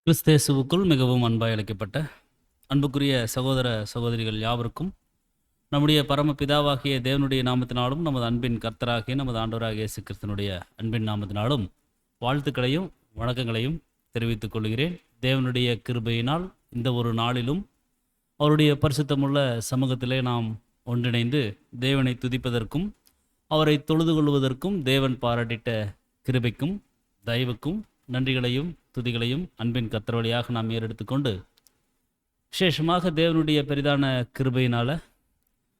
கிறிஸ்தேசுவுக்குள் மிகவும் அன்பாய் அழைக்கப்பட்ட அன்புக்குரிய சகோதர சகோதரிகள் யாவருக்கும் நம்முடைய பரமபிதாவாகிய தேவனுடைய நாமத்தினாலும் நமது அன்பின் கர்த்தராகிய நமது ஆண்டவராகிய இயேசு கிறிஸ்தனுடைய அன்பின் நாமத்தினாலும் வாழ்த்துக்களையும் வணக்கங்களையும் தெரிவித்துக் கொள்கிறேன். தேவனுடைய கிருபையினால் இந்த ஒரு நாளிலும் அவருடைய பரிசுத்தமுள்ள சமூகத்திலே நாம் ஒன்றிணைந்து தேவனை துதிப்பதற்கும் அவரை தொழுது கொள்வதற்கும் தேவன் பாராட்டிட்ட கிருபைக்கும் தயவுக்கும் நன்றிகளையும் துதிகளையும் அன்பின் கர்த்தர் வழியாக நாம் ஏறெடுத்துக்கொண்டு விசேஷமாக தேவனுடைய பெரிதான கிருபையினால்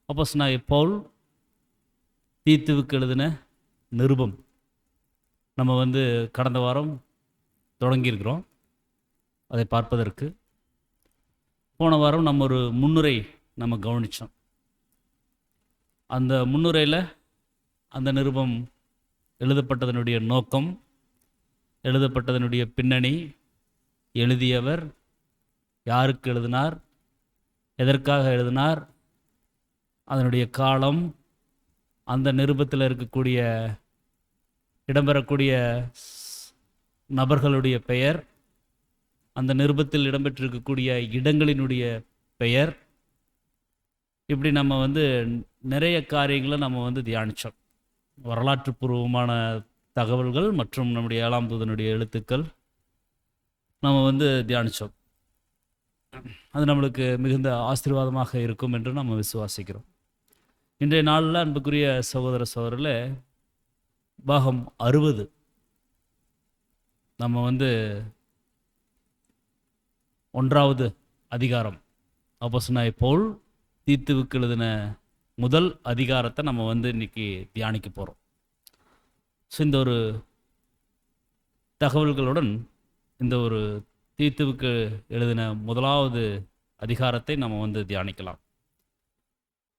அப்போஸ்தலனாகிய பவுல் தீத்துவுக்கு எழுதின நிருபம் நம்ம கடந்த வாரம் தொடங்கியிருக்கிறோம். அதை பார்ப்பதற்கு போன வாரம் நம்ம ஒரு முன்னுரை நம்ம கவனித்தோம். அந்த முன்னுரையில் அந்த நிருபம் எழுதப்பட்டதனுடைய நோக்கம், எழுதப்பட்டதனுடைய பின்னணி, எழுதியவர் யாருக்கு எழுதினார், எதற்காக எழுதினார், அதனுடைய காலம், அந்த நிருபத்தில் இருக்கக்கூடிய இடம்பெறக்கூடிய நபர்களுடைய பெயர், அந்த நிருபத்தில் இடம்பெற்றிருக்கக்கூடிய இடங்களினுடைய பெயர், இப்படி நம்ம நிறைய காரியங்களை நம்ம தியானித்தோம். வரலாற்று பூர்வமான தகவல்கள் மற்றும் நம்முடைய 7ஆம் தூதனுடைய எழுத்துக்கள் நம்ம தியானித்தோம். அது நம்மளுக்கு மிகுந்த ஆசீர்வாதமாக இருக்கும் என்று நம்ம விசுவாசிக்கிறோம். இன்றைய நாளில் அன்புக்குரிய சகோதர சகோதரில் பாகம் 60 நம்ம 1வது அதிகாரம் அப்போஸ்தலனாகிய பவுல் தீத்துவுக்கு எழுதின முதல் அதிகாரத்தை நம்ம இன்னைக்கு தியானிக்க போகிறோம். ஸோ இந்த ஒரு தகவல்களுடன் இந்த ஒரு தீத்துவுக்கு எழுதின முதலாவது அதிகாரத்தை நம்ம தியானிக்கலாம்.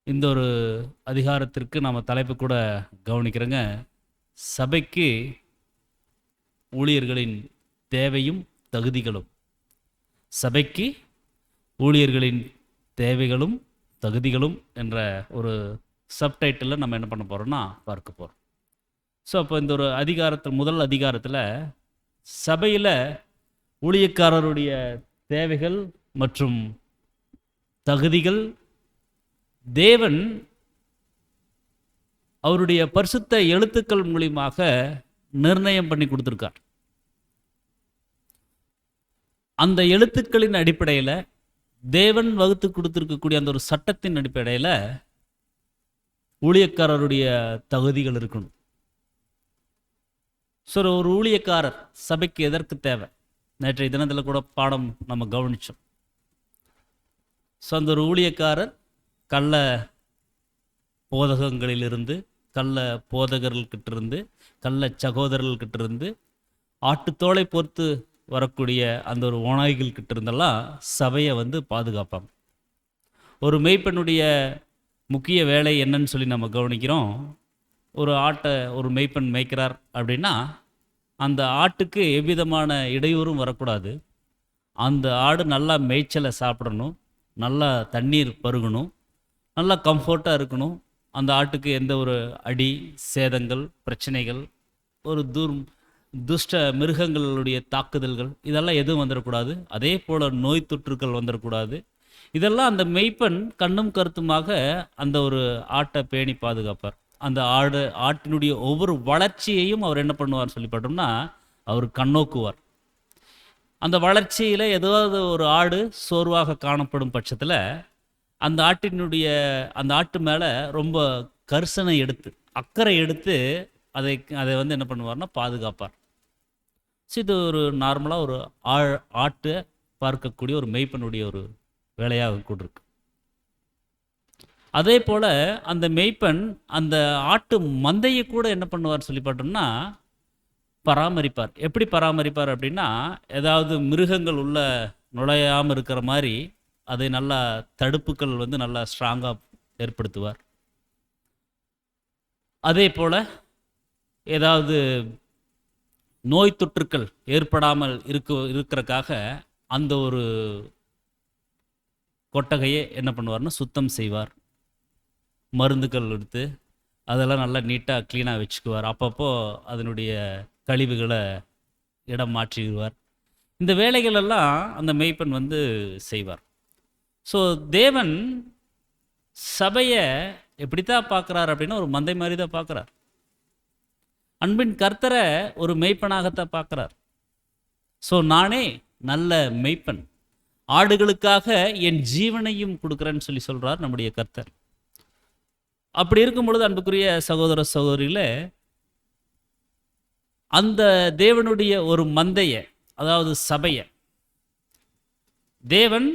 இந்த ஒரு அதிகாரத்திற்கு நம்ம தலைப்பு கூட கவனிக்கிறோங்க, சபைக்கு ஊழியர்களின் தேவையும் தகுதிகளும். சபைக்கு ஊழியர்களின் தேவைகளும் தகுதிகளும் என்ற ஒரு சப்டைட்டில் நம்ம என்ன பண்ண போகிறோம்னா பார்க்க போகிறோம். ஸோ அப்போ இந்த ஒரு முதல் அதிகாரத்தில் சபையில் ஊழியக்காரருடைய தேவைகள் மற்றும் தகுதிகள் தேவன் அவருடைய பரிசுத்த எழுத்துக்கள் மூலியமாக நிர்ணயம் பண்ணி கொடுத்துருக்கார். அந்த எழுத்துக்களின் அடிப்படையில், தேவன் வகுத்து கொடுத்துருக்கக்கூடிய அந்த ஒரு சட்டத்தின் அடிப்படையில் ஊழியக்காரருடைய தகுதிகள் இருக்கணும். ஸோ ஒரு ஊழியக்காரர் சபைக்கு எதற்கு தேவை, நேற்றைய தினத்தில் கூட பாடம் நம்ம கவனித்தோம். ஸோ அந்த ஒரு ஊழியக்காரர் கள்ள போதகங்களிலிருந்து, கள்ள போதகர்கள்கிட்டிருந்து, கள்ள சகோதரர்கள்கிட்டிருந்து, ஆட்டுத்தோலை பொறுத்து வரக்கூடிய அந்த ஒரு ஓநாய்கள்கிட்ட இருந்தெல்லாம் சபையை பாதுகாப்பாங்க. ஒரு மெய்ப்பனுடைய முக்கிய வேலை என்னன்னு சொல்லி நம்ம கவனிக்கிறோம். ஒரு ஆட்டை ஒரு மெய்ப்பன் மேய்க்கிறார் அப்படின்னா அந்த ஆட்டுக்கு எவ்விதமான இடையூறும் வரக்கூடாது. அந்த ஆடு நல்லா மேய்ச்சலை சாப்பிடணும், நல்லா தண்ணீர் பருகணும், நல்லா கம்ஃபர்ட்டாக இருக்கணும். அந்த ஆட்டுக்கு எந்த ஒரு அடி சேதங்கள் பிரச்சனைகள், ஒரு துஷ்ட மிருகங்களுடைய தாக்குதல்கள் இதெல்லாம் எதுவும் வந்துடக்கூடாது. அதே போல் நோய் தொற்றுக்கள் வந்துடக்கூடாது. இதெல்லாம் அந்த மெய்ப்பன் கண்ணும் கருத்துமாக அந்த ஒரு ஆட்டை பேணி பாதுகாப்பார். அந்த ஆட்டினுடைய ஒவ்வொரு வளர்ச்சியையும் அவர் என்ன பண்ணுவார்னு சொல்லி பார்த்தோம்னா அவர் கண்ணோக்குவார். அந்த வளர்ச்சியில் ஏதாவது ஒரு ஆடு சோர்வாக காணப்படும் பட்சத்தில் அந்த ஆட்டு மேலே ரொம்ப கரிசனை எடுத்து, அக்கறை எடுத்து அதை என்ன பண்ணுவார்னா பாதுகாப்பார். ஸோ இது ஒரு நார்மலாக ஒரு ஆட்டை பார்க்கக்கூடிய ஒரு மெய்ப்பனுடைய ஒரு வேலையாக கூட இருக்கு. அதே போல் அந்த மெய்ப்பன் அந்த ஆட்டு மந்தையை கூட என்ன பண்ணுவார் சொல்லி பார்த்தோம்னா பராமரிப்பார். எப்படி பராமரிப்பார் அப்படின்னா, ஏதாவது மிருகங்கள் உள்ள நுழையாமல் இருக்கிற மாதிரி அதை நல்லா தடுப்புகள் நல்லா ஸ்ட்ராங்காக ஏற்படுத்துவார். அதே போல் ஏதாவது நோய் தொற்றுக்கள் ஏற்படாமல் இருக்கிறக்காக அந்த ஒரு கொட்டகையை என்ன பண்ணுவார்னா சுத்தம் செய்வார். மருந்துகள் எடுத்து அதெல்லாம் நல்லா நீட்டாக க்ளீனாக வச்சுக்குவார். அப்பப்போ அதனுடைய கழிவுகளை இடம் மாற்றிடுவார். இந்த வேலைகள் எல்லாம் அந்த மேய்ப்பன் வந்து செய்வார். ஸோ தேவன் சபையை எப்படித்தான் பார்க்குறார் அப்படின்னா, ஒரு மந்தை மாதிரி தான் பார்க்குறார். அன்பின் கர்த்தரை ஒரு மேய்ப்பனாகத்தான் பார்க்குறார். ஸோ நானே நல்ல மேய்ப்பன், ஆடுகளுக்காக என் ஜீவனையும் கொடுக்குறேன்னு சொல்லி சொல்கிறார் நம்முடைய கர்த்தர். அப்படி இருக்கும் பொழுது அன்புக்குரிய சகோதர சகோதரிகளே, அந்த தேவனுடைய ஒரு மந்தையை, அதாவது சபையை தேவன்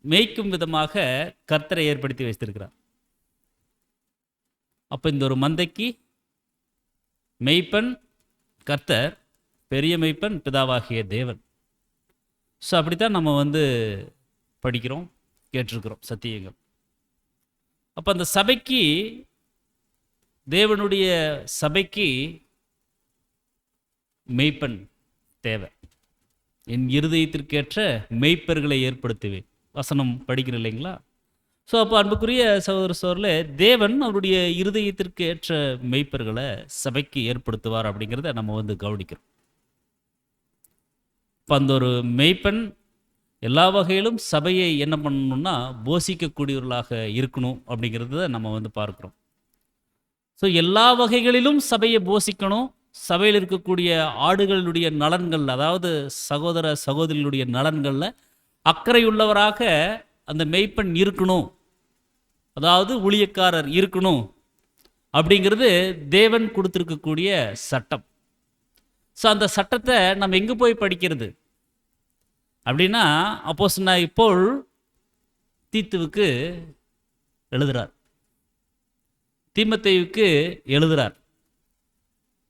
மேய்க்கும் விதமாக கர்த்தரை ஏற்படுத்தி வைத்திருக்கிறார். அப்போ இந்த ஒரு மந்தைக்கு மெய்ப்பன் கர்த்தர், பெரிய மெய்ப்பன் பிதாவாகிய தேவன். ஸோ அப்படித்தான் நம்ம வந்து படிக்கிறோம், கேட்டிருக்கிறோம் சத்தியங்கள். அப்போ அந்த சபைக்கு, தேவனுடைய சபைக்கு மெய்ப்பன் தேவை. என் இருதயத்திற்கேற்ற மெய்ப்பர்களை ஏற்படுத்துவேன், வசனம் படிக்கிற இல்லைங்களா? ஸோ அப்போ அன்புக்குரிய சகோதர சோழர்களே, தேவன் அவருடைய இருதயத்திற்கு ஏற்ற மெய்ப்பர்களை சபைக்கு ஏற்படுத்துவார் அப்படிங்கிறத நம்ம வந்து கவனிக்கிறோம். இப்போ அந்த ஒரு மெய்ப்பன் எல்லா வகையிலும் சபையை என்ன பண்ணணும்னா போஷிக்கக்கூடியவர்களாக இருக்கணும் அப்படிங்கிறத நம்ம வந்து பார்க்குறோம். ஸோ எல்லா வகைகளிலும் சபையை போஷிக்கணும். சபையில் இருக்கக்கூடிய ஆடுகளுடைய நலன்கள், அதாவது சகோதர சகோதரிகளுடைய நலன்களில் அக்கறையுள்ளவராக அந்த மெய்ப்பன் இருக்கணும், அதாவது ஊழியக்காரர் இருக்கணும் அப்படிங்கிறது தேவன் கொடுத்துருக்கக்கூடிய சட்டம். ஸோ அந்த சட்டத்தை நம்ம எங்கே போய் படிக்கிறது அப்படின்னா, அப்போஸ்தலனாகிய பவுல் தீத்துவுக்கு எழுதுகிறார், தீமோத்தேயுவுக்கு எழுதுகிறார்.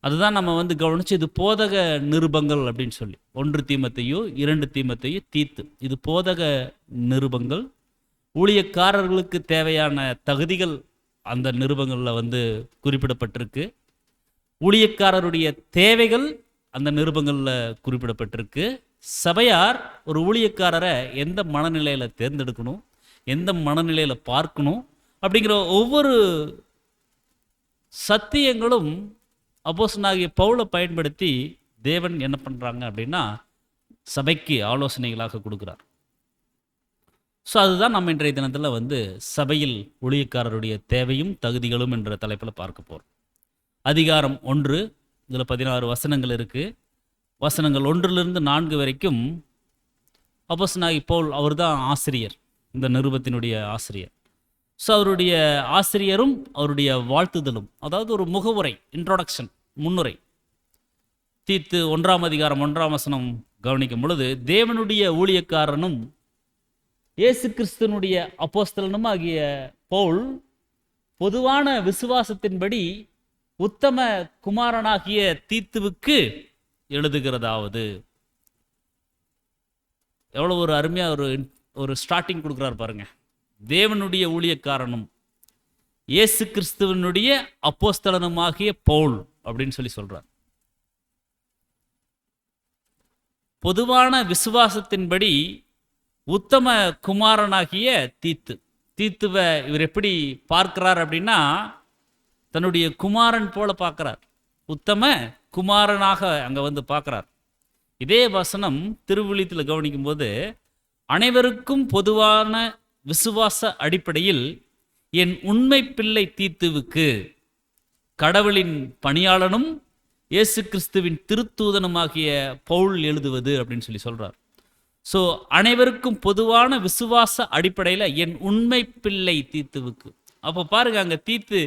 அதுதான் நம்ம வந்து கவனிச்சு, இது போதக நிருபங்கள் அப்படின்னு சொல்லி. 1 தீமோத்தேயு, 2 தீமோத்தேயு, தீத்து, இது போதக நிருபங்கள். ஊழியக்காரர்களுக்கு தேவையான தகுதிகள் அந்த நிருபங்களில் வந்து குறிப்பிடப்பட்டிருக்கு. ஊழியக்காரருடைய தேவைகள் அந்த நிருபங்களில் குறிப்பிடப்பட்டிருக்கு. சபையார் ஒரு ஊழியக்காரரை எந்த மனநிலையில் தேர்ந்தெடுக்கணும், எந்த மனநிலையில் பார்க்கணும் அப்படிங்கிற ஒவ்வொரு சத்தியங்களும் அப்போஸ்தலனாகிய பவுலை பயன்படுத்தி தேவன் என்ன பண்ணுறாங்க அப்படின்னா சபைக்கு ஆலோசனைகளாக கொடுக்குறார். ஸோ அதுதான் நம்ம இன்றைய தினத்தில் வந்து சபையில் ஊழியக்காரருடைய தேவையும் தகுதிகளும் என்ற தலைப்பில் பார்க்க போகிறோம். அதிகாரம் 1, இதில் 16 வசனங்கள் இருக்குது. வசனங்கள் 1லிருந்து 4 வரைக்கும் அப்போஸ்தலனாகிய பவுல், அவர் தான் ஆசிரியர், இந்த நிருபத்தினுடைய ஆசிரியர். ஸோ அவருடைய ஆசிரியரும் அவருடைய வாழ்த்துதலும், அதாவது ஒரு முகவுரை, இன்ட்ரோடக்ஷன், முன்னுரை. தீத்து 1ஆம் அதிகாரம் 1ஆம் வசனம் கவனிக்கும் பொழுது, தேவனுடைய ஊழியக்காரனும் இயேசு கிறிஸ்துவனுடைய அப்போஸ்தலனும் ஆகிய பவுல் பொதுவான விசுவாசத்தின்படி உத்தம குமாரனாகிய தீத்துவுக்கு எழுதுகிறதாவது. எவ்வளோ ஒரு அருமையாக ஒரு ஸ்டார்டிங் கொடுக்குறார் பாருங்க. தேவனுடைய ஊழியக்காரனும் இயேசு கிறிஸ்துவனுடைய அப்போஸ்தலனுமாகிய பவுல் அப்படின்னு சொல்லி சொல்றார். பொதுவான விசுவாசத்தின்படி உத்தம குமாரனாகிய தீத்துவை இவர் எப்படி பார்க்கிறார் அப்படின்னா, தன்னுடைய குமாரன் போல பார்க்கிறார். உத்தம குமாரனாக அங்கே வந்து பார்க்கிறார். இதே வசனம் திருவிழியத்தில் கவனிக்கும் போது, அனைவருக்கும் பொதுவான விசுவாச அடிப்படையில் என் உண்மை பிள்ளை தீத்துவுக்கு கடவுளின் பணியாளனும் இயேசு கிறிஸ்துவின் திருத்தூதனுமாகிய பவுல் எழுதுவது அப்படின்னு சொல்லி சொல்றார். ஸோ அனைவருக்கும் பொதுவான விசுவாச அடிப்படையில் என் உண்மை பிள்ளை தீத்துவுக்கு. அப்போ பாருங்க, அங்கே தீத்து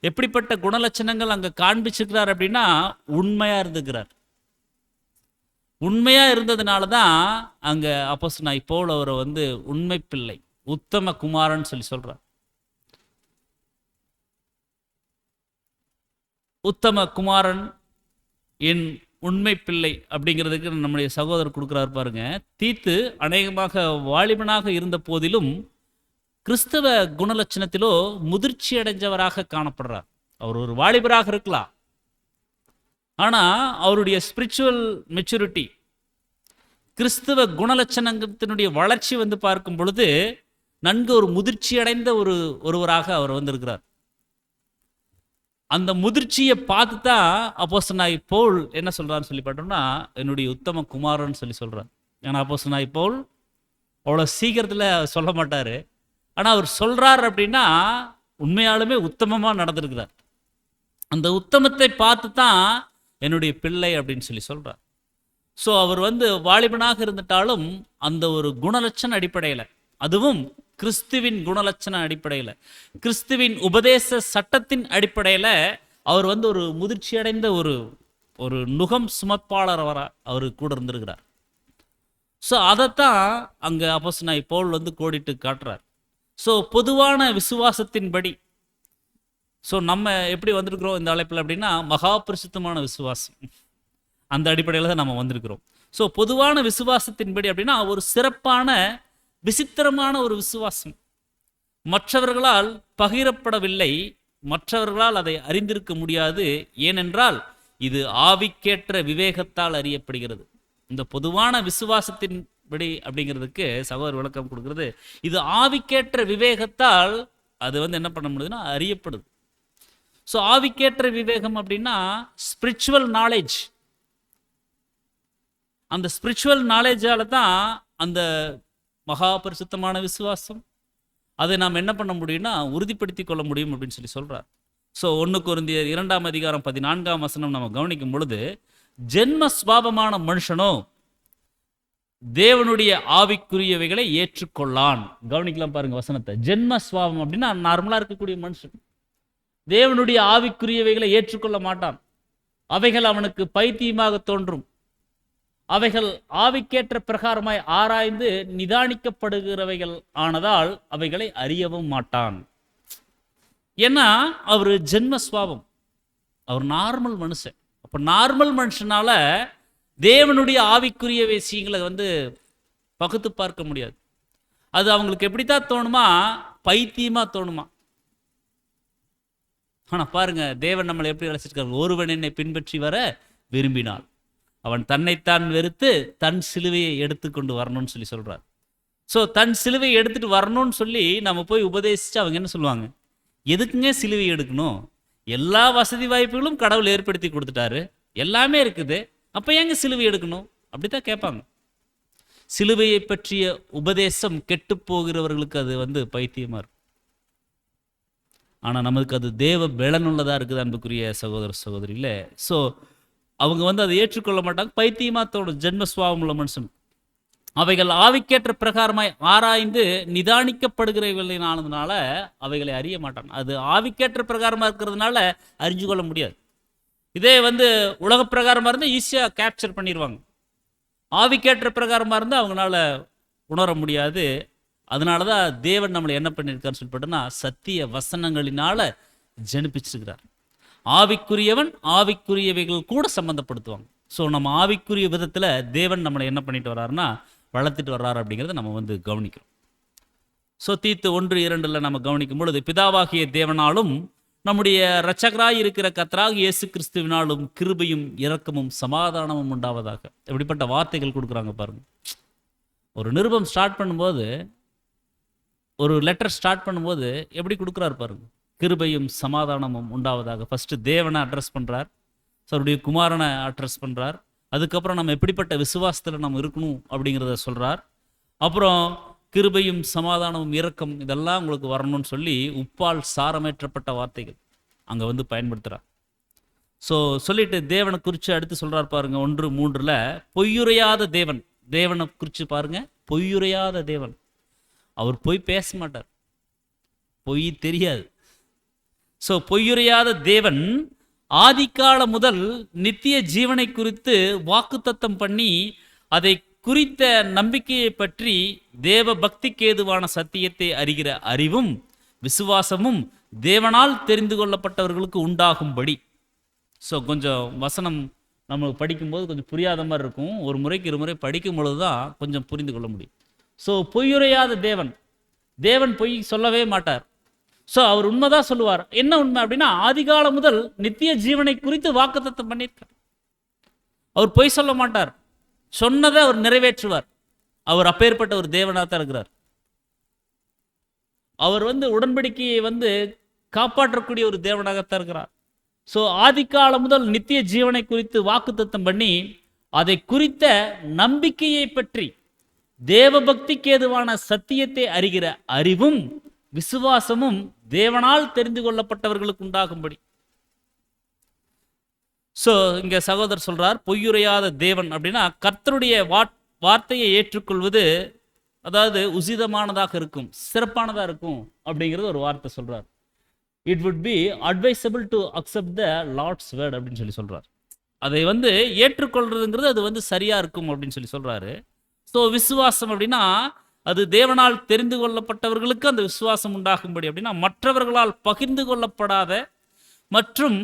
எப்படிப்பட்ட குணலட்சணங்கள் அங்கே காண்பிச்சுக்கிறார் அப்படின்னா, உண்மையாக இருந்துக்கிறார். உண்மையாக இருந்ததுனால தான் அங்கே அப்போஸ்தலனாகிய பவுல் அவரை வந்து உண்மை பிள்ளை, உத்தம குமாரன் சொல்லி சொல்றார். உத்தம குமாரன், என் உண்மை பிள்ளை அப்படிங்கிறதுக்கு நம்முடைய சகோதரர் கொடுக்குறாரு பாருங்க. தீத்து அநேகமாக வாலிபனாக இருந்த போதிலும் கிறிஸ்தவ குணலட்சணத்திலோ முதிர்ச்சி அடைஞ்சவராக காணப்படுறார். அவர் ஒரு வாலிபராக இருக்கலாம், ஆனால் அவருடைய ஸ்பிரிச்சுவல் மெச்சூரிட்டி, கிறிஸ்தவ குணலட்சணத்தினுடைய வளர்ச்சி வந்து பார்க்கும் பொழுது நன்கு ஒரு முதிர்ச்சி அடைந்த ஒருவராக அவர் வந்திருக்கிறார். அந்த முதிர்ச்சியை பார்த்து தான் அப்போஸ்தலனாகிய பவுல் என்ன சொல்றான்னு சொல்லி பார்த்தோம்னா, என்னுடைய உத்தம குமாரன் சொல்லி சொல்றார். ஏன்னா அப்போஸ்தலனாகிய பவுல் அவ்வளோ சீக்கிரத்தில் சொல்ல மாட்டார். ஆனால் அவர் சொல்றார் அப்படின்னா உண்மையாலுமே உத்தமமாக நடந்திருக்கிறார். அந்த உத்தமத்தை பார்த்து தான் என்னுடைய பிள்ளை அப்படின்னு சொல்லி சொல்றார். ஸோ அவர் வந்து வாலிபனாக இருந்துட்டாலும் அந்த ஒரு குணலட்சண அடிப்படையில், அதுவும் கிறிஸ்துவின் குணலட்சண அடிப்படையில், கிறிஸ்துவின் உபதேச சட்டத்தின் அடிப்படையில் அவர் வந்து ஒரு முதிர்ச்சி அடைந்த ஒரு நுகம் சுமப்பாளர் அவர் கூட இருந்திருக்கிறார். ஸோ அதைத்தான் அங்கே அப்போஸ்தலனாகிய பவுல் வந்து கோடிட்டு காட்டுறார். ஸோ பொதுவான விசுவாசத்தின்படி, ஸோ நம்ம எப்படி வந்திருக்கிறோம் இந்த அழைப்பில் அப்படின்னா, மகா பரிசுத்தமான விசுவாசம், அந்த அடிப்படையில் தான் நம்ம வந்திருக்கிறோம். ஸோ பொதுவான விசுவாசத்தின்படி அப்படின்னா ஒரு சிறப்பான விசித்திரமான ஒரு விசுவாசம், மற்றவர்களால் பகிரப்படவில்லை, மற்றவர்களால் அதை அறிந்திருக்க முடியாது. ஏனென்றால் இது ஆவிக்கேற்ற விவேகத்தால் அறியப்படுகிறது. இந்த பொதுவான விசுவாசத்தின்படி அப்படிங்கிறதுக்கு சகோதரர் விளக்கம் கொடுக்கிறது, இது ஆவிக்கேற்ற விவேகத்தால் அது வந்து என்ன பண்ண முடியுதுன்னா அறியப்படுது. ஸோ ஆவிக்கேற்ற விவேகம் அப்படின்னா ஸ்பிரிச்சுவல் நாலேஜ். அந்த ஸ்பிரிச்சுவல் நாலேஜால தான் அந்த மகா பரிசுத்தமான விசுவாசம் அதை நாம் என்ன பண்ண முடியும்னா உறுதிப்படுத்தி கொள்ள முடியும் அப்படின்னு சொல்லி சொல்றார். ஸோ 1 கொரிந்தியர் 2:14 நம்ம கவனிக்கும் பொழுது, ஜென்ம சுபாவமான மனுஷனோ தேவனுடைய ஆவிக்குரியவைகளை ஏற்றுக்கொள்ளான். கவனிக்கலாம் பாருங்க வசனத்தை. ஜென்ம சுபாவம் அப்படின்னா நார்மலா இருக்கக்கூடிய மனுஷன் தேவனுடைய ஆவிக்குரியவைகளை ஏற்றுக்கொள்ள மாட்டான். அவைகள் அவனுக்கு பைத்தியமாக தோன்றும். அவைகள் ஆவிக்கேற்ற பிரகாரமாய் ஆராய்ந்து நிதானிக்கப்படுகிறவைகள் ஆனதால் அவைகளை அறியவும் மாட்டான். ஏன்னா அவர் ஜென்ம சுபாவம், அவர் நார்மல் மனுஷன். அப்போ நார்மல் மனுஷனால தேவனுடைய ஆவிக்குரிய விஷயங்களை வந்து பகுத்து பார்க்க முடியாது. அது அவங்களுக்கு எப்படித்தான் தோணுமா, பைத்தியமா தோணுமா. ஆனால் பாருங்க, தேவன் நம்மளை எப்படி அழைச்சிருக்காரு, ஒருவன் என்னை பின்பற்றி வர விரும்பினான் அவன் தன்னைத்தான் வெறுத்து தன் சிலுவையை எடுத்துக்கொண்டு வரணும்னு சொல்லி சொல்றார். ஸோ தன் சிலுவையை எடுத்துட்டு வரணும்னு சொல்லி நம்ம போய் உபதேசிச்சு அவங்க என்ன சொல்லுவாங்க, எதுக்குங்க சிலுவை எடுக்கணும், எல்லா வசதி வாய்ப்புகளும் கடவுள் ஏற்படுத்தி கொடுத்துட்டாரு, எல்லாமே இருக்குது, அப்போ ஏங்க சிலுவை எடுக்கணும் அப்படித்தான் கேட்பாங்க. சிலுவையை பற்றிய உபதேசம் கெட்டு போகிறவர்களுக்கு அது வந்து பைத்தியமா இருக்கும். ஆனால் நமக்கு அது தேவ பலனுள்ளதாக இருக்குது அன்புக்குரிய சகோதர சகோதரியில். ஸோ அவங்க வந்து அதை ஏற்றுக்கொள்ள மாட்டாங்க, பைத்தியமா தோணும் ஜென்ம சுபாவம் உள்ள மனுஷன். அவைகள் ஆவிக்கேற்ற பிரகாரமாய் ஆராய்ந்து நிதானிக்கப்படுகிறவர்களானதுனால அவைகளை அறிய மாட்டாங்க. அது ஆவிக்கேற்ற பிரகாரமாக இருக்கிறதுனால அறிஞ்சு கொள்ள முடியாது. இதே வந்து உலக பிரகாரமாக இருந்தால் ஈஸியாக கேப்சர் பண்ணிடுவாங்க. ஆவிக்கேற்ற பிரகாரமாக இருந்தால் அவங்களால உணர முடியாது. அதனால தான் தேவன் நம்மளை என்ன பண்ணியிருக்காருன்னு சொல்லிப்பட்டோன்னா சத்திய வசனங்களினால ஜனிப்பிச்சிருக்கிறார். ஆவிக்குரியவன் ஆவிக்குரியவைகள் கூட சம்மந்தப்படுத்துவாங்க. ஸோ நம்ம ஆவிக்குரிய விதத்தில் தேவன் நம்மளை என்ன பண்ணிட்டு வர்றாருன்னா வளர்த்துட்டு வர்றாரு அப்படிங்கிறத நம்ம வந்து கவனிக்கிறோம். ஸோ தீத்து 1:2 நம்ம கவனிக்கும் பொழுது, பிதாவாகிய தேவனாலும் நம்முடைய இரட்சகராய் இருக்கிற கர்த்தராகிய இயேசு கிறிஸ்துவினாலும் கிருபையும் இரக்கமும் சமாதானமும் உண்டாவதாக. எப்படிப்பட்ட வார்த்தைகள் கொடுக்குறாங்க பாருங்க. ஒரு நிருபம் ஸ்டார்ட் பண்ணும்போது, ஒரு லெட்டர் ஸ்டார்ட் பண்ணும்போது எப்படி கொடுக்குறாரு பாருங்க, கிருபையும் சமாதானமும் உண்டாவதாக. ஃபர்ஸ்ட் தேவனை அட்ரஸ் பண்றார், அவருடைய குமாரனை அட்ரஸ் பண்றார், அதுக்கப்புறம் நம்ம எப்படிப்பட்ட விசுவாசத்தில் நம்ம இருக்கணும் அப்படிங்கிறத சொல்றார். அப்புறம் கிருபையும் சமாதானமும் இரக்கம் இதெல்லாம் உங்களுக்கு வரணும்னு சொல்லி உப்பால் சாரமேற்றப்பட்ட வார்த்தைகள் அங்கே வந்து பயன்படுத்துகிறார். ஸோ சொல்லிட்டு தேவனை குறித்து அடுத்து சொல்கிறார் பாருங்க 1:3 பொய்யுரையாத தேவன். தேவனை குறித்து பாருங்க, பொய்யுரையாத தேவன். அவர் பொய் பேச மாட்டார், பொய் தெரியாது. ஸோ பொய்யுரையாத தேவன் ஆதிக்கால முதல் நித்திய ஜீவனை குறித்து வாக்குத்தத்தம் பண்ணி அதை குறித்த நம்பிக்கையை பற்றி தேவ பக்திக்கு ஏதுவான சத்தியத்தை அறிகிற அறிவும் விசுவாசமும் தேவனால் தெரிந்து கொள்ளப்பட்டவர்களுக்கு உண்டாகும்படி. ஸோ கொஞ்சம் வசனம் நம்ம படிக்கும்போது கொஞ்சம் புரியாத மாதிரி இருக்கும், ஒரு முறைக்கு 2 முறை படிக்கும் பொழுது தான் கொஞ்சம் புரிந்து கொள்ள முடியும். ஸோ பொய்யுரையாத தேவன், தேவன் பொய் சொல்லவே மாட்டார். ஸோ அவர் உண்மைதான் சொல்லுவார். என்ன உண்மை அப்படின்னா, ஆதிகாலம் முதல் நித்திய ஜீவனை குறித்து வாக்குத்தத்தம் பண்ணியிருக்கார். அவர் பொய் சொல்ல மாட்டார், சொன்னதை அவர் நிறைவேற்றுவார். அவர் அப்பேற்பட்ட ஒரு தேவனாக தான் இருக்கிறார். அவர் வந்து உடன்படிக்கையை வந்து காப்பாற்றக்கூடிய ஒரு தேவனாகத்தான் இருக்கிறார். ஸோ ஆதிக்காலம் முதல் நித்திய ஜீவனை குறித்து வாக்குத்தத்தம் பண்ணி அதை குறித்த நம்பிக்கையை பற்றி தேவபக்திக்கு ஏதுவான சத்தியத்தை அறிகிற அறிவும் விசுவாசமும் தேவனால் தெரிந்து கொள்ளப்பட்டவர்களுக்கு உண்டாகும்படி. ஸோ இங்க சகோதரர் சொல்றார், பொய்யுரையாத தேவன் அப்படின்னா கர்த்தருடைய வார்த்தையை ஏற்றுக்கொள்வது அதாவது உசிதமானதாக இருக்கும், சிறப்பானதாக இருக்கும் அப்படிங்கிறது ஒரு வார்த்தை சொல்றார். It would be advisable to accept the Lord's word அப்படின்னு சொல்றார். அதை வந்து ஏற்றுக்கொள்றதுங்கிறது அது வந்து சரியா இருக்கும் அப்படின்னு சொல்றாரு. ஸோ விசுவாசம் அப்படின்னா அது தேவனால் தெரிந்து கொள்ளப்பட்டவர்களுக்கு அந்த விசுவாசம் உண்டாகும்படி அப்படின்னா மற்றவர்களால் பகிர்ந்து கொள்ளப்படாத மற்றும்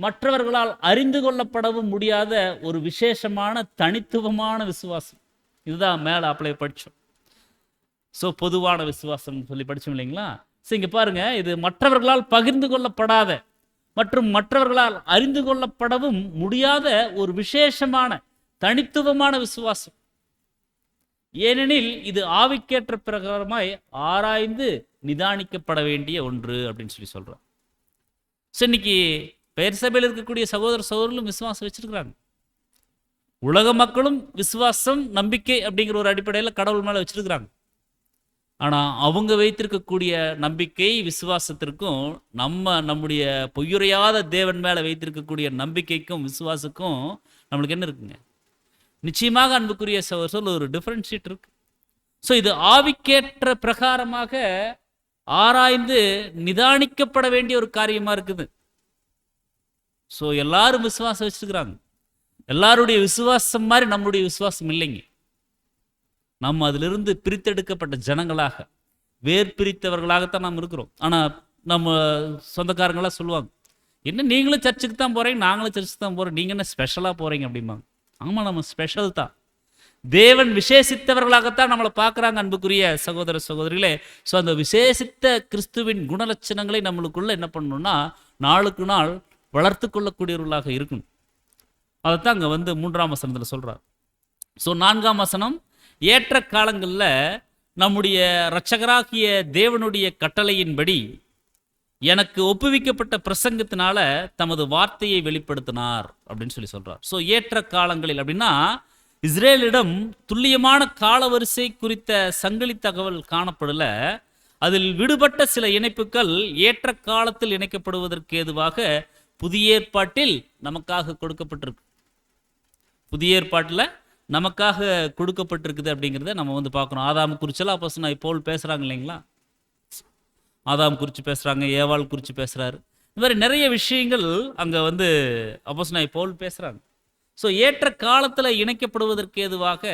மற்றவர்களால் அறிந்து கொள்ளப்படவும் முடியாத ஒரு விசேஷமான தனித்துவமான விசுவாசம். இதுதான் மேலே அப்ளை படித்தோம். ஸோ பொதுவான விசுவாசம் சொல்லி படித்தோம் இல்லைங்களா? ஸோ இங்கே பாருங்க, இது மற்றவர்களால் பகிர்ந்து கொள்ளப்படாத மற்றும் மற்றவர்களால் அறிந்து கொள்ளப்படவும் முடியாத ஒரு விசேஷமான தனித்துவமான விசுவாசம். ஏனெனில் இது ஆவிக்கேற்ற பிரகாரமாய் ஆராய்ந்து நிதானிக்கப்பட வேண்டிய ஒன்று அப்படின்னு சொல்றார். ஸோ இன்னைக்கு பெயர் சபையில் இருக்கக்கூடிய சகோதர சகோதரர்களும் விசுவாசம் வச்சிருக்கிறாங்க. உலக மக்களும் விசுவாசம் நம்பிக்கை அப்படிங்கிற ஒரு அடிப்படையில் கடவுள் மேலே வச்சிருக்கிறாங்க. ஆனால் அவங்க வைத்திருக்கக்கூடிய நம்பிக்கை விசுவாசத்திற்கும் நம்முடைய பொய்யுரையாத தேவன் மேலே வைத்திருக்கக்கூடிய நம்பிக்கைக்கும் விசுவாசக்கும் நம்மளுக்கு என்ன இருக்குங்க? நிச்சயமாக அன்புக்குரிய சொல்ல ஒரு டிஃபரன்ஷியேட் இருக்கு. ஸோ இது ஆவிக்கேற்ற பிரகாரமாக ஆராய்ந்து நிதானிக்கப்பட வேண்டிய ஒரு காரியமா இருக்குது. ஸோ எல்லாரும் விசுவாசம் வச்சுக்கிறாங்க. எல்லாருடைய விசுவாசம் மாதிரி நம்முடைய விசுவாசம் இல்லைங்க. நம்ம அதிலிருந்து பிரித்தெடுக்கப்பட்ட ஜனங்களாக வேர் பிரித்தவர்களாகத்தான் நாம் இருக்கிறோம். ஆனால் நம்ம சொந்தக்காரங்களாம் சொல்லுவாங்க, என்ன நீங்களும் சர்ச்சுக்கு தான் போகிறீங்க, நாங்களும் சர்ச்சுக்கு தான் போகிறோம், நீங்கள் என்ன ஸ்பெஷலாக போகிறீங்க அப்படிம்பாங்க. ஆமாம், நம்ம ஸ்பெஷல் தான். தேவன் விசேஷித்தவர்களாகத்தான் நம்மளை பார்க்குறாங்க அன்புக்குரிய சகோதர சகோதரிகளே. ஸோ அந்த விசேஷித்த கிறிஸ்துவின் குணலட்சணங்களை நம்மளுக்குள்ள என்ன பண்ணணும்னா நாளுக்கு நாள் வளர்த்து கொள்ளக்கூடியவர்களாக இருக்கணும். அதைத்தான் அங்கே வந்து 3ஆம் வசனத்தில் சொல்கிறார். ஸோ 4ஆம் வசனம், ஏற்ற காலங்களில் நம்முடைய இரட்சகராகிய தேவனுடைய கட்டளையின்படி எனக்கு ஒப்புவிக்கப்பட்ட பிரசங்கத்தினால தமது வார்த்தையை வெளிப்படுத்தினார் அப்படின்னு சொல்றார். ஸோ ஏற்ற காலங்களில் அப்படின்னா இஸ்ரேலிடம் துல்லியமான காலவரிசை குறித்த சங்கிலி தகவல் காணப்படல. அதில் விடுபட்ட சில இணைப்புகள் ஏற்ற காலத்தில் இணைக்கப்படுவதற்கு ஏதுவாக புதிய ஏற்பாட்டில் நமக்காக கொடுக்கப்பட்டிருக்கு. புதிய ஏற்பாட்டில் நமக்காக கொடுக்கப்பட்டிருக்குது அப்படிங்கிறத நம்ம வந்து பார்க்கணும். ஆதாம் குறிச்செல்லாம் அப்போஸ்தலனாகிய பவுல் பேசுகிறாங்க இல்லைங்களா? ஆதாம் குறித்து பேசுகிறாங்க, ஏவாள் குறித்து பேசுகிறாரு. இந்த மாதிரி நிறைய விஷயங்கள் அங்கே வந்து அப்போஸ்தலனாகிய பவுல் பேசுகிறாங்க. ஸோ ஏற்ற காலத்தில் இணைக்கப்படுவதற்கு ஏதுவாக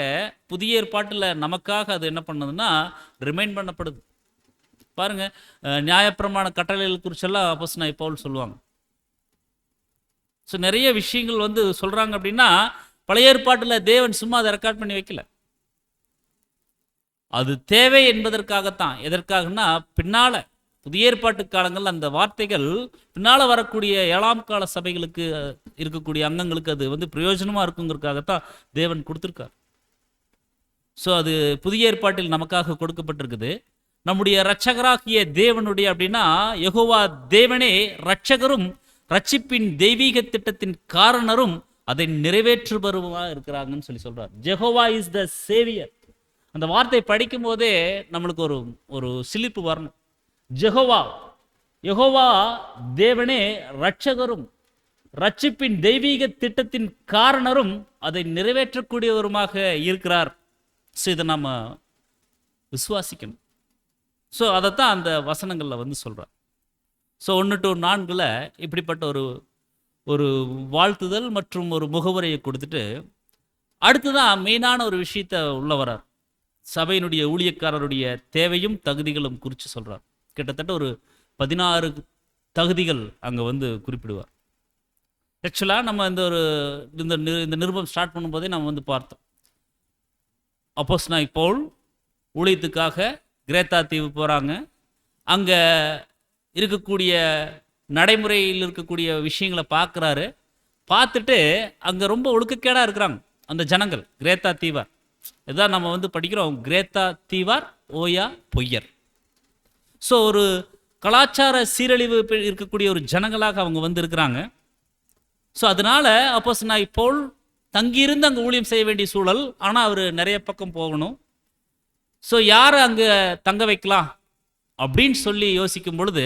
புதிய ஏற்பாட்டில் நமக்காக அது என்ன பண்ணுதுன்னா ரிமைண்ட் பண்ணப்படுது. பாருங்க, நியாயப்பிரமாண கட்டளைகள் குறிச்செல்லாம் அப்போஸ்தலனாகிய பவுல் சொல்லுவாங்க. ஸோ நிறைய விஷயங்கள் வந்து சொல்கிறாங்க. அப்படின்னா பழைய ஏற்பாட்டில் தேவன் சும்மா அதை ரெக்கார்ட் பண்ணி வைக்கல. அது தேவை என்பதற்காகத்தான். எதற்காகனா பின்னால புதிய ஏற்பாட்டு காலங்கள் அந்த வார்த்தைகள் பின்னால் வரக்கூடிய 7ஆம் கால சபைகளுக்கு இருக்கக்கூடிய அங்கங்களுக்கு அது வந்து பிரயோஜனமாக இருக்குங்கிறதுக்காகத்தான் தேவன் கொடுத்துருக்கார். ஸோ அது புதிய ஏற்பாட்டில் நமக்காக கொடுக்கப்பட்டிருக்குது. நம்முடைய இரட்சகராகிய தேவனுடைய அப்படின்னா யெகோவா தேவனே இரட்சகரும் ரட்சிப்பின் தெய்வீக திட்டத்தின் காரணரும் அதை நிறைவேற்றுபவருமாக இருக்கிறாங்கன்னு சொல்றார். Jehovah is the Xavier. அந்த வார்த்தை படிக்கும் போதே நம்மளுக்கு ஒரு சிலிப்பு வரணும். யெகோவா தேவனே இரட்சகரும் ரட்சிப்பின் தெய்வீக திட்டத்தின் காரணரும் அதை நிறைவேற்றக்கூடியவருமாக இருக்கிறார். ஸோ இதை நம்ம விசுவாசிக்கணும். ஸோ அதைத்தான் அந்த வசனங்களில் வந்து சொல்கிறார். ஸோ 1 to 4 இப்படிப்பட்ட ஒரு வாழ்த்துதல் மற்றும் ஒரு முகவரியை கொடுத்துட்டு அடுத்துதான் மெயினான ஒரு விஷயத்தை உள்ள வரார். சபையினுடைய ஊழியக்காரருடைய தேவையும் தகுதிகளும் குறித்து சொல்கிறார். கிட்டத்தட்ட ஒரு 16 தகுதிகள் அங்கே வந்து குறிப்பிடுவார். ஆக்சுவலாக நம்ம இந்த நிருபம் ஸ்டார்ட் பண்ணும்போதே நம்ம வந்து பார்த்தோம். அப்போஸ்தலனாகிய பவுல் ஊழியத்துக்காக கிரேத்தா தீவு போகிறாங்க. அங்கே இருக்கக்கூடிய நடைமுறையில் இருக்கக்கூடிய விஷயங்களை பார்க்குறாரு. பார்த்துட்டு அங்கே ரொம்ப ஒழுக்கக்கேடாக இருக்கிறாங்க அந்த ஜனங்கள். கிரேத்தா தீவார் இதான் நம்ம வந்து படிக்கிறோம். கிரேத்தா தீவார் ஓயா பொய்யர். ஸோ ஒரு கலாச்சார சீரழிவு இருக்கக்கூடிய ஒரு ஜனங்களாக அவங்க வந்து இருக்கிறாங்க. ஸோ அதனால அப்போஸ்தலனாகிய பவுல் தங்கியிருந்து அங்கே ஊழியம் செய்ய வேண்டிய சூழல். ஆனால் அவர் நிறைய பக்கம் போகணும். ஸோ யாரை அங்கே தங்க வைக்கலாம் அப்படின்னு சொல்லி யோசிக்கும் பொழுது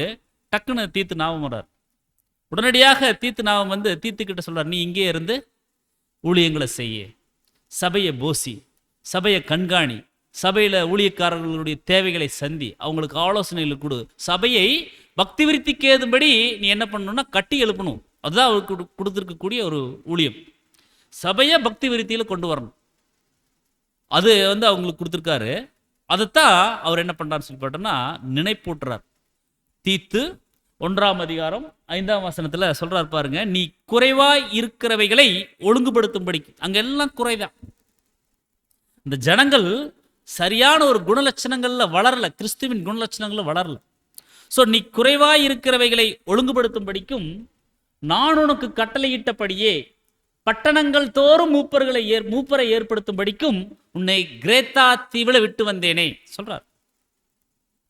டக்குன்னு தீத்து ஞாபகம் வர்றார். உடனடியாக தீத்து ஞாபகம் வந்து தீத்துக்கிட்ட சொல்றார், நீ இங்கே இருந்து ஊழியங்களை செய்ய, சபையை போசி, சபையை கண்காணி, சபையில் ஊழியக்காரர்களுடைய தேவைகளை சந்தி, அவங்களுக்கு ஆலோசனைகளை கொடு, சபையை பக்தி விருத்திக்கு ஏதும்படி நீ என்ன பண்ணணும்னா கட்டி எழுப்பணும். அதுதான் அவருக்கு கொடுத்துருக்கக்கூடிய ஒரு ஊழியம். சபையை பக்தி விருத்தியில் கொண்டு வரணும். அது வந்து அவங்களுக்கு கொடுத்துருக்காரு. அதைத்தான் அவர் என்ன பண்ணுறான்னு சொல்லி பார்த்தோம்னா நினைப்பூட்டுறார். தீத்து 1ஆம் அதிகாரம் 5ஆம் வசனத்தில் சொல்றார் பாருங்க, நீ குறைவாய் இருக்கிறவைகளை ஒழுங்குபடுத்தும்படி. அங்க எல்லாம் குறைதான். இந்த ஜனங்கள் சரியான ஒரு குணலட்சணங்கள்ல வளரல, கிறிஸ்துவின் குணலட்சணங்கள்ல வளரல. ஸோ நீ குறைவாய் இருக்கிறவைகளை ஒழுங்குபடுத்தும்படிக்கும் நான் உனக்கு கட்டளையிட்டபடியே பட்டணங்கள் தோறும் மூப்பரை ஏற்படுத்தும்படிக்கும் உன்னை கிரேத்தா தீவில விட்டு வந்தேனே சொல்றார்.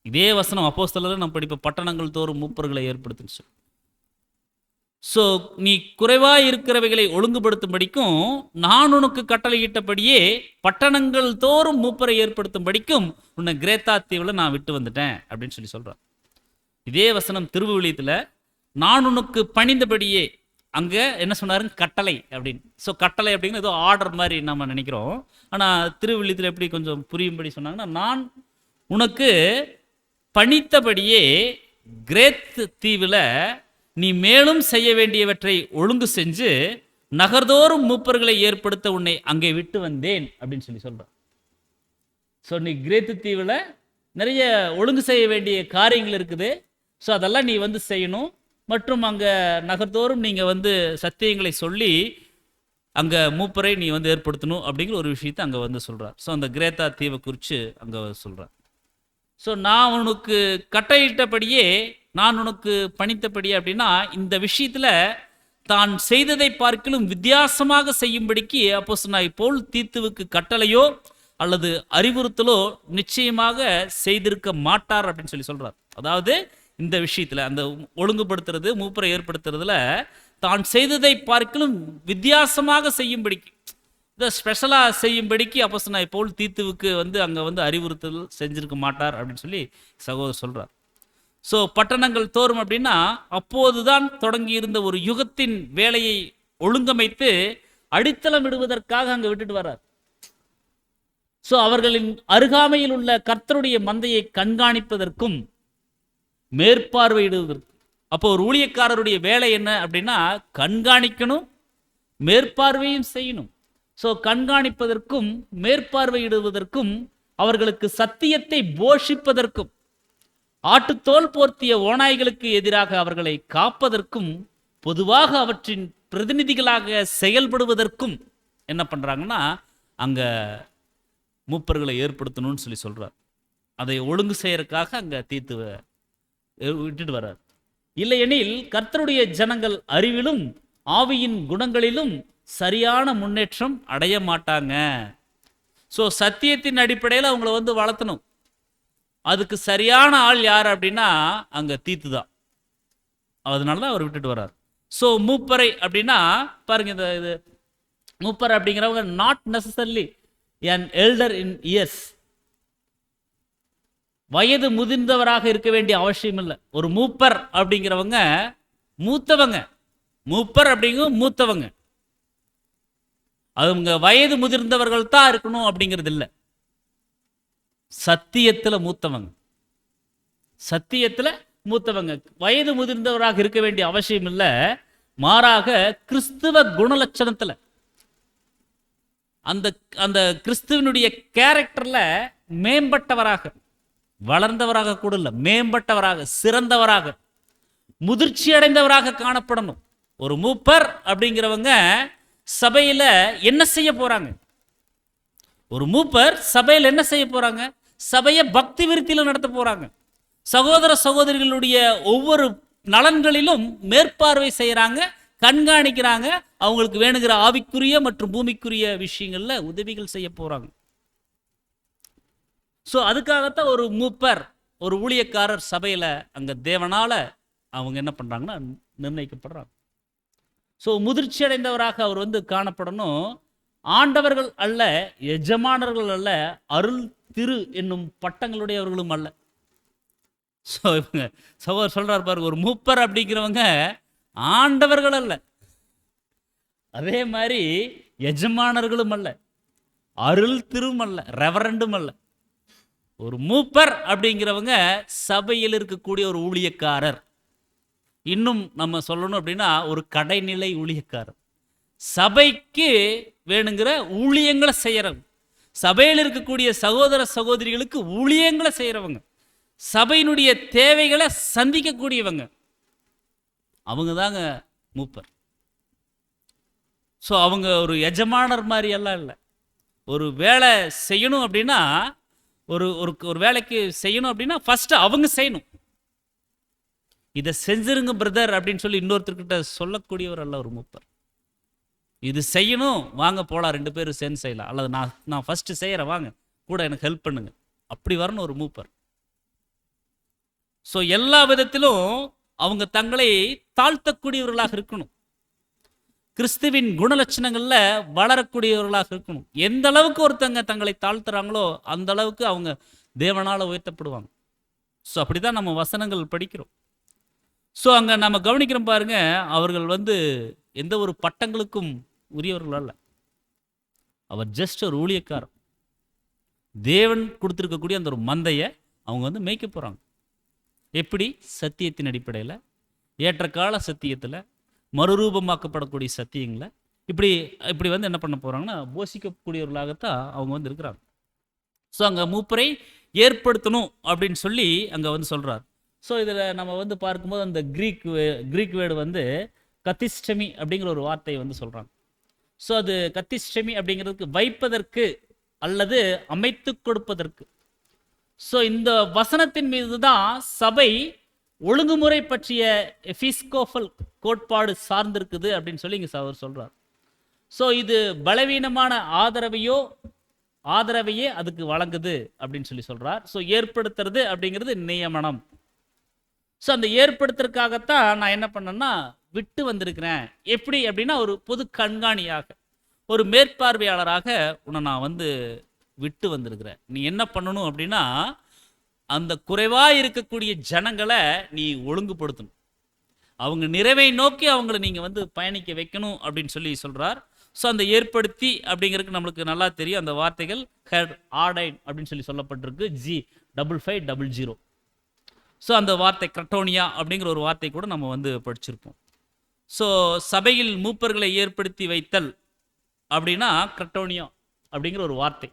இதே வசனம் அப்போஸ்தலர் நம்ம படிப்போம், பட்டணங்கள் தோறும் மூப்பர்களை ஏற்படுத்துன்னு சொல்லி. ஸோ நீ குறைவாய் இருக்கிறவைகளை ஒழுங்குபடுத்தும்படிக்கும் நான் உனக்கு கட்டளையிட்டபடியே பட்டணங்கள் தோறும் மூப்பரை ஏற்படுத்தும்படிக்கும் உன்னை கிரேத்தா தீவில் நான் விட்டு வந்துட்டேன் அப்படின்னு சொல்லி சொல்றார். இதே வசனம் திருவிவிலியத்தில் நான் உனக்கு பணிந்தபடியே, அங்கே என்ன சொன்னாருங்க, கட்டளை அப்படின்னு. ஸோ கட்டளை அப்படிங்கிற ஏதோ ஆர்டர் மாதிரி நம்ம நினைக்கிறோம். ஆனால் திருவிவிலியத்தில் எப்படி கொஞ்சம் புரியும்படி சொன்னாங்கன்னா, நான் உனக்கு பணித்தபடியே கிரேத் தீவில் நீ மேலும் செய்ய வேண்டியவற்றை ஒழுங்கு செஞ்சு நகர்தோறும் மூப்பர்களை ஏற்படுத்த உன்னை அங்கே விட்டு வந்தேன் அப்படின்னு சொல்லி சொல்கிறான். ஸோ நீ கிரேத்து தீவில் நிறைய ஒழுங்கு செய்ய வேண்டிய காரியங்கள் இருக்குது. ஸோ அதெல்லாம் நீ வந்து செய்யணும். மற்றும் அங்கே நகர்தோறும் நீங்கள் வந்து சத்தியங்களை சொல்லி அங்கே மூப்பரை நீ வந்து ஏற்படுத்தணும் அப்படிங்கிற ஒரு விஷயத்தை அங்கே வந்து சொல்கிறார். ஸோ அந்த கிரேத்தா தீவை குறித்து அங்கே சொல்கிறார். ஸோ நான் உனக்கு கட்டளையிட்டபடியே, நான் உனக்கு பணித்தபடியே அப்படின்னா, இந்த விஷயத்தில் தான் செய்ததை பார்க்கலும் வித்தியாசமாக செய்யும்படிக்கு அப்போஸ்தலனாகிய பவுல் தீத்துவுக்கு கட்டளையோ அல்லது அறிவுறுத்தலோ நிச்சயமாக செய்திருக்க மாட்டார் அப்படின்னு சொல்லி சொல்கிறார். அதாவது இந்த விஷயத்தில் அந்த ஒழுங்குபடுத்துறது, மூப்பரை ஏற்படுத்துறதுல தான் செய்ததை பார்க்கலும் வித்தியாசமாக செய்யும்படிக்கு, இதை ஸ்பெஷலாக செய்யும்படிக்கு அப்போஸ்தலனாகிய பவுல் தீத்துவுக்கு வந்து அங்கே வந்து அறிவுறுத்தல் செஞ்சிருக்க மாட்டார் அப்படின்னு சொல்லி சகோதரர் சொல்கிறார். ஸோ பட்டணங்கள் தோறும் அப்படின்னா அப்போதுதான் தொடங்கி இருந்த ஒரு யுகத்தின் வேலையை ஒழுங்கமைத்து அடித்தளம் இடுவதற்காக அங்கே விட்டுட்டு வர்றார். ஸோ அவர்களின் அருகாமையில் உள்ள கர்த்தருடைய மந்தையை கண்காணிப்பதற்கும் மேற்பார்வையிடுவதற்கும். அப்போ ஒரு ஊழியக்காரருடைய வேலை என்ன அப்படின்னா, கண்காணிக்கணும், மேற்பார்வையும் செய்யணும். ஸோ கண்காணிப்பதற்கும் மேற்பார்வையிடுவதற்கும், அவர்களுக்கு சத்தியத்தை போஷிப்பதற்கும், ஆட்டுத்தோல் போர்த்திய ஓநாய்களுக்கு எதிராக அவர்களை காப்பதற்கும், பொதுவாக அவற்றின் பிரதிநிதிகளாக செயல்படுவதற்கும் என்ன பண்ணுறாங்கன்னா அங்கே மூப்பர்களை ஏற்படுத்தணும்னு சொல்லி சொல்கிறார். அதை ஒழுங்கு செய்யறதுக்காக அங்கே தீத்துவை விட்டுட்டு வர்றார். இல்லையெனில் கர்த்தருடைய ஜனங்கள் அறிவிலும் ஆவியின் குணங்களிலும் சரியான முன்னேற்றம் அடைய மாட்டாங்க. ஸோ சத்தியத்தின் அடிப்படையில் அவங்கள வந்து வளர்த்தணும். அதுக்கு சரியான ஆள் யார் அப்படின்னா அங்கே தீத்து தான். அதனால தான் அவர் விட்டுட்டு வர்றார். ஸோ மூப்பரை அப்படின்னா பாருங்க, இந்த இது மூப்பர் அப்படிங்கிறவங்க not necessarily an elder in years, வயது முதிர்ந்தவராக இருக்க வேண்டிய அவசியம் இல்லை. ஒரு மூப்பர் அப்படிங்கிறவங்க மூத்தவங்க, மூப்பர் அப்படிங்கிற மூத்தவங்க, அவங்க வயது முதிர்ந்தவர்கள் தான் இருக்கணும் அப்படிங்கிறது இல்லை. சத்தியத்தில் மூத்தவங்க, சத்தியத்தில் மூத்தவங்க, வயது முதிர்ந்தவராக இருக்க வேண்டிய அவசியம் இல்லை. மாறாக கிறிஸ்துவ குணலட்சணத்தில், அந்த அந்த கிறிஸ்துவனுடைய கேரக்டர்ல மேம்பட்டவராக, வளர்ந்தவராக கூட இல்லை, மேம்பட்டவராக, சிறந்தவராக, முதிர்ச்சி அடைந்தவராக காணப்படணும். ஒரு மூப்பர் அப்படிங்கிறவங்க சபையில என்ன செய்ய போறாங்க? ஒரு மூப்பர் சபையில் என்ன செய்ய போறாங்க? சபையை பக்தி விருத்தியில் நடத்த போறாங்க. சகோதர சகோதரிகளுடைய ஒவ்வொரு நலன்களிலும் மேற்பார்வை செய்யறாங்க, கண்காணிக்கிறாங்க. அவங்களுக்கு வேணுங்கிற ஆவிக்குரிய மற்றும் பூமிக்குரிய விஷயங்கள்ல உதவிகள் செய்ய போறாங்க. ஸோ அதுக்காகத்தான் ஒரு மூப்பர், ஒரு ஊழியக்காரர் சபையில அங்க தேவனால அவங்க என்ன பண்றாங்கன்னா நிர்ணயிக்கப்படுறாங்க. ஸோ முதிர்ச்சி அடைந்தவராக அவர் வந்து காணப்படணும். ஆண்டவர்கள் அல்ல, எஜமானர்கள் அல்ல, அருள் திரு என்னும் பட்டங்களுடையவர்களும் அல்ல. ஸோ இவங்க சகோதரர் சொல்றார் பாருங்க, ஒரு மூப்பர் அப்படிங்கிறவங்க ஆண்டவர்கள் அல்ல, அதே மாதிரி எஜமானர்களும் அல்ல, அருள் திரும் அல்ல, ரெவரண்டும் அல்ல. ஒரு மூப்பர் அப்படிங்கிறவங்க சபையில் இருக்கக்கூடிய ஒரு ஊழியக்காரர். இன்னும் நம்ம சொல்லணும் அப்படின்னா ஒரு கடைநிலை ஊழியக்காரர். சபைக்கு வேணுங்கிற ஊழியங்களை செய்யறவங்க, சபையில் இருக்கக்கூடிய சகோதர சகோதரிகளுக்கு ஊழியங்களை செய்யறவங்க, சபையினுடைய தேவைகளை சந்திக்கக்கூடியவங்க, அவங்க தாங்க மூப்பர். ஸோ அவங்க ஒரு எஜமானர் மாதிரி எல்லாம் இல்லை. ஒரு வேலை செய்யணும் அப்படின்னா, ஒரு ஒரு வேலைக்கு செய்யணும் அப்படின்னா ஃபர்ஸ்ட் அவங்க செய்யணும். இதை செஞ்சிருங்க பிரதர் அப்படின்னு சொல்லி இன்னொருத்தர்கிட்ட சொல்லக்கூடியவர் அல்ல ஒரு மூப்பர். இது செய்யணும், வாங்க போகலாம், 2 பேரும் சேர்ந்து செய்யலாம், அல்லது நான் ஃபர்ஸ்ட் செய்கிறேன், வாங்க கூட எனக்கு ஹெல்ப் பண்ணுங்க, அப்படி வரணும் ஒரு மூப்பர். ஸோ எல்லா விதத்திலும் அவங்க தங்களை தாழ்த்தக்கூடியவர்களாக இருக்கணும், கிறிஸ்துவின் குணலட்சணங்களில் வளரக்கூடியவர்களாக இருக்கணும். எந்த அளவுக்கு ஒருத்தங்க தங்களை தாழ்த்துறாங்களோ அந்த அளவுக்கு அவங்க தேவனால் உயர்த்தப்படுவாங்க. ஸோ அப்படி தான் நம்ம வசனங்கள் படிக்கிறோம். ஸோ அங்கே நம்ம கவனிக்கிறோம் பாருங்க, அவர்கள் வந்து எந்த ஒரு பட்டங்களுக்கும் உரியவர்கள் அல்ல, அவர் ஜஸ்ட் ஒரு ஊழியக்காரர். தேவன் கொடுத்துருக்கக்கூடிய அந்த ஒரு மந்தையை அவங்க வந்து மேய்க்க போகிறாங்க. எப்படி? சத்தியத்தின் அடிப்படையில், ஏற்ற கால சத்தியத்தில், மறுரூபமாக்கப்படக்கூடிய சத்தியங்களை இப்படி வந்து என்ன பண்ண போகிறாங்கன்னா போஷிக்கக்கூடியவர்களாகத்தான் அவங்க வந்து இருக்கிறாங்க. ஸோ அங்கே மூப்பரை ஏற்படுத்தணும் அப்படின்னு சொல்லி அங்கே வந்து சொல்கிறார். ஸோ இதில் நம்ம வந்து பார்க்கும்போது அந்த கிரீக் வேர்டு வந்து கத்திஸ்டமி அப்படிங்கிற ஒரு வார்த்தையை வந்து சொல்கிறாங்க. ஸோ அது கத்திஸ்டமி அப்படிங்கிறதுக்கு வைப்பதற்கு அல்லது அமைத்து கொடுப்பதற்கு. ஸோ இந்த வசனத்தின் மீது தான் சபை ஒழுங்குமுறை பற்றிய எபிஸ்கோபல் கோட்பாடு சார்ந்திருக்குது அப்படின்னு சொல்லி இங்கே அவர் சொல்கிறார். ஸோ இது பலவீனமான ஆதரவையே அதுக்கு வழங்குது அப்படின்னு சொல்லி சொல்கிறார். ஸோ ஏற்படுத்துறது அப்படிங்கிறது நியமனம். ஸோ அந்த ஏற்படுத்துறதுக்காகத்தான் நான் என்ன பண்ணேன்னா விட்டு வந்திருக்கிறேன். எப்படி அப்படின்னா ஒரு பொது கண்காணியாக, ஒரு மேற்பார்வையாளராக உன்னை நான் வந்து விட்டு வந்திருக்கிறேன். நீ என்ன பண்ணணும் அப்படின்னா அந்த குறைவாக இருக்கக்கூடிய ஜனங்களை நீ ஒழுங்குபடுத்தணும், அவங்க நிறைவை நோக்கி அவங்கள நீங்கள் வந்து பயணிக்க வைக்கணும் அப்படின்னு சொல்லி சொல்கிறார். ஸோ அந்த ஏற்படுத்தி அப்படிங்கிறதுக்கு நம்மளுக்கு நல்லா தெரியும், அந்த வார்த்தைகள் ஹெட் ஆர்டைன் அப்படின்னு சொல்லி சொல்லப்பட்டிருக்கு, G5500. ஸோ அந்த வார்த்தை கிரட்டோனியா அப்படிங்கிற ஒரு வார்த்தை கூட நம்ம வந்து படிச்சிருப்போம். ஸோ சபையில் மூப்பர்களை ஏற்படுத்தி வைத்தல் அப்படின்னா கிரட்டோனியா அப்படிங்கிற ஒரு வார்த்தை.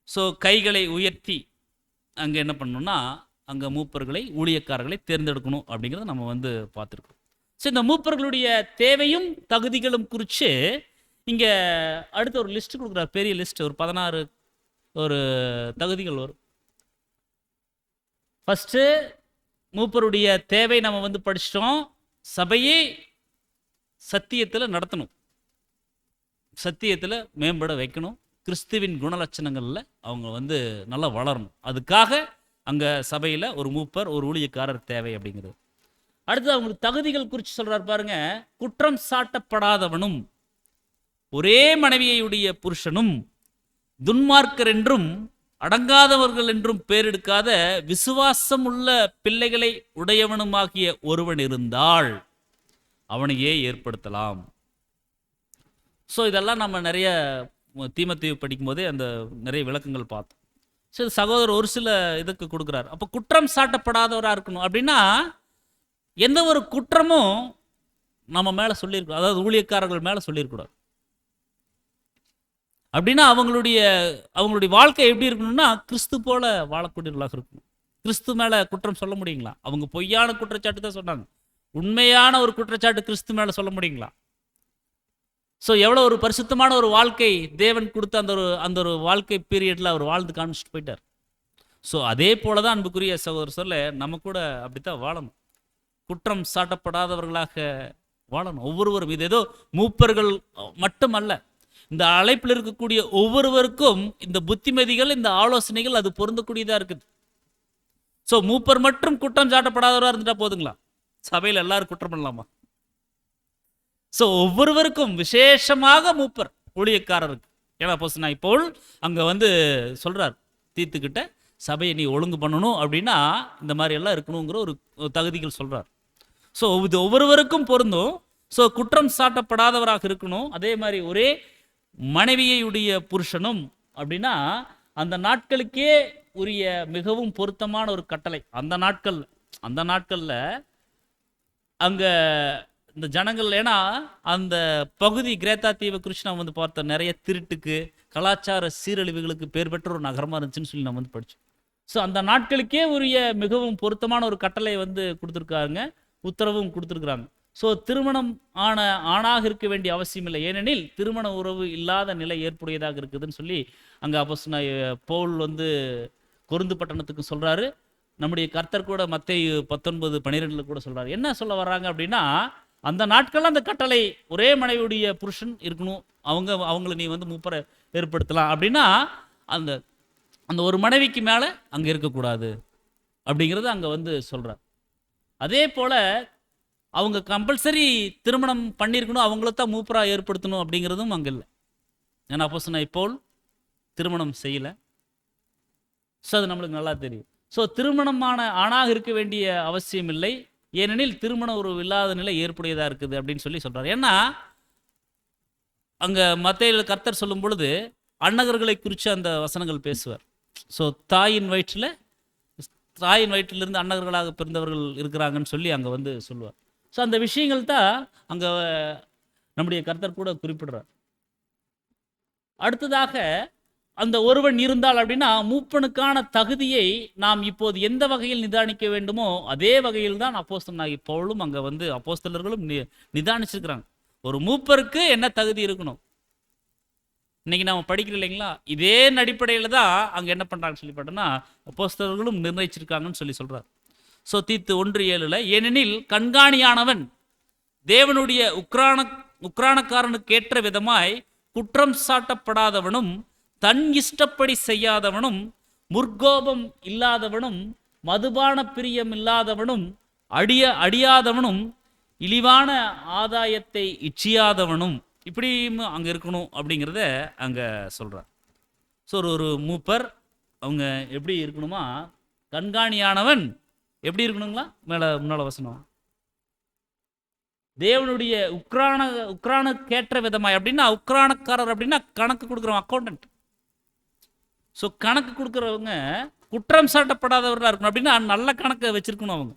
ஸோ கைகளை உயர்த்தி அங்கே என்ன பண்ணணும்னா அங்கே மூப்பர்களை, ஊழியக்காரர்களை தேர்ந்தெடுக்கணும் அப்படிங்கிறத நம்ம வந்து பார்த்துருக்கோம். ஸோ இந்த மூப்பர்களுடைய தேவையும் தகுதிகளும் குறித்து இங்கே அடுத்த ஒரு லிஸ்ட் கொடுக்குறார், பெரிய லிஸ்ட், ஒரு 16 ஒரு தகுதிகள் வரும். ஃபஸ்ட்டு மூப்பருடைய தேவை நம்ம வந்து படிச்சிட்டோம். சபையை சத்தியத்தில் நடத்தணும், சத்தியத்தில் மேம்பட வைக்கணும், கிறிஸ்துவின் குணலட்சணங்களில் அவங்க வந்து நல்லா வளரணும். அதுக்காக அங்கே சபையில் ஒரு மூப்பர், ஒரு ஊழியக்காரர் தேவை அப்படிங்கிறது. அடுத்து அவங்களுக்கு தகுதிகள் குறித்து சொல்கிறார் பாருங்க. குற்றம் சாட்டப்படாதவனும், ஒரே மனைவியுடைய புருஷனும், துன்மார்க்கர் என்றும் அடங்காதவர்கள் என்றும் பேரெடுக்காத விசுவாசம் உள்ள பிள்ளைகளை உடையவனுமாகிய ஒருவன் இருந்தால் அவனையே ஏற்படுத்தலாம். ஸோ இதெல்லாம் நம்ம நிறைய தீமோத்தேயு படிக்கும்போதே அந்த நிறைய விளக்கங்கள் பார்த்தோம். ஸோ சகோதரர் ஒரு சில இதுக்கு கொடுக்குறாரு. அப்போ குற்றம் சாட்டப்படாதவராக இருக்கணும் அப்படின்னா எந்த ஒரு குற்றமும் நம்ம மேலே சொல்லியிருக்கூடாது, அதாவது ஊழியக்காரர்கள் மேலே சொல்லியிருக்கூடாது. அப்படின்னா அவங்களுடைய வாழ்க்கை எப்படி இருக்கணும்னா கிறிஸ்து போல வாழக்கூடியவர்களாக இருக்கணும். கிறிஸ்து மேலே குற்றம் சொல்ல முடியுங்களா? அவங்க பொய்யான குற்றச்சாட்டு தான் சொன்னாங்க, உண்மையான ஒரு குற்றச்சாட்டு கிறிஸ்து மேலே சொல்ல முடியுங்களா? ஸோ எவ்வளோ ஒரு பரிசுத்தமான ஒரு வாழ்க்கை தேவன் கொடுத்த அந்த ஒரு வாழ்க்கை பீரியடில் அவர் வாழ்ந்து காமிச்சிட்டு போயிட்டார். ஸோ அதே போல தான் அன்புக்குரிய சகோதரர் சொல்ல நம்ம கூட அப்படித்தான் வாழணும், குற்றம் சாட்டப்படாதவர்களாக வாழணும் ஒவ்வொருவரும். இது ஏதோ மூப்பர்கள் மட்டுமல்ல, இந்த அழைப்பில் இருக்கக்கூடிய ஒவ்வொருவருக்கும் இந்த புத்திமதிகள், இந்த ஆலோசனைகள் அது பொருந்தக்கூடியதாக இருக்குது. ஸோ மூப்பர் மட்டும் குற்றம் சாட்டப்படாதவராக இருந்துட்டா போதுங்களா? சபையில் எல்லாரும் குற்றம் பண்ணலாமா? ஸோ ஒவ்வொருவருக்கும் விசேஷமாக மூப்பர் ஊழியக்காரருக்கு. ஏன்னா அப்போஸ்தலனாகிய பவுல் அங்கே வந்து சொல்கிறார் தீத்துக்கிட்ட, சபையை நீ ஒழுங்கு பண்ணணும் அப்படின்னா இந்த மாதிரி எல்லாம் இருக்கணுங்கிற ஒரு தகுதிகள் சொல்கிறார். ஸோ இது ஒவ்வொருவருக்கும் பொருந்தும். ஸோ குற்றம் சாட்டப்படாதவராக இருக்கணும். அதே மாதிரி ஒரே மனைவியுடைய புருஷனும் அப்படின்னா அந்த நாட்களுக்கே உரிய மிகவும் பொருத்தமான ஒரு கட்டளை. அந்த நாட்களில் அங்கே இந்த ஜனங்கள், ஏன்னா அந்த பகுதி கிரேத்தா தீவு குறித்து நம்ம வந்து பார்த்த நிறைய திருட்டுக்கு கலாச்சார சீரழிவுகளுக்கு பேர் பெற்ற ஒரு நகரமாக இருந்துச்சுன்னு சொல்லி நம்ம வந்து படித்தோம். ஸோ அந்த நாட்களுக்கே உரிய மிகவும் பொருத்தமான ஒரு கட்டளை வந்து கொடுத்துருக்காங்க, உத்தரவும் கொடுத்துருக்குறாங்க. ஸோ திருமணம் ஆணாக இருக்க வேண்டிய அவசியம் இல்லை, ஏனெனில் திருமண உறவு இல்லாத நிலை ஏற்புடையதாக இருக்குதுன்னு சொல்லி அங்கே அப்போஸ்தலனாகிய பவுல் வந்து கொரிந்து பட்டணத்துக்கு சொல்கிறாரு. நம்முடைய கர்த்தர் கூட மத்தேயு 19:12 கூட சொல்கிறார். என்ன சொல்ல வர்றாங்க அப்படின்னா, அந்த நாட்களில் அந்த கட்டளை ஒரே மனைவியுடைய புருஷன் இருக்கணும், அவங்கள நீ வந்து மூப்பரை ஏற்படுத்தலாம் அப்படின்னா அந்த அந்த ஒரு மனைவிக்கு மேலே அங்கே இருக்கக்கூடாது அப்படிங்கிறது அங்கே வந்து சொல்கிறார். அதே போல் அவங்க கம்பல்சரி திருமணம் பண்ணியிருக்கணும், அவங்கள தான் மூப்பராக ஏற்படுத்தணும் அப்படிங்கிறதும் அங்கே இல்லை. ஏன்னா அப்போஸ்தலனாகிய பவுல் திருமணம் செய்யலை. ஸோ அது நம்மளுக்கு நல்லா தெரியும். ஸோ திருமணமான ஆணாக இருக்க வேண்டிய அவசியம் இல்லை, ஏனெனில் திருமண உறவு இல்லாத நிலை ஏற்புடையதாக இருக்குது அப்படின்னு சொல்லி சொல்கிறார். ஏன்னா அங்கே மத்தேயுல கர்த்தர் சொல்லும் பொழுது அன்னகர்களை குறித்து அந்த வசனங்கள் பேசுவார். ஸோ தாயின் வயிற்றிலிருந்து அன்னகர்களாக பிறந்தவர்கள் இருக்கிறாங்கன்னு சொல்லி அங்கே வந்து சொல்லுவார். ஸோ அந்த விஷயங்கள் தான் அங்கே நம்முடைய கர்த்தர் கூட குறிப்பிடுறார். அடுத்ததாக அந்த ஒருவன் இருந்தால் அப்படின்னா மூப்பனுக்கான தகுதியை நாம் இப்போது எந்த வகையில் நிதானிக்க வேண்டுமோ அதே வகையில் தான் அப்போஸ்தலனாகிய பவுலும் அங்கே வந்து அப்போஸ்தலர்களும் நிதானிச்சிருக்கிறாங்க. ஒரு மூப்பருக்கு என்ன தகுதி இருக்கணும் இன்னைக்கு நம்ம படிக்கிறோம் இல்லைங்களா, இதே அடிப்படையில் தான் அங்கே என்ன பண்ணுறாங்கன்னு சொல்லி பார்த்தோன்னா அப்போஸ்தலர்களும் நிர்ணயிச்சிருக்காங்கன்னு சொல்லி சொல்கிறார். ஸோ தீத்து 1:7 ஏனெனில் கண்காணியானவன் தேவனுடைய உக்ரானக்காரனுக்கு ஏற்ற விதமாய் குற்றம் சாட்டப்படாதவனும் தன் இஷ்டப்படி செய்யாதவனும் முற்கோபம் இல்லாதவனும் மதுபான பிரியம் இல்லாதவனும் அடியாதவனும் இழிவான ஆதாயத்தை இச்சியாதவனும் இப்படியும் அங்கே இருக்கணும் அப்படிங்கிறத அங்கே சொல்கிறார். ஸோ ஒரு மூப்பர் அவங்க எப்படி இருக்கணுமா, கண்காணியானவன் எப்படி இருக்கணுங்களா, முன்னால வசனம் தேவனுடைய உக்ரானுக்கேற்ற விதமாய் அப்படின்னா உக்ரானக்காரர் அப்படின்னா கணக்கு கொடுக்குறவங்க, அக்கௌண்டன்ட். ஸோ கணக்கு கொடுக்குறவங்க குற்றம் சாட்டப்படாதவர்களாக இருக்கணும் அப்படின்னா நல்ல கணக்கை வச்சிருக்கணும் அவங்க.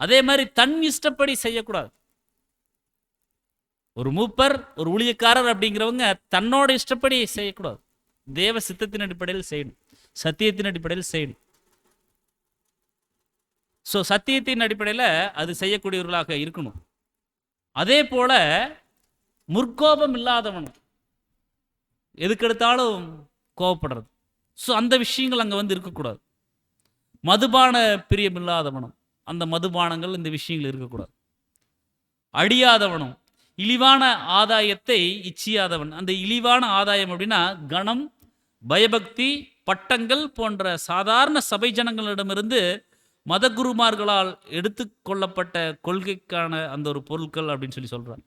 அதே மாதிரி தன் இஷ்டப்படி செய்யக்கூடாது. ஒரு மூப்பர் ஒரு ஊழியக்காரர் அப்படிங்கிறவங்க தன்னோட இஷ்டப்படி செய்யக்கூடாது, தேவ சித்தத்தின் அடிப்படையில் செய்யணும், சத்தியத்தின் அடிப்படையில் செய்யணும். ஸோ சத்தியத்தின் அடிப்படையில் அது செய்யக்கூடியவர்களாக இருக்கணும். அதே போல முற்கோபம் இல்லாதவனும், எதுக்கெடுத்தாலும் கோபப்படுறது, ஸோ அந்த விஷயங்கள் அங்கே வந்து இருக்கக்கூடாது. மதுபான பிரியம் இல்லாதவனும், அந்த மதுபானங்கள் இந்த விஷயங்கள் இருக்கக்கூடாது. அடியாதவனும், இழிவான ஆதாயத்தை இச்சியாதவன். அந்த இழிவான ஆதாயம் அப்படின்னா கணம், பயபக்தி, பட்டங்கள் போன்ற சாதாரண சபை ஜனங்களிடமிருந்து மதகுருமார்களால் எடுத்துக்கொள்ளப்பட்ட கொள்கைக்கான அந்த ஒரு பொருட்கள் அப்படின்னு சொல்லி சொல்கிறார்.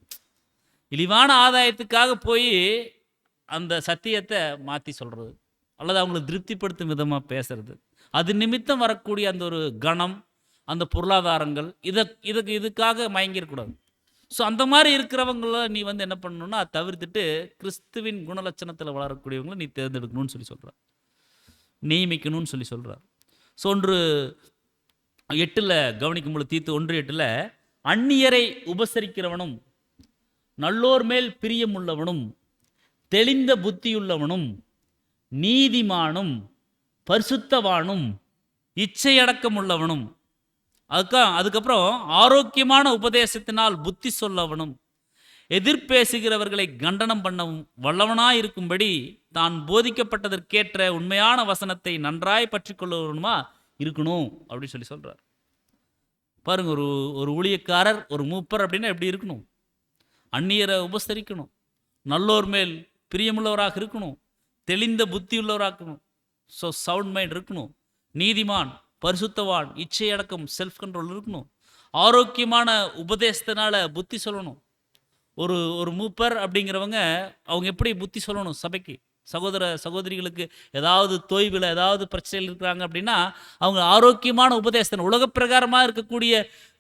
இழிவான ஆதாயத்துக்காக போய் அந்த சத்தியத்தை மாற்றி சொல்கிறது அல்லது அவங்களை திருப்திப்படுத்தும் விதமாக பேசுறது, அது நிமித்தம் வரக்கூடிய அந்த ஒரு கணம், அந்த பொருளாதாரங்கள், இதுக்காக மயங்கிடக்கூடாது. ஸோ அந்த மாதிரி இருக்கிறவங்கள நீ வந்து என்ன பண்ணணும்னா அதை தவிர்த்துட்டு கிறிஸ்துவின் குணலட்சணத்தில் வளரக்கூடியவங்களை நீ தேர்ந்தெடுக்கணும்னு சொல்லி சொல்கிறார், நியமிக்கணும்னு சொல்லி சொல்கிறார். ஸோ 1:8 கவனிக்கும் பொழுது தீத்து 1:8 அந்நியரை உபசரிக்கிறவனும் நல்லோர் மேல் பிரியமுள்ளவனும் தெளிந்த புத்தியுள்ளவனும் நீதிமானும் பரிசுத்தவானும் இச்சையடக்கம் உள்ளவனும், அதுக்கப்புறம் ஆரோக்கியமான உபதேசத்தினால் புத்தி சொல்லவனும் எதிர்பேசுகிறவர்களை கண்டனம் பண்ணவும் வல்லவனாயிருக்கும்படி தான் போதிக்கப்பட்டதற்கேற்ற உண்மையான வசனத்தை நன்றாய் பற்றி கொள்ளவனுமா இருக்கணும் அப்படின்னு சொல்லி சொல்கிறார். பாருங்க, ஒரு ஊழியக்காரர் ஒரு மூப்பர் அப்படின்னா எப்படி இருக்கணும், அந்நியரை உபசரிக்கணும், நல்லோர் மேல் பிரியமுள்ளவராக இருக்கணும், தெளிந்த புத்தியுள்ளவராக இருக்கணும், ஸோ சவுண்ட் மைண்ட் இருக்கணும், நீதிமான், பரிசுத்தவான், இச்சையடக்கம், செல்ஃப் கண்ட்ரோல் இருக்கணும், ஆரோக்கியமான உபதேசத்தினால புத்தி சொல்லணும். ஒரு ஒரு மூப்பர் அப்படிங்கிறவங்க அவங்க எப்படி புத்தி சொல்லணும் சபைக்கு, சகோதர சகோதரிகளுக்கு ஏதாவது தொய்வில் ஏதாவது பிரச்சனைகள் இருக்கிறாங்க அப்படின்னா, அவங்க ஆரோக்கியமான உபதேசத்தை உலக பிரகாரமாக இருக்கக்கூடிய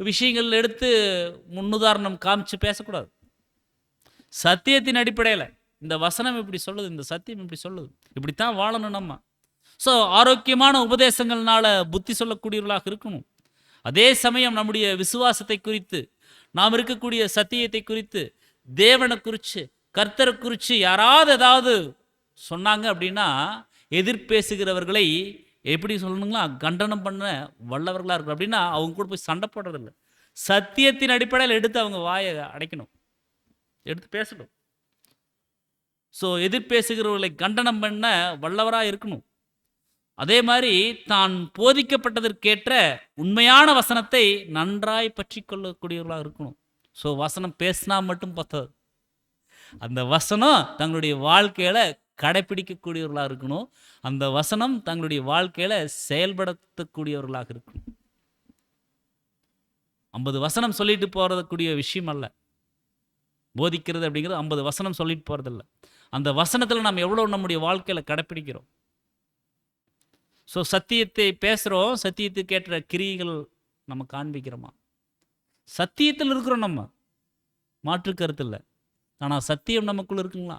விஷயங்கள் எடுத்து முன்னுதாரணம் காமிச்சு பேசக்கூடாது. சத்தியத்தின் அடிப்படையில் இந்த வசனம் இப்படி சொல்லுது, இந்த சத்தியம் இப்படி சொல்லுது, இப்படித்தான் வாழணும் நம்ம. ஸோ ஆரோக்கியமான உபதேசங்கள்னால புத்தி சொல்லக்கூடியவர்களாக இருக்கணும். அதே சமயம் நம்முடைய விசுவாசத்தை குறித்து, நாம் இருக்கக்கூடிய சத்தியத்தை குறித்து, தேவனை குறித்து, கர்த்தரை குறித்து யாராவது ஏதாவது சொன்னாங்க அப்படின்னா, எதிர்பேசுகிறவர்களை எப்படி சொல்லணுங்களா, கண்டனம் பண்ண வல்லவர்களாக இருக்கணும். அப்படின்னா அவங்க கூட போய் சண்டை போடுறதில்லை, சத்தியத்தின் அடிப்படையில் எடுத்து அவங்க வாயை அடைக்கணும், எடுத்து பேசணும். ஸோ எதிர்பேசுகிறவர்களை கண்டனம் பண்ண வல்லவராக இருக்கணும். அதே மாதிரி தான் போதிக்கப்பட்டதற்கேற்ற உண்மையான வசனத்தை நன்றாய் பற்றி கொள்ளக்கூடியவர்களாக இருக்கணும். ஸோ வசனம் பேசினா மட்டும் பத்தாது, அந்த வசனம் தங்களுடைய வாழ்க்கையில் கடைப்பிடிக்கக்கூடியவர்களாக இருக்கணும். அந்த வசனம் தங்களுடைய வாழ்க்கையில் செயல்படுத்தக்கூடியவர்களாக இருக்கணும். 50 வசனம் சொல்லிட்டு போகிறதுக்கூடிய விஷயம் அல்ல போதிக்கிறது அப்படிங்கிறது. 50 வசனம் சொல்லிட்டு போகிறதில்ல, அந்த வசனத்தில் நம்ம எவ்வளோ நம்முடைய வாழ்க்கையில் கடைப்பிடிக்கிறோம். ஸோ சத்தியத்தை பேசுகிறோம், சத்தியத்துக்கு ஏற்ற கிரியைகள் நம்ம காண்பிக்கிறோமா, சத்தியத்தில் இருக்கிறோம், நம்ம மாற்று கருத்து இல்லை. ஆனால் சத்தியம் நமக்குள்ள இருக்குங்களா?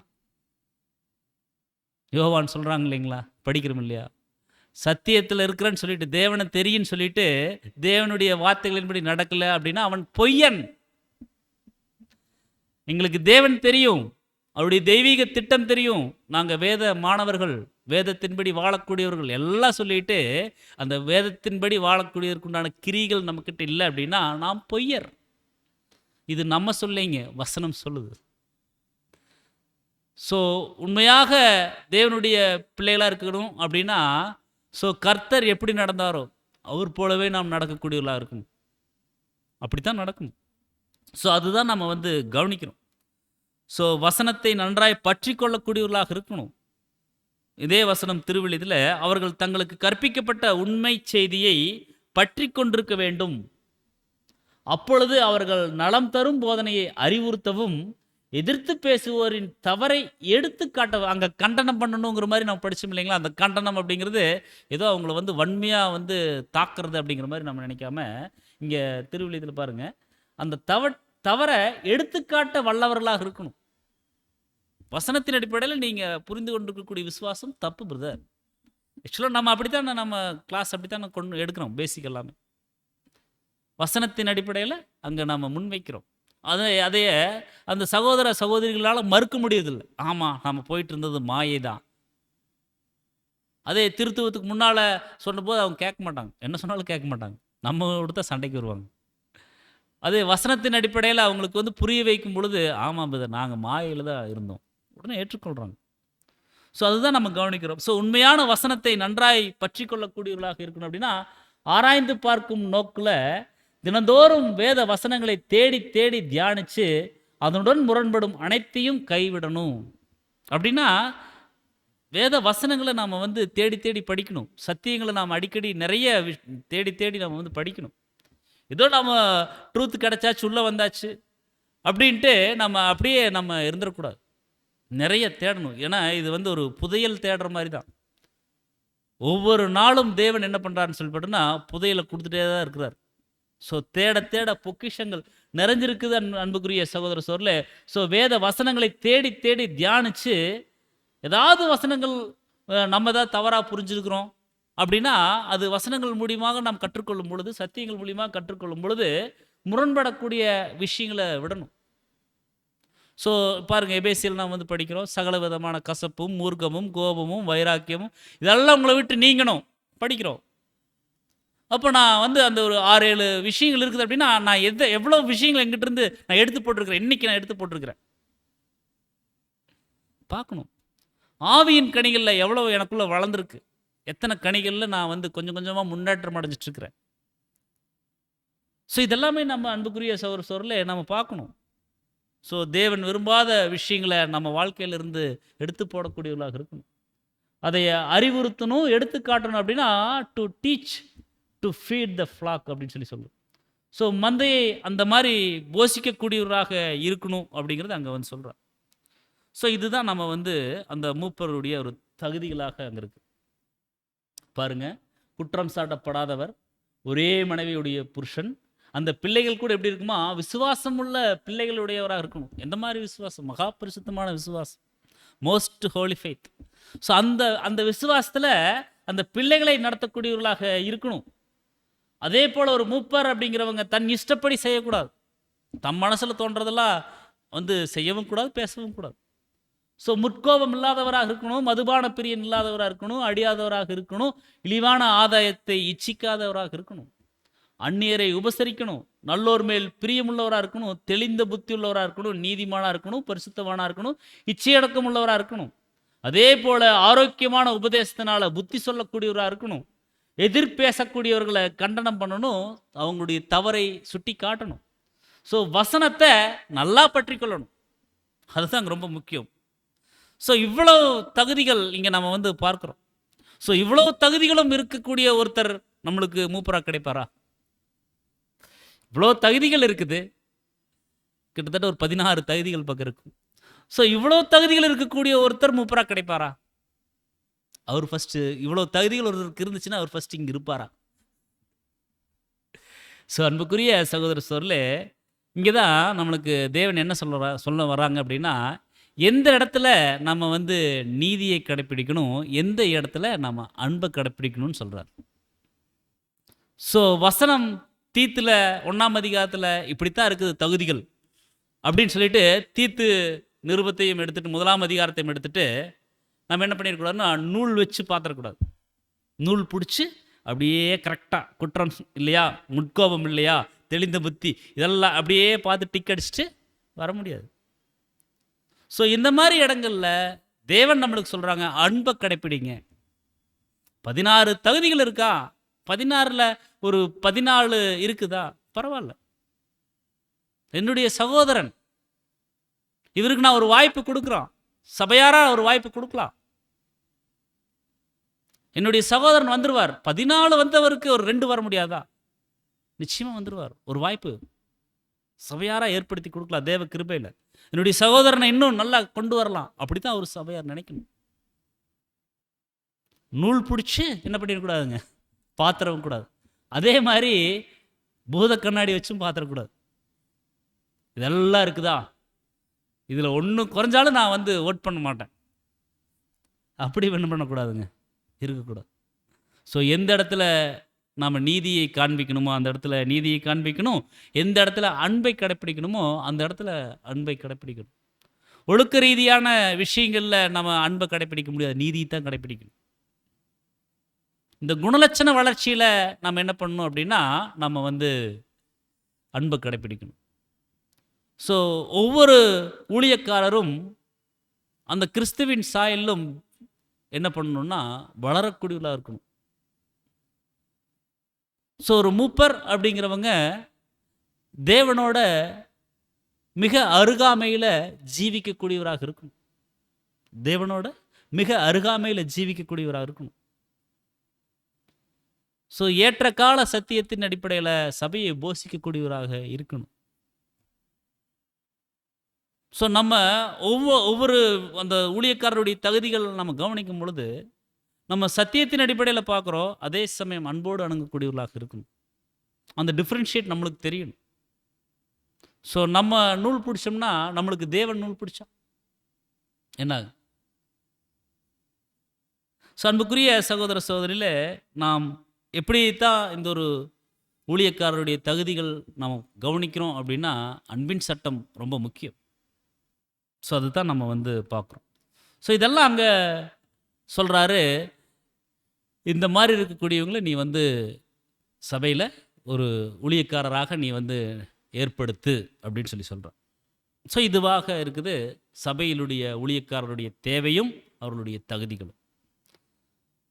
யோவான் சொல்கிறாங்க இல்லைங்களா, படிக்கிறோம் இல்லையா, சத்தியத்தில் இருக்கிறேன்னு சொல்லிட்டு தேவனை தெரியுன்னு சொல்லிட்டு தேவனுடைய வார்த்தைகளின்படி நடக்கலை அப்படின்னா அவன் பொய்யன். எங்களுக்கு தேவன் தெரியும், அவருடைய தெய்வீக திட்டம் தெரியும், நாங்கள் வேத மாணவர்கள், வேதத்தின்படி வாழக்கூடியவர்கள் எல்லாம் சொல்லிட்டு அந்த வேதத்தின்படி வாழக்கூடியவருக்குண்டான கிரிகள் நம்மக்கிட்ட இல்லை அப்படின்னா நாம் பொய்யர். இது நம்ம சொல்லிங்க, வசனம் சொல்லுது. ஸோ உண்மையாக தேவனுடைய பிள்ளைகளாக இருக்கணும் அப்படின்னா, ஸோ கர்த்தர் எப்படி நடந்தாரோ அவர் போலவே நாம் நடக்கக்கூடியவர்களாக இருக்கணும், அப்படித்தான் நடக்கணும். ஸோ அதுதான் நம்ம கவனிக்கணும். ஸோ வசனத்தை நன்றாய் பற்றி கொள்ளக்கூடியவர்களாக இருக்கணும். இதே வசனம் திருவிழிதில் அவர்கள் தங்களுக்கு கற்பிக்கப்பட்ட உண்மை செய்தியை பற்றி கொண்டிருக்க வேண்டும், அப்பொழுது அவர்கள் நலம் தரும் போதனையை அறிவுறுத்தவும் எதிர்த்து பேசுவோரின் தவறை எடுத்து காட்ட. அங்கே கண்டனம் பண்ணணுங்கிற மாதிரி நம்ம படித்தோம் இல்லைங்களா, அந்த கண்டனம் அப்படிங்கிறது ஏதோ அவங்கள வன்மையாக தாக்குறது அப்படிங்கிற மாதிரி நம்ம நினைக்காம, இங்கே திருவிழிதில் பாருங்கள், அந்த தவறை எடுத்துக்காட்ட வல்லவர்களாக இருக்கணும். வசனத்தின் அடிப்படையில் நீங்கள் புரிந்து கொண்டிருக்கக்கூடிய விசுவாசம் தப்பு பிரதர். ஆக்சுவலாக நம்ம அப்படித்தான், நம்ம கிளாஸ் அப்படித்தான் கொண்டு எடுக்கிறோம், பேசிக் எல்லாமே வசனத்தின் அடிப்படையில் அங்கே நம்ம முன்வைக்கிறோம். அதையே அந்த சகோதர சகோதரிகளால் மறுக்க முடியதில்லை. ஆமாம், நம்ம போயிட்டு இருந்தது மாயை தான். அதே திருத்துவத்துக்கு முன்னால் சொன்னபோது அவங்க கேட்க மாட்டாங்க, என்ன சொன்னாலும் கேட்க மாட்டாங்க, நம்ம கொடுத்தா சண்டைக்கு வருவாங்க. அதே வசனத்தின் அடிப்படையில் அவங்களுக்கு புரிய வைக்கும் பொழுது, ஆமாம் பிரதர் நாங்கள் மாயையில் தான் இருந்தோம், உடனே ஏற்றுக்கொள்கிறாங்க. ஸோ அதுதான் நம்ம கவனிக்கிறோம். ஸோ உண்மையான வசனத்தை நன்றாய் பற்றி கொள்ளக்கூடியவர்களாக இருக்கணும் அப்படின்னா, ஆராய்ந்து பார்க்கும் நோக்கில் தினந்தோறும் வேத வசனங்களை தேடி தேடி தியானித்து அதனுடன் முரண்படும் அனைத்தையும் கைவிடணும். அப்படின்னா வேத வசனங்களை நாம் தேடி தேடி படிக்கணும், சத்தியங்களை நாம் அடிக்கடி நிறைய தேடி தேடி நம்ம படிக்கணும். ஏதோ நம்ம ட்ரூத் கிடச்சாச்சு உள்ளே வந்தாச்சு அப்படின்ட்டு நம்ம அப்படியே நம்ம இருந்துடக்கூடாது, நிறைய தேடணும். ஏன்னா இது ஒரு புதையல் தேடுற மாதிரி தான். ஒவ்வொரு நாளும் தேவன் என்ன பண்ணுறாருன்னு சொல்லிப்பட்டுன்னா புதையலை கொடுத்துட்டே தான் இருக்கிறார். ஸோ தேட தேட பொக்கிஷங்கள் நிறைஞ்சிருக்குது அன்புக்குரிய சகோதர சோர்ல. ஸோ வேத வசனங்களை தேடி தேடி தியானித்து ஏதாவது வசனங்கள் நம்ம தான் தவறாக புரிஞ்சிருக்கிறோம் அப்படின்னா அது வசனங்கள் மூலியமாக நாம் கற்றுக்கொள்ளும் பொழுது, சத்தியங்கள் மூலியமாக கற்றுக்கொள்ளும் பொழுது முரண்படக்கூடிய விஷயங்களை விடணும். ஸோ பாருங்கள், எபேசியில் நாம் படிக்கிறோம், சகல விதமான கசப்பும் மூர்க்கமும் கோபமும் வைராக்கியமும் இதெல்லாம் உங்களை விட்டு நீங்கணும் படிக்கிறோம். அப்போ நான் அந்த ஒரு 6-7 விஷயங்கள் இருக்குது அப்படின்னா நான் எவ்வளோ விஷயங்கள் எங்கிட்ட இருந்து நான் எடுத்து போட்டிருக்கிறேன், இன்னைக்கு நான் எடுத்து போட்டிருக்கிறேன் பார்க்கணும். ஆவியின் கனிகளில் எவ்வளோ எனக்குள்ளே வளர்ந்துருக்கு, எத்தனை கனிகளில் நான் கொஞ்சம் கொஞ்சமாக முன்னேற்றம் அடைஞ்சிட்ருக்கிறேன். ஸோ இதெல்லாமே நம்ம அன்புக்குரிய சோரில் நம்ம பார்க்கணும். ஸோ தேவன் விரும்பாத விஷயங்களை நம்ம வாழ்க்கையிலிருந்து எடுத்து போடக்கூடியவர்களாக இருக்கணும், அதை அறிவுறுத்தணும், எடுத்து காட்டணும். அப்படின்னா to teach to feed the flock அப்படின்னு சொல்லி சொல்லுவோம். ஸோ மந்தையை அந்த மாதிரி போஷிக்கக்கூடியவராக இருக்கணும் அப்படிங்கிறது அங்கே வந்து சொல்கிறார். ஸோ இதுதான் நம்ம வந்து அந்த மூப்பருடைய ஒரு தகுதிகளாக அங்கே இருக்கு. பாருங்க, குற்றம் சாட்டப்படாதவர், ஒரே மனைவியுடைய புருஷன், அந்த பிள்ளைகள் கூட எப்படி இருக்குமா, விசுவாசம் உள்ள பிள்ளைகளுடையவராக இருக்கணும். எந்த மாதிரி விசுவாசம்? மகா பரிசுத்தமான விசுவாசம், மோஸ்ட் ஹோலி ஃபெய்த். ஸோ அந்த அந்த விசுவாசத்தில் அந்த பிள்ளைகளை நடத்தக்கூடியவர்களாக இருக்கணும். அதே போல் ஒரு மூப்பர் அப்படிங்கிறவங்க தன் இஷ்டப்படி செய்யக்கூடாது. தம் மனசில் தோன்றதெல்லாம் வந்து செய்யவும் கூடாது, பேசவும் கூடாது. ஸோ முற்கோபம் இல்லாதவராக இருக்கணும், மதுபான பிரியன் இல்லாதவராக இருக்கணும், அடியாதவராக இருக்கணும், இழிவான ஆதாயத்தை இச்சிக்காதவராக இருக்கணும், அந்நியரை உபசரிக்கணும், நல்லோர் மேல் பிரியமுள்ளவராக இருக்கணும், தெளிந்த புத்தி உள்ளவராக இருக்கணும், நீதிமானாக இருக்கணும், பரிசுத்தவானாக இருக்கணும், இச்சையடக்கம் உள்ளவராக இருக்கணும். அதே போல் ஆரோக்கியமான உபதேசத்தினால புத்தி சொல்லக்கூடியவராக இருக்கணும். எதிர்பேசக்கூடியவர்களை கண்டனம் பண்ணணும், அவங்களுடைய தவறை சுட்டி காட்டணும். ஸோ வசனத்தை நல்லா பற்றி கொள்ளணும், அதுதான் ரொம்ப முக்கியம். ஸோ இவ்வளோ தகுதிகள் இங்கே நம்ம வந்து பார்க்குறோம். ஸோ இவ்வளோ தகுதிகளும் இருக்கக்கூடிய ஒருத்தர் நம்மளுக்கு மூப்பராக கிடைப்பாரா? இவ்வளோ தகுதிகள் இருக்குது, கிட்டத்தட்ட ஒரு 16 தகுதிகள் பக்கம் இருக்கும். ஸோ இவ்வளோ தகுதிகள் இருக்கக்கூடிய ஒருத்தர் மூப்பராக கிடைப்பாரா? அவர் ஃபஸ்ட்டு இவ்வளோ தகுதிகள் ஒருத்தருக்கு இருந்துச்சுன்னா அவர் ஃபஸ்ட்டு இங்கே இருப்பாரா? ஸோ அன்புக்குரிய சகோதர சோர்களே, இங்கே தான் நம்மளுக்கு தேவன் என்ன சொல்ல வராங்க அப்படின்னா, எந்த இடத்துல நம்ம வந்து நீதியை கடைப்பிடிக்கணும், எந்த இடத்துல நம்ம அன்பை கடைப்பிடிக்கணும்னு சொல்கிறார். ஸோ வசனம் தீத்துல 1ஆம் அதிகாரத்தில் இப்படித்தான் இருக்குது தகுதிகள் அப்படின்னு சொல்லிட்டு தீத்து நிருபத்தையும் எடுத்துட்டு 1ஆம் அதிகாரத்தையும் எடுத்துட்டு நம்ம என்ன பண்ணிடக்கூடாதுன்னா, நூல் வச்சு பார்த்துடக்கூடாது. நூல் பிடிச்சி அப்படியே கரெக்டாக குற்றம் இல்லையா, முட்கோபம் இல்லையா, தெளிந்த புத்தி, இதெல்லாம் அப்படியே பார்த்து டிக் அடிச்சுட்டு வர முடியாது. ஸோ இந்த மாதிரி இடங்களில் தேவன் நம்மளுக்கு சொல்கிறாங்க, அன்பை கடைப்பிடிங்க. 16 தகுதிகள் இருக்கா, 16ல் ஒரு 14 இருக்குதா, பரவாயில்ல. என்னுடைய சகோதரன், இவருக்கு நான் ஒரு வாய்ப்பு கொடுக்குறோம், சபையாராக ஒரு வாய்ப்பு கொடுக்கலாம். என்னுடைய சகோதரன் வந்துடுவார். 14 வந்தவருக்கு ஒரு 2 வர முடியாதா? நிச்சயமாக வந்துடுவார். ஒரு வாய்ப்பு சபையாராக ஏற்படுத்தி கொடுக்கலாம் தேவ கிருபையில். என்னுடைய சகோதரனை இன்னும் நல்லா கொண்டு வரலாம். அப்படித்தான் ஒரு சபையார் நினைக்கணும். நூல் பிடிச்சி என்ன பண்ணிடக்கூடாதுங்க, பாத்திரவும் கூடாது. அதே மாதிரி பூத கண்ணாடி வச்சும் பாத்திரக்கூடாது. இதெல்லாம் இருக்குதா, இதில் ஒன்று குறைஞ்சாலும் நான் வந்து ஓட் பண்ண மாட்டேன், அப்படி என்ன பண்ணக்கூடாதுங்க, இருக்கக்கூடாது. ஸோ எந்த இடத்துல நாம் நீதியை காண்பிக்கணுமோ அந்த இடத்துல நீதியை காண்பிக்கணும், எந்த இடத்துல அன்பை கடைப்பிடிக்கணுமோ அந்த இடத்துல அன்பை கடைப்பிடிக்கணும். ஒழுக்க ரீதியான விஷயங்களில் நம்ம அன்பை கடைப்பிடிக்க முடியாது, நீதியை தான் கடைப்பிடிக்கணும். இந்த குணலட்சண வளர்ச்சியில் நம்ம என்ன பண்ணணும் அப்படின்னா, நம்ம வந்து அன்பை கடைப்பிடிக்கணும். ஸோ ஒவ்வொரு ஊழியக்காரரும் அந்த கிறிஸ்துவின் சாயலும் என்ன பண்ணணும்னா வளரக்கூடியவர்களாக இருக்கணும். ஸோ ஒரு மூப்பர் அப்படிங்கிறவங்க தேவனோட மிக அருகாமையில் ஜீவிக்கக்கூடியவராக இருக்கணும். தேவனோட மிக அருகாமையில் ஜீவிக்கக்கூடியவராக இருக்கணும். ஸோ ஏற்ற கால சத்தியத்தின் அடிப்படையில் சபையை போஷிக்கக்கூடியவராக இருக்கணும். ஸோ நம்ம ஒவ்வொரு அந்த ஊழியக்காரருடைய தகுதிகள் நம்ம கவனிக்கும் பொழுது நம்ம சத்தியத்தின் அடிப்படையில் பார்க்குறோம், அதே சமயம் அன்போடு அணுகக்கூடியவர்களாக இருக்கணும். அந்த டிஃப்ரென்ஷியேட் நம்மளுக்கு தெரியணும். ஸோ நம்ம நூல் பிடிச்சோம்னா நம்மளுக்கு தேவன் நூல் பிடிச்சா என்ன? ஸோ அன்புக்குரிய சகோதர சகோதரியில் நாம் எப்படித்தான் இந்த ஒரு ஊழியக்காரருடைய தகுதிகள் நாம் கவனிக்கிறோம் அப்படின்னா, அன்பின் சட்டம் ரொம்ப முக்கியம். ஸோ அதுதான் நம்ம வந்து பார்க்குறோம். ஸோ இதெல்லாம் அங்கே சொல்கிறாரு, இந்த மாதிரி இருக்கக்கூடியவங்களை நீ வந்து சபையில் ஒரு ஊழியக்காரராக நீ வந்து ஏற்படுத்து அப்படின்னு சொல்லி சொல்கிறான். ஸோ இதுவாக இருக்குது சபையிலுடைய ஊழியக்காரருடைய தேவையும் அவர்களுடைய தகுதிகளும்.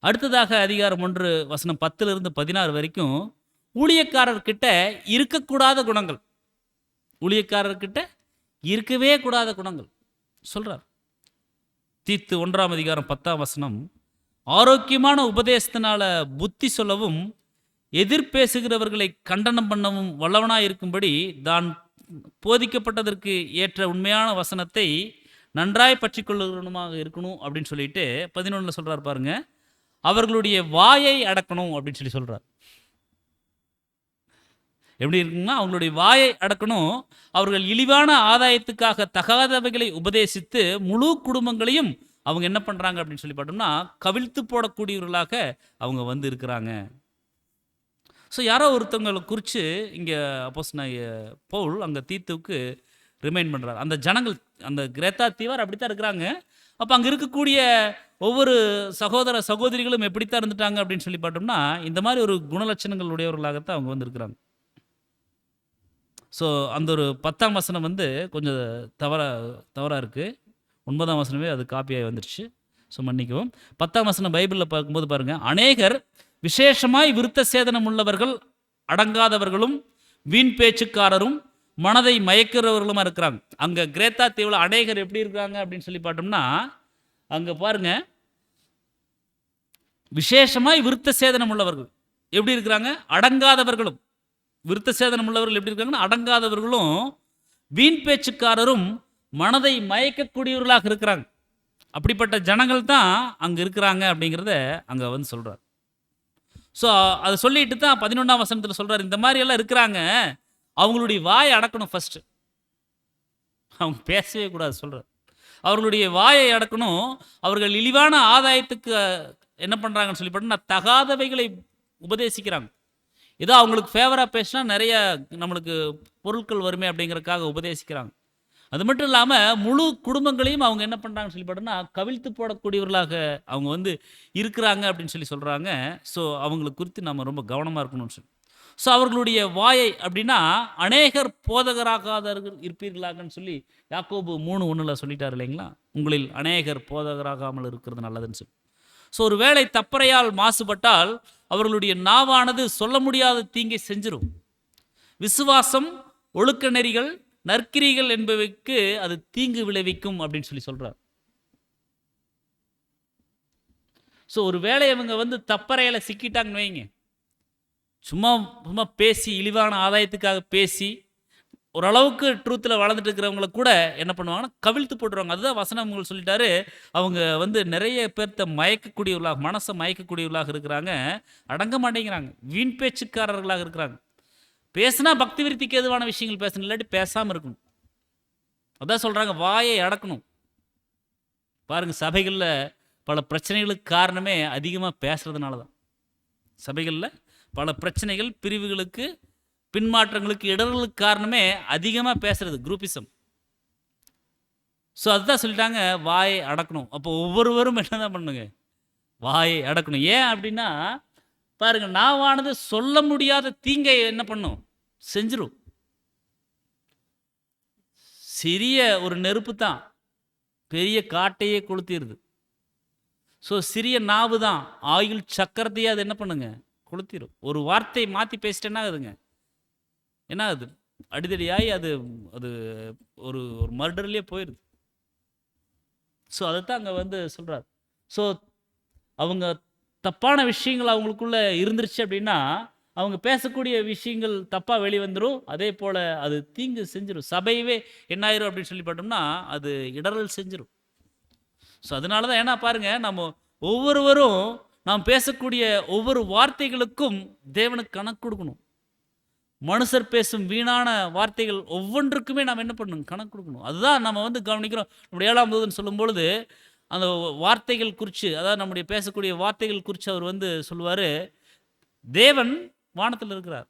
அடுத்ததாக அதிகாரம் 1 வசனம் 10லிருந்து 16 வரைக்கும் ஊழியக்காரர்கிட்ட இருக்கக்கூடாத குணங்கள், ஊழியக்காரர்கிட்ட இருக்கவே கூடாத குணங்கள் சொல்கிறார். தீத்து 1ஆம் அதிகாரம் 10ஆம் வசனம், ஆரோக்கியமான உபதேசத்தினால புத்தி சொல்லவும் எதிர்பேசுகிறவர்களை கண்டனம் பண்ணவும் வல்லவனாய் இருக்கும்படி தான் போதிக்கப்பட்டதற்கு ஏற்ற உண்மையான வசனத்தை நன்றாய் பற்றி கொள்ளுகிறவனுமாக இருக்கணும் அப்படின்னு சொல்லிட்டு 11 சொல்றார் பாருங்க. அவர்களுடைய வாயை அடக்கணும் அப்படின்னு சொல்லி சொல்றார். எப்படி இருக்குன்னா, அவங்களுடைய வாயை அடக்கணும். அவர்கள் இழிவான ஆதாயத்துக்காக தகாதவைகளை உபதேசித்து முழு குடும்பங்களையும் அவங்க என்ன பண்றாங்க அப்படின்னு சொல்லி பார்த்தோம்னா, கவிழ்த்து போடக்கூடியவர்களாக அவங்க வந்து இருக்கிறாங்க. ஸோ யாரோ ஒருத்தவங்களை குறித்து இங்கே அப்போஸ்தலனாகிய பவுல் அங்கே தீத்துவுக்கு ரிமைண்ட் பண்ணுறாரு. அந்த ஜனங்கள், அந்த கிரேத்தா தீவார் அப்படித்தான் இருக்கிறாங்க. அப்போ அங்கே இருக்கக்கூடிய ஒவ்வொரு சகோதர சகோதரிகளும் எப்படித்தான் இருந்துட்டாங்க அப்படின்னு சொல்லி பார்த்தோம்னா, இந்த மாதிரி ஒரு குணலட்சணங்கள் உடையவர்களாகத்தான் அவங்க வந்து இருக்கிறாங்க. ஸோ அந்த ஒரு 10ஆம் வசனம் வந்து கொஞ்சம் தவறாக இருக்குது. 9ஆம் வசனமே அது காப்பியாகி வந்துடுச்சு. ஸோ மன்னிக்கவும். 10ஆம் வசனம் பைபிளில் பார்க்கும்போது பாருங்கள், அநேகர் விசேஷமாய் விருத்த சேதனம் உள்ளவர்கள், அடங்காதவர்களும், வீண் பேச்சுக்காரரும், மனதை மயக்கிறவர்களுமா இருக்கிறாங்க. அங்கே கிரேத்தா தீவில் அநேகர் எப்படி இருக்கிறாங்க அப்படின்னு சொல்லி பார்த்தோம்னா, அங்கே பாருங்க, விசேஷமாய் விருத்த சேதனம் உள்ளவர்கள் எப்படி இருக்கிறாங்க, அடங்காதவர்களும். விருத்த சேதனம் உள்ளவர்கள் எப்படி இருக்காங்கன்னா அடங்காதவர்களும், வீண் பேச்சுக்காரரும், மனதை மயக்கக்கூடியவர்களாக இருக்கிறாங்க. அப்படிப்பட்ட ஜனங்கள் தான் அங்கே இருக்கிறாங்க அப்படிங்கிறத அங்கே வந்து சொல்கிறார். ஸோ அதை சொல்லிட்டு தான் 11ஆம் வசனத்தில் சொல்கிறார், இந்த மாதிரி எல்லாம் இருக்கிறாங்க, அவங்களுடைய வாயை அடக்கணும். ஃபஸ்ட்டு அவங்க பேசவே கூடாது சொல்கிறார். அவர்களுடைய வாயை அடக்கணும். அவர்கள் இழிவான ஆதாயத்துக்கு என்ன பண்ணுறாங்கன்னு சொல்லி பார்த்தோம்னா, தகாதவைகளை உபதேசிக்கிறாங்க. ஏதோ அவங்களுக்கு ஃபேவராக பேசினா நிறைய நம்மளுக்கு பொருட்கள் வருமே அப்படிங்கிறதுக்காக உபதேசிக்கிறாங்க. அது மட்டும் இல்லாமல் முழு குடும்பங்களையும் அவங்க என்ன பண்ணுறாங்கன்னு சொல்லி பார்த்தோம்னா, கவிழ்த்து போடக்கூடியவர்களாக அவங்க வந்து இருக்கிறாங்க அப்படின்னு சொல்லி சொல்கிறாங்க. ஸோ அவங்களுக்கு குறித்து நம்ம ரொம்ப கவனமாக இருக்கணும்னு சொல்லி. ஸோ அவர்களுடைய வாயை அப்படின்னா, அநேகர் போதகராகாதவர்கள் இருப்பீர்களாகன்னு சொல்லி யாக்கோபு 3:1 சொல்லிட்டார் இல்லைங்களா, உங்களில் அநேகர் போதகராகாமல் இருக்கிறது நல்லதுன்னு சொல்லி. ஸோ ஒரு வேளை தப்பறையால் மாசுபட்டால் அவர்களுடைய நாவானது சொல்ல முடியாத தீங்கை செஞ்சிடும். விசுவாசம், ஒழுக்க நெறிகள், நற்கிரிகள் என்பவைக்கு அது தீங்கு விளைவிக்கும் அப்படின்னு சொல்லி சொல்றார். ஸோ ஒரு வேளை அவங்க வந்து தப்பறையில் சிக்கிட்டாங்கன்னு வைங்க, சும்மா சும்மா பேசி இழிவான ஆதாயத்துக்காக பேசி ஓரளவுக்கு ட்ரூத்தில் வளர்ந்துட்டு இருக்கிறவங்கள கூட என்ன பண்ணுவாங்கன்னா கவிழ்த்து போட்டுருவாங்க. அதுதான் வசனம் உங்களுக்கு சொல்லிட்டாரு. அவங்க வந்து நிறைய பேர்த்த மயக்கக்கூடியவர்களாக, மனசை மயக்கக்கூடியவர்களாக இருக்கிறாங்க, அடங்க மாட்டேங்கிறாங்க, வீண் பேச்சுக்காரர்களாக இருக்கிறாங்க. பேசுனா பக்தி விருத்திக்கு எதுவான விஷயங்கள் பேசணும், இல்லாட்டி பேசாமல் இருக்கணும். அதான் சொல்கிறாங்க, வாயை அடக்கணும். பாருங்கள், சபைகளில் பல பிரச்சனைகளுக்கு காரணமே அதிகமாக பேசுறதுனால தான். சபைகளில் பல பிரச்சனைகள், பிரிவுகளுக்கு, பின்மாற்றங்களுக்கு, இடர்களுக்கு காரணமே அதிகமாக பேசுறது குரூப்பிசம். ஸோ அதுதான் சொல்லிட்டாங்க, வாயை அடக்கணும். அப்போ ஒவ்வொருவரும் என்ன தான் பண்ணுங்க, வாயை அடக்கணும். ஏன் அப்படின்னா பாருங்க, நாவானது சொல்ல முடியாத தீங்கை என்ன பண்ணும், செஞ்சிரும். சிறிய ஒரு நெருப்பு தான் பெரிய காட்டையே கொளுத்திடுது. ஸோ சிறிய நாவு தான் ஆயுள் சக்கரத்தையே அது என்ன பண்ணுங்க, கொளுத்திடும். ஒரு வார்த்தை மாற்றி பேசிட்டேன்னா அதுங்க என்ன ஆகுது, அடிதடியாகி அது அது ஒரு ஒரு மர்டர்லேயே போயிடுது. ஸோ அதைத்தான் அங்கே வந்து சொல்கிறார். ஸோ அவங்க தப்பான விஷயங்கள் அவங்களுக்குள்ள இருந்துருச்சு அப்படின்னா, அவங்க பேசக்கூடிய விஷயங்கள் தப்பாக வெளிவந்துடும். அதே போல் அது தீங்கு செஞ்சிடும். சபையவே என்ன ஆயிரும் அப்படின்னு சொல்லி பார்த்தோம்னா, அது இடரல் செஞ்சிடும். ஸோ அதனால தான், ஏன்னா பாருங்கள், நம்ம ஒவ்வொருவரும் நாம் பேசக்கூடிய ஒவ்வொரு வார்த்தைகளுக்கும் தேவனுக்கு கணக்கு கொடுக்கணும். மனுஷர் பேசும் வீணான வார்த்தைகள் ஒவ்வொன்றுக்குமே நாம் என்ன பண்ணணும், கணக்கு கொடுக்கணும். அதுதான் நம்ம வந்து கவனிக்கிறோம். நம்முடைய 7ஆம் தூதன் சொல்லும் பொழுது அந்த வார்த்தைகள் குறித்து, அதாவது நம்முடைய பேசக்கூடிய வார்த்தைகள் குறித்து அவர் வந்து சொல்லுவார், தேவன் வானத்தில் இருக்கிறார்,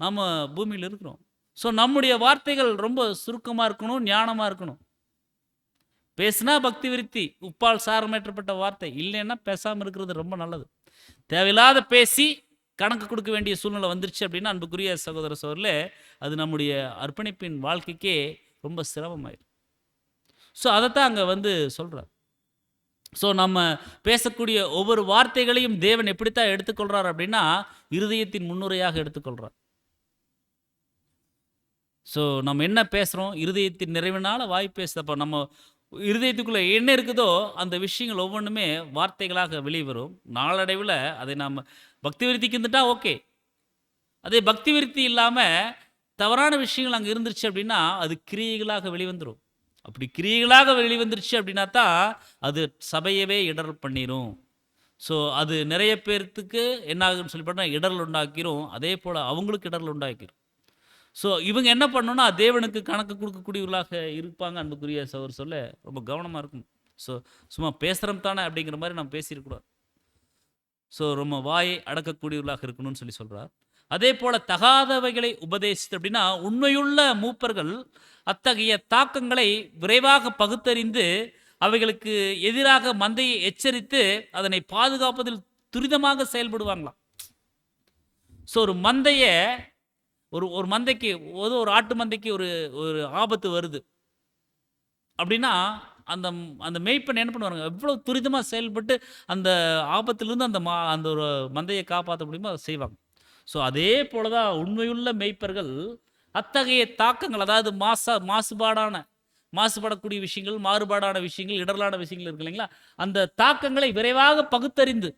நாம் பூமியில் இருக்கிறோம். ஸோ நம்முடைய வார்த்தைகள் ரொம்ப சுருக்கமாக இருக்கணும், ஞானமாக இருக்கணும். பேசுனா பக்தி விருத்தி, உப்பால் சாரமேற்றப்பட்ட வார்த்தை, இல்லைன்னா பேசாமல் இருக்கிறது ரொம்ப நல்லது. தேவையில்லாத பேசி கணக்கு கொடுக்க வேண்டிய சூழ்நிலை வந்துருச்சு அப்படின்னா, அன்புக்குரிய சகோதர சகோதரர்களே, அது நம்முடைய அர்ப்பணிப்பின் வாழ்க்கைக்கே ரொம்ப சிரமமாயிடும். ஸோ அதைத்தான் அங்கே வந்து சொல்கிறார். ஸோ நம்ம பேசக்கூடிய ஒவ்வொரு வார்த்தைகளையும் தேவன் எப்படித்தான் எடுத்துக்கொள்கிறார் அப்படின்னா, இருதயத்தின் முன்னுரையாக எடுத்துக்கொள்கிறார். ஸோ நம்ம என்ன பேசுகிறோம், இருதயத்தின் நிறைவினால் வாய் பேசுதப்போ நம்ம இருதயத்துக்குள்ளே என்ன இருக்குதோ அந்த விஷயங்கள் ஒவ்வொன்றுமே வார்த்தைகளாக வெளிவரும். நாளடைவில் அதை நாம் பக்தி விருத்திக்கு இருந்துட்டா ஓகே, அதே பக்தி விருத்தி இல்லாமல் தவறான விஷயங்கள் அங்கே இருந்துருச்சு அப்படின்னா அது கிரியைகளாக வெளிவந்துடும். அப்படி கிரியைகளாக வெளிவந்துருச்சு அப்படின்னா தான் அது சபையவே இடரல் பண்ணிடும். ஸோ அது நிறைய பேர்த்துக்கு என்ன ஆகுதுன்னு சொல்லி பார்த்தா இடரல் உண்டாக்கிரும். அதே போல் அவங்களுக்கு இடரல் உண்டாக்கிரும். ஸோ இவங்க என்ன பண்ணணும்னா தேவனுக்கு கணக்கு கொடுக்கக்கூடியவர்களாக இருப்பாங்க. அன்புக்குரிய சகோதரர் சொல்ல ரொம்ப கவனமாக இருக்கணும். ஸோ சும்மா பேசுகிறோம் தானே அப்படிங்கிற மாதிரி நம்ம பேசியிருக்கூடாது. ஸோ ரொம்ப வாயை அடக்கக்கூடியவர்களாக இருக்கணும்னு சொல்லி சொல்கிறார். அதே போல் தகாதவைகளை உபதேசித்து அப்படின்னா உண்மையுள்ள மூப்பர்கள் அத்தகைய தாக்கங்களை விரைவாக பகுத்தறிந்து அவைகளுக்கு எதிராக மந்தையை எச்சரித்து அதனை பாதுகாப்பதில் துரிதமாக செயல்படுவாங்களாம். ஸோ ஒரு மந்தையை ஒரு மந்தைக்கு ஒரு ஆட்டு மந்தைக்கு ஒரு ஒரு ஆபத்து வருது அப்படின்னா அந்த அந்த மேய்ப்பன் என்ன பண்ணுவாங்க, எவ்வளோ துரிதமாக செயல்பட்டு அந்த ஆபத்திலிருந்து அந்த ஒரு மந்தையை காப்பாற்ற முடியுமோ அதை செய்வாங்க. ஸோ அதே போல தான் உண்மையுள்ள மேய்ப்பர்கள் அத்தகைய தாக்கங்கள், அதாவது மாசுபடக்கூடிய விஷயங்கள், மாறுபாடான விஷயங்கள், இடரலான விஷயங்கள் இருக்கு இல்லைங்களா, அந்த தாக்கங்களை விரைவாக பகுத்தறிந்து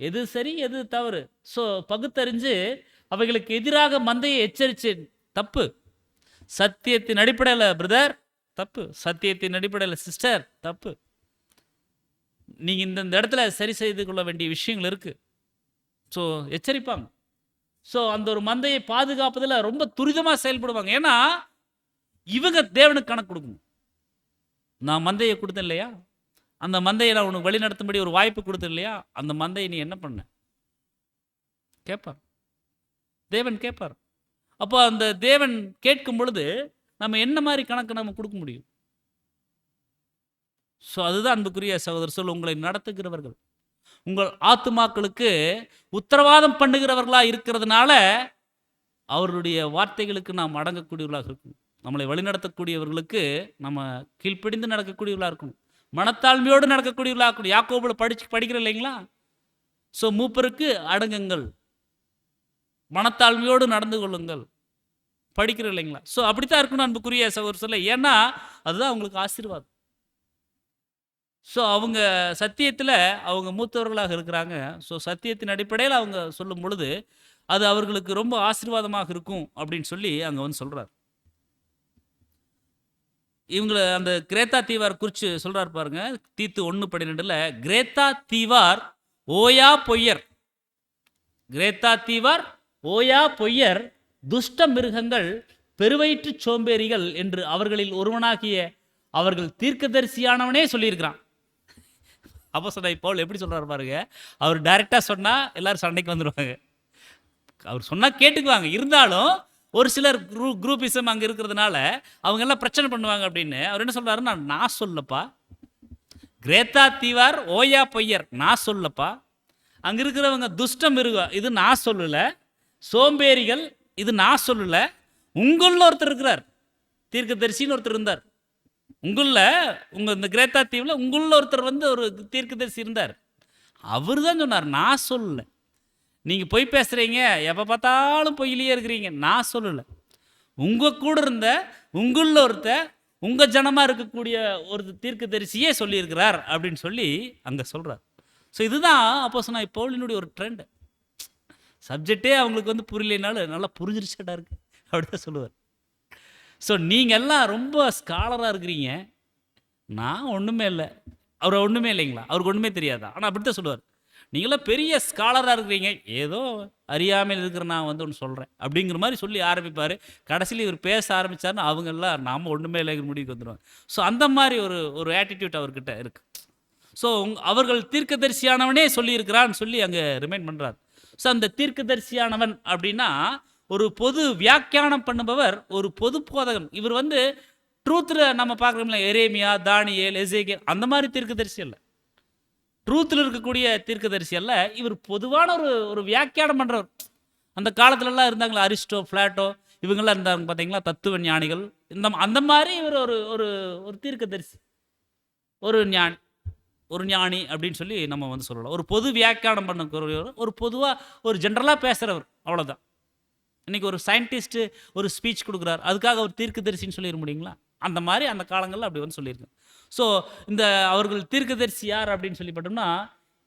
எது சரி எது தவறு ஸோ பகுத்தறிஞ்சு அவைகளுக்கு எதிராக மந்தையை எச்சரிச்சு தப்பு. சத்தியத்தின் அடிப்படையில் பிரதர் தப்பு, சத்தியத்தின் அடிப்படையில் சிஸ்டர் தப்பு. நீங்கள் இந்த இடத்துல சரி செய்து கொள்ள வேண்டிய விஷயங்கள் இருக்குது. ஸோ எச்சரிப்பாங்க. ஸோ அந்த ஒரு மந்தையை பாதுகாப்பதில் ரொம்ப துரிதமாக செயல்படுவாங்க. ஏன்னா இவங்க தேவனுக்கு கணக்கு கொடுக்கணும். நான் மந்தையை கொடுத்தேன் இல்லையா, அந்த மந்தையை நான் உனக்கு வழி நடத்தும்படி ஒரு வாய்ப்பு கொடுத்தேன் இல்லையா, அந்த மந்தையை நீ என்ன பண்ண கேட்பார். தேவன் கேட்பார். அப்போ அந்த தேவன் கேட்கும் பொழுது நம்ம என்ன மாதிரி கணக்கு நம்ம கொடுக்க முடியும்? ஸோ அதுதான் அன்புக்குரிய சகோதரர் சொல், உங்களை நடத்துகிறவர்கள் உங்கள் ஆத்துமாக்களுக்கு உத்தரவாதம் பண்ணுகிறவர்களாக இருக்கிறதுனால அவருடைய வார்த்தைகளுக்கு நாம் அடங்கக்கூடியவர்களாக இருக்கணும். நம்மளை வழிநடத்தக்கூடியவர்களுக்கு நம்ம கீழ்ப்பிடிந்து நடக்கக்கூடியவர்களாக இருக்கணும். மனத்தாழ்மையோடு நடக்கக்கூடியவர்களாக இருக்கணும். யாக்கோபுல படிக்கிற இல்லைங்களா, ஸோ மூப்பருக்கு அடங்குங்கள், மனத்தாழ்மையோடு நடந்து கொள்ளுங்கள், படிக்கிற இல்லைங்களா. ஸோ அப்படித்தான் இருக்கணும் அன்புக்குரிய சகோதரர் சொல்ல. ஏன்னா அதுதான் அவங்களுக்கு ஆசீர்வாதம். ஸோ அவங்க சத்தியத்தில் அவங்க மூத்தவர்களாக இருக்கிறாங்க. ஸோ சத்தியத்தின் அடிப்படையில் அவங்க சொல்லும் பொழுது அது அவர்களுக்கு ரொம்ப ஆசீர்வாதமாக இருக்கும் அப்படின்னு சொல்லி அங்கே வந்து சொல்கிறார். இவங்களை அந்த கிரேத்தா தீவார் குறித்து சொல்கிறார் பாருங்க, தீத்து 1:12 கிரேத்தா தீவார் ஓயா பொய்யர், கிரேத்தா தீவார் ஓயா பொய்யர், துஷ்ட மிருகங்கள், பெருவயிற்று சோம்பேறிகள் என்று அவர்களில் ஒருவனாகிய அவர்கள் தீர்க்கதரிசியானவனே சொல்லியிருக்கிறான். அப்போ சொன்ன பவுல் எப்படி சொல்கிறார் பாருங்க, அவர் டைரெக்டாக சொன்னால் எல்லாரும் சண்டைக்கு வந்துடுவாங்க, அவர் சொன்னால் கேட்டுக்குவாங்க. இருந்தாலும் ஒரு சிலர் குரூப்பிசம் அங்கே இருக்கிறதுனால அவங்க எல்லாம் பிரச்சனை பண்ணுவாங்க அப்படின்னு அவர் என்ன சொல்கிறாருன்னா, நான் சொல்லப்பா, கிரேத்தா தீவார் ஓயா பொய்யர் நான் சொல்லப்பா, அங்கே இருக்கிறவங்க துஷ்டம் மிருகம் இது நான் சொல்லலை, சோம்பேறிகள் இது நான் சொல்லலை, உங்களில் ஒருத்தர் இருக்கிறார், தீர்க்கதரிசின்னு ஒருத்தர் இருந்தார், உங்கள் இந்த கிரேத்தா தீவில் உங்களில் ஒருத்தர் வந்து ஒரு தீர்க்கதரிசி இருந்தார், அவர் தான் சொன்னார், நான் சொல்லலை. நீங்கள் பொய் பேசுகிறீங்க, எப்போ பார்த்தாலும் பொய்யிலேயே இருக்கிறீங்க, நான் சொல்லலை, உங்கள் கூட இருந்த உங்களில் ஒருத்தர் உங்கள் ஜனமாக இருக்கக்கூடிய ஒரு தீர்க்கதரிசியே சொல்லியிருக்கிறார் அப்படின்னு சொல்லி அங்கே சொல்கிறார். ஸோ இதுதான் அப்போ சொன்ன பவுலினுடைய ஒரு ட்ரெண்டு. சப்ஜெக்டே அவங்களுக்கு வந்து புரியலைனாலும் நல்லா புரிஞ்சிருச்சடா இருக்கு அப்படிதான் சொல்லுவார். ஸோ நீங்கள் எல்லாம் ரொம்ப ஸ்காலராக இருக்கிறீங்க, நான் ஒன்றுமே இல்லை, அவர் ஒன்றுமே இல்லைங்களா, அவருக்கு ஒன்றுமே தெரியாதா, ஆனால் அப்படி தான் சொல்லுவார். நீங்களாம் பெரிய ஸ்காலராக இருக்கிறீங்க, ஏதோ அறியாமல் இருக்கிற நான் வந்து ஒன்று சொல்கிறேன் அப்படிங்கிற மாதிரி சொல்லி ஆரம்பிப்பார். கடைசியில் இவர் பேச ஆரம்பித்தார்னா அவங்கெல்லாம் நாம் ஒன்றுமே இல்லைங்கிற முடிவுக்கு வந்துடுவாங்க. ஸோ அந்த மாதிரி ஒரு ஆட்டிடியூட் அவர்கிட்ட இருக்குது. ஸோ அவர்கள் தீர்க்கதரிசியானவனே சொல்லியிருக்கிறான்னு சொல்லி அங்கே ரிமைண்ட் பண்ணுறார். ஸோ அந்த தீர்க்கதரிசியானவன் அப்படின்னா ஒரு பொது வியாக்கியானம் பண்ணுபவர், ஒரு பொது போதகன். இவர் வந்து ட்ரூத்தில் நம்ம பார்க்குறோம்ல, எரேமியா, தானியேல், எசேக்கியேல் அந்த மாதிரி தீர்க்கதரிசி அல்ல, ட்ரூத்தில் இருக்கக்கூடிய தீர்க்கதரிசி அல்ல, இவர் பொதுவான ஒரு வியாக்கியானம் பண்ணுறவர். அந்த காலத்துலலாம் இருந்தாங்களா, அரிஸ்டோ, பிளாட்டோ இவங்கெல்லாம் இருந்தாங்க பார்த்தீங்களா, தத்துவ ஞானிகள், அந்த மாதிரி இவர் ஒரு தீர்க்கதரிசி, ஒரு ஞானி அப்படின்னு சொல்லி நம்ம வந்து சொல்லலாம். ஒரு பொது வியாக்கியானம் பண்ணக்கூடியவர், ஒரு பொதுவாக ஒரு ஜென்ரலாக பேசுகிறவர், அவ்வளோதான். இன்றைக்கி ஒரு சயின்டிஸ்ட்டு ஒரு ஸ்பீச் கொடுக்குறார், அதுக்காக ஒரு தீர்க்கதரிசின்னு சொல்லிட முடியுங்களா? அந்த மாதிரி அந்த காலங்களில் அப்படி வந்து சொல்லியிருக்கேன். ஸோ இந்த அவர்கள் தீர்க்கதரிசி யார் அப்படின்னு சொல்லி பார்த்தோம்னா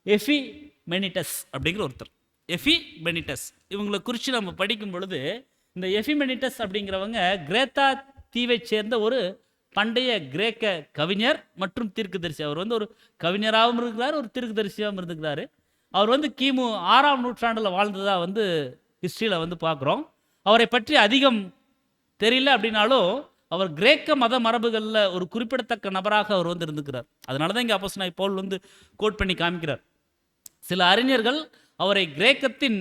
எஃபி மெனிட்டஸ் அப்படிங்கிற ஒருத்தர். எஃபிமெனிட்டஸ். இவங்களை குறித்து நம்ம படிக்கும் பொழுது இந்த எஃபிமெனிட்டஸ் அப்படிங்கிறவங்க கிரேத்தா தீவைச் சேர்ந்த ஒரு பண்டைய கிரேக்க கவிஞர் மற்றும் தீர்க்கதரிசி. அவர் வந்து ஒரு கவிஞராகவும் இருக்கிறார், ஒரு தீர்க்கதரிசியாகவும் இருந்துக்கிறாரு. அவர் வந்து கிமு 6ஆம் நூற்றாண்டில் வாழ்ந்ததா வந்து ஹிஸ்ட்ரியில் வந்து பார்க்குறோம். அவரை பற்றி அதிகம் தெரியல அப்படின்னாலும் அவர் கிரேக்க மத மரபுகளில் ஒரு குறிப்பிடத்தக்க நபராக அவர் வந்து இருந்துக்கிறார். அதனால தான் இங்கே அப்போஸ்தலனாகிய பவுல் வந்து கோட் பண்ணி காமிக்கிறார். சில அறிஞர்கள் அவரை கிரேக்கத்தின்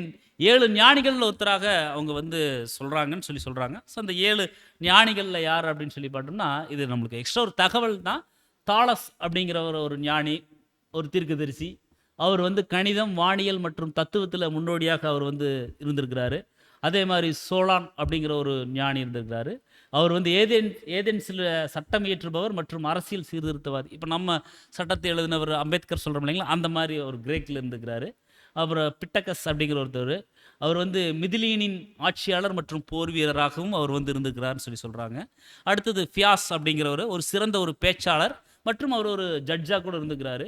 7 ஞானிகளில் ஒருத்தராக அவங்க வந்து சொல்கிறாங்கன்னு சொல்கிறாங்க. ஸோ அந்த 7 ஞானிகளில் யார் அப்படின்னு சொல்லி பார்த்தோம்னா, இது நம்மளுக்கு எக்ஸ்ட்ரா ஒரு தகவல் தான். தாலஸ் அப்படிங்கிற ஒரு ஞானி, ஒரு தீர்க்கதரிசி. அவர் வந்து கணிதம், வானியல் மற்றும் தத்துவத்தில் முன்னோடியாக அவர் வந்து இருந்திருக்கிறாரு. அதே மாதிரி சோலான் அப்படிங்கிற ஒரு ஞானி இருந்திருக்கிறாரு. அவர் வந்து ஏதென்ஸில் சட்டம் இயற்றுபவர் மற்றும் அரசியல் சீர்திருத்தவாதி. இப்போ நம்ம சட்டத்தை எழுதினவர் அம்பேத்கர் சொல்கிறோம் இல்லைங்களா, அந்த மாதிரி ஒரு கிரேக்கில் இருந்துக்கிறாரு. அப்புறம் பிட்டகஸ் அப்படிங்கிற ஒருத்தர், அவர் வந்து மிதிலீனின் ஆட்சியாளர் மற்றும் போர் வீரராகவும் அவர் வந்து இருந்துக்கிறார்னு சொல்கிறாங்க. அடுத்தது ஃபியாஸ் அப்படிங்கிறவர் ஒரு சிறந்த ஒரு பேச்சாளர் மற்றும் அவர் ஒரு ஜட்ஜாக கூட இருந்துக்கிறாரு.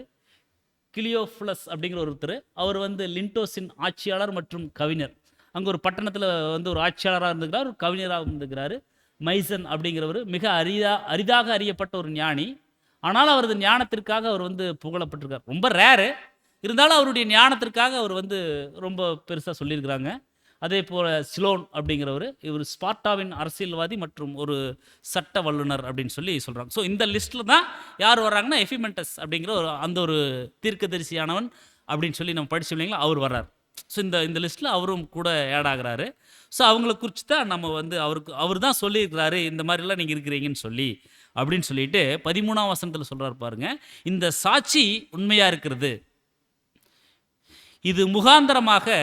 கிளியோஃபுலஸ் அப்படிங்கிற ஒருத்தர், அவர் வந்து லின்டோஸின் ஆட்சியாளர் மற்றும் கவிஞர். அங்கே ஒரு பட்டணத்தில் வந்து ஒரு ஆட்சியாளராக இருந்துக்கிறார், ஒரு கவிஞராக இருந்துக்கிறாரு. மைசன் அப்படிங்கிறவர் மிக அரிதாக அறியப்பட்ட ஒரு ஞானி. ஆனால் அவரது ஞானத்திற்காக அவர் வந்து புகழப்பட்டிருக்கார். ரொம்ப ரேரு, இருந்தாலும் அவருடைய ஞானத்திற்காக அவர் வந்து ரொம்ப பெருசாக சொல்லியிருக்கிறாங்க. அதே போல் சிலோன் அப்படிங்கிறவர், இவர் ஸ்பார்ட்டாவின் அரசியல்வாதி மற்றும் ஒரு சட்ட வல்லுனர் அப்படின்னு சொல்கிறாங்க. ஸோ இந்த லிஸ்ட்டில் தான் யார் வர்றாங்கன்னா, எஃபிமெண்டஸ் அப்படிங்கிற அந்த ஒரு தீர்க்கதரிசியானவன் அப்படின்னு சொல்லி நம்ம படிச்சோம் இல்லைங்களா, அவர் வர்றார். ஸோ இந்த லிஸ்ட்டில் அவரும் கூட ஆட் ஆகிறாரு. ஸோ அவங்கள குறித்து தான் நம்ம வந்து அவர் தான் சொல்லியிருக்கிறாரு, இந்த மாதிரிலாம் நீங்கள் இருக்கிறீங்கன்னு அப்படின்னு சொல்லிட்டு 13ஆம் வசனத்தில் சொல்கிறார் பாருங்க. இந்த சாட்சி உண்மையாக இருக்கிறது, இது முகாந்தரமாக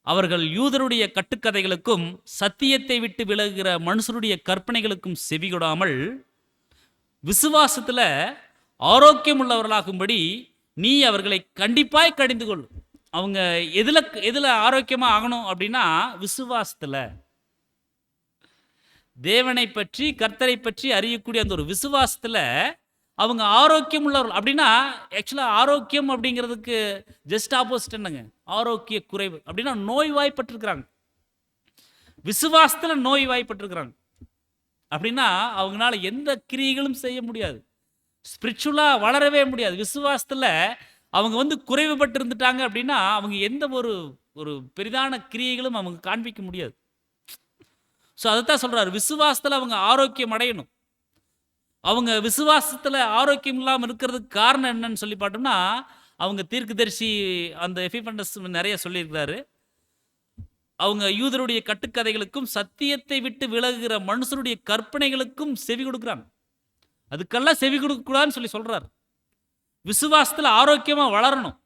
அவர்கள் யூதருடைய கட்டுக்கதைகளுக்கும் சத்தியத்தை விட்டு விலகுகிற மனுஷருடைய கற்பனைகளுக்கும் செவிகொடாமல் விசுவாசத்தில் ஆரோக்கியம் உள்ளவர்களாகும்படி நீ அவர்களை கண்டிப்பாய் கடிந்து கொள். அவங்க எதில் ஆரோக்கியமாக ஆகணும் அப்படின்னா, விசுவாசத்தில் தேவனை பற்றி கர்த்தரை பற்றி அறியக்கூடிய அந்த ஒரு விசுவாசத்தில் அவங்க ஆரோக்கியம் உள்ளவர்கள். அப்படின்னா ஆக்சுவலாக ஆரோக்கியம் அப்படிங்கிறதுக்கு ஜஸ்ட் ஆப்போசிட் என்னங்க, ஆரோக்கிய குறைவு. அப்படின்னா நோய்வாய்ப்பட்டிருக்கிறாங்க. விசுவாசத்தில் நோய்வாய்ப்பட்டிருக்கிறாங்க அப்படின்னா அவங்களால எந்த கிரியைகளும் செய்ய முடியாது, ஸ்பிரிச்சுவலாக வளரவே முடியாது. விசுவாசத்தில் அவங்க வந்து குறைவுபட்டு இருந்துட்டாங்க அப்படின்னா அவங்க எந்த ஒரு பெரிதான கிரியைகளும் அவங்க காண்பிக்க முடியாது. ஸோ அதைத்தான் சொல்கிறார், விசுவாசத்தில் அவங்க ஆரோக்கியம் அடையணும். அவங்க விசுவாசத்தில் ஆரோக்கியம் இல்லாமல் இருக்கிறதுக்கு காரணம் என்னன்னு சொல்லி பார்த்தோம்னா, அவங்க தீர்க்கதரிசி அந்த எஃபிமெண்டஸ் நிறைய சொல்லியிருக்கிறாரு. அவங்க யூதருடைய கட்டுக்கதைகளுக்கும் சத்தியத்தை விட்டு விலகுகிற மனுஷருடைய கற்பனைகளுக்கும் செவி கொடுக்குறாங்க. அதுக்கெல்லாம் செவி கொடுக்கக்கூடாதுன்னு சொல்கிறார். விசுவாசத்தில் ஆரோக்கியமாக வளரணும்.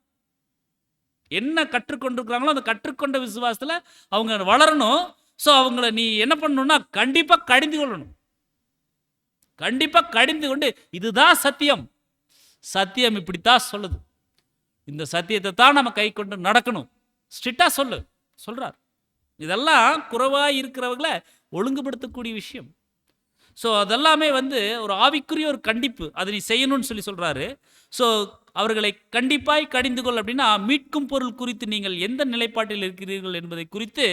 என்ன கற்றுக்கொண்டிருக்கிறாங்களோ அந்த கற்றுக்கொண்ட விசுவாசத்தில் அவங்க வளரணும். ஸோ அவங்கள நீ என்ன பண்ணணும்னா கண்டிப்பாக கடிந்து கொள்ளணும். கண்டிப்பாக கடிந்து கொண்டு, இதுதான் சத்தியம், சத்தியம் இப்படித்தான் சொல்லுது, இந்த சத்தியத்தை தான் நம்ம கை கொண்டு நடக்கணும், ஸ்ட்ரிக்டாக சொல்கிறார். இதெல்லாம் குறைவாக இருக்கிறவங்களை ஒழுங்குபடுத்தக்கூடிய விஷயம். ஸோ அதெல்லாமே வந்து ஒரு ஆவிக்குரிய ஒரு கண்டிப்பு, அதை நீ செய்யணும்னு சொல்கிறாரு. ஸோ அவர்களை கண்டிப்பாய் கடிந்து கொள் அப்படின்னா, மீட்கும் பொருள் குறித்து நீங்கள் எந்த நிலைப்பாட்டில் இருக்கிறீர்கள் என்பதை குறித்து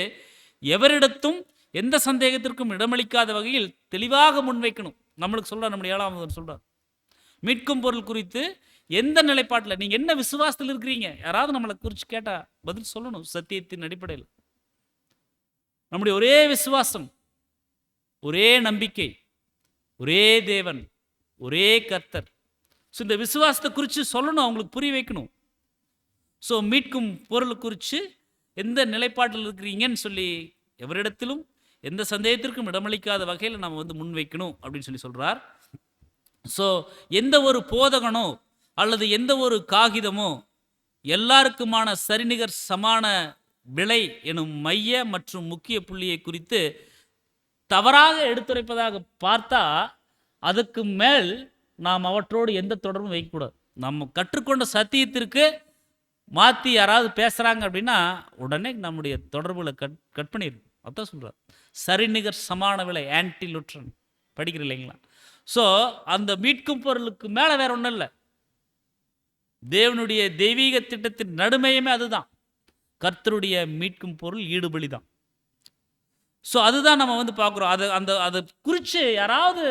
எவரிடத்தும் எந்த சந்தேகத்திற்கும் இடமளிக்காத வகையில் தெளிவாக முன்வைக்கணும். நம்மளுக்கு சொல்கிறார், நம்முடைய 7ஆம் சொல்கிறார், மீட்கும் பொருள் குறித்து எந்த நிலைப்பாட்டில் நீங்கள் என்ன விசுவாசத்தில் இருக்கிறீங்க. யாராவது நம்மளை குறித்து கேட்டால் பதில் சொல்லணும் சத்தியத்தின் அடிப்படையில். நம்முடைய ஒரே விசுவாசம், ஒரே நம்பிக்கை, ஒரே தேவன், ஒரே கர்த்தர். ஸோ இந்த விசுவாசத்தை குறித்து சொல்லணும், அவங்களுக்கு புரிய வைக்கணும். ஸோ மீட்கும் பொருள் குறித்து எந்த நிலைப்பாட்டில் இருக்கிறீங்கன்னு சொல்லி எவரிடத்திலும் எந்த சந்தேகத்திற்கும் இடமளிக்காத வகையில் நம்ம வந்து முன்வைக்கணும் அப்படின்னு சொல்கிறார். ஸோ எந்த ஒரு போதகனோ அல்லது எந்த ஒரு காகிதமோ எல்லாருக்குமான சரிநிகர் சமான விலை எனும் மைய மற்றும் முக்கிய புள்ளியை குறித்து தவறாக எடுத்துரைப்பதாக பார்த்தா அதுக்கு மேல் நாம் அவற்றோடு எந்த தொடர்பும் வைக்கக்கூடாது. நம்ம கற்றுக்கொண்ட சத்தியத்திற்கு மாற்றி யாராவது பேசுகிறாங்க அப்படின்னா உடனே நம்முடைய தொடர்புகளை கட் பண்ணிடும். அதான் சொல்கிறார், சரிநிகர் சமான விலை, ஆன்டி லுட்ரன் படிக்கிற இல்லைங்களா. ஸோ அந்த மீட்கும் பொருளுக்கு மேலே வேற ஒன்றும் இல்லை. தேவனுடைய தெய்வீக திட்டத்தின் நடுமையுமே அதுதான். கர்த்தருடைய மீட்கும் பொருள் ஈடுபலி தான். ஸோ அதுதான் நம்ம வந்து பார்க்குறோம். அதை குறித்து யாராவது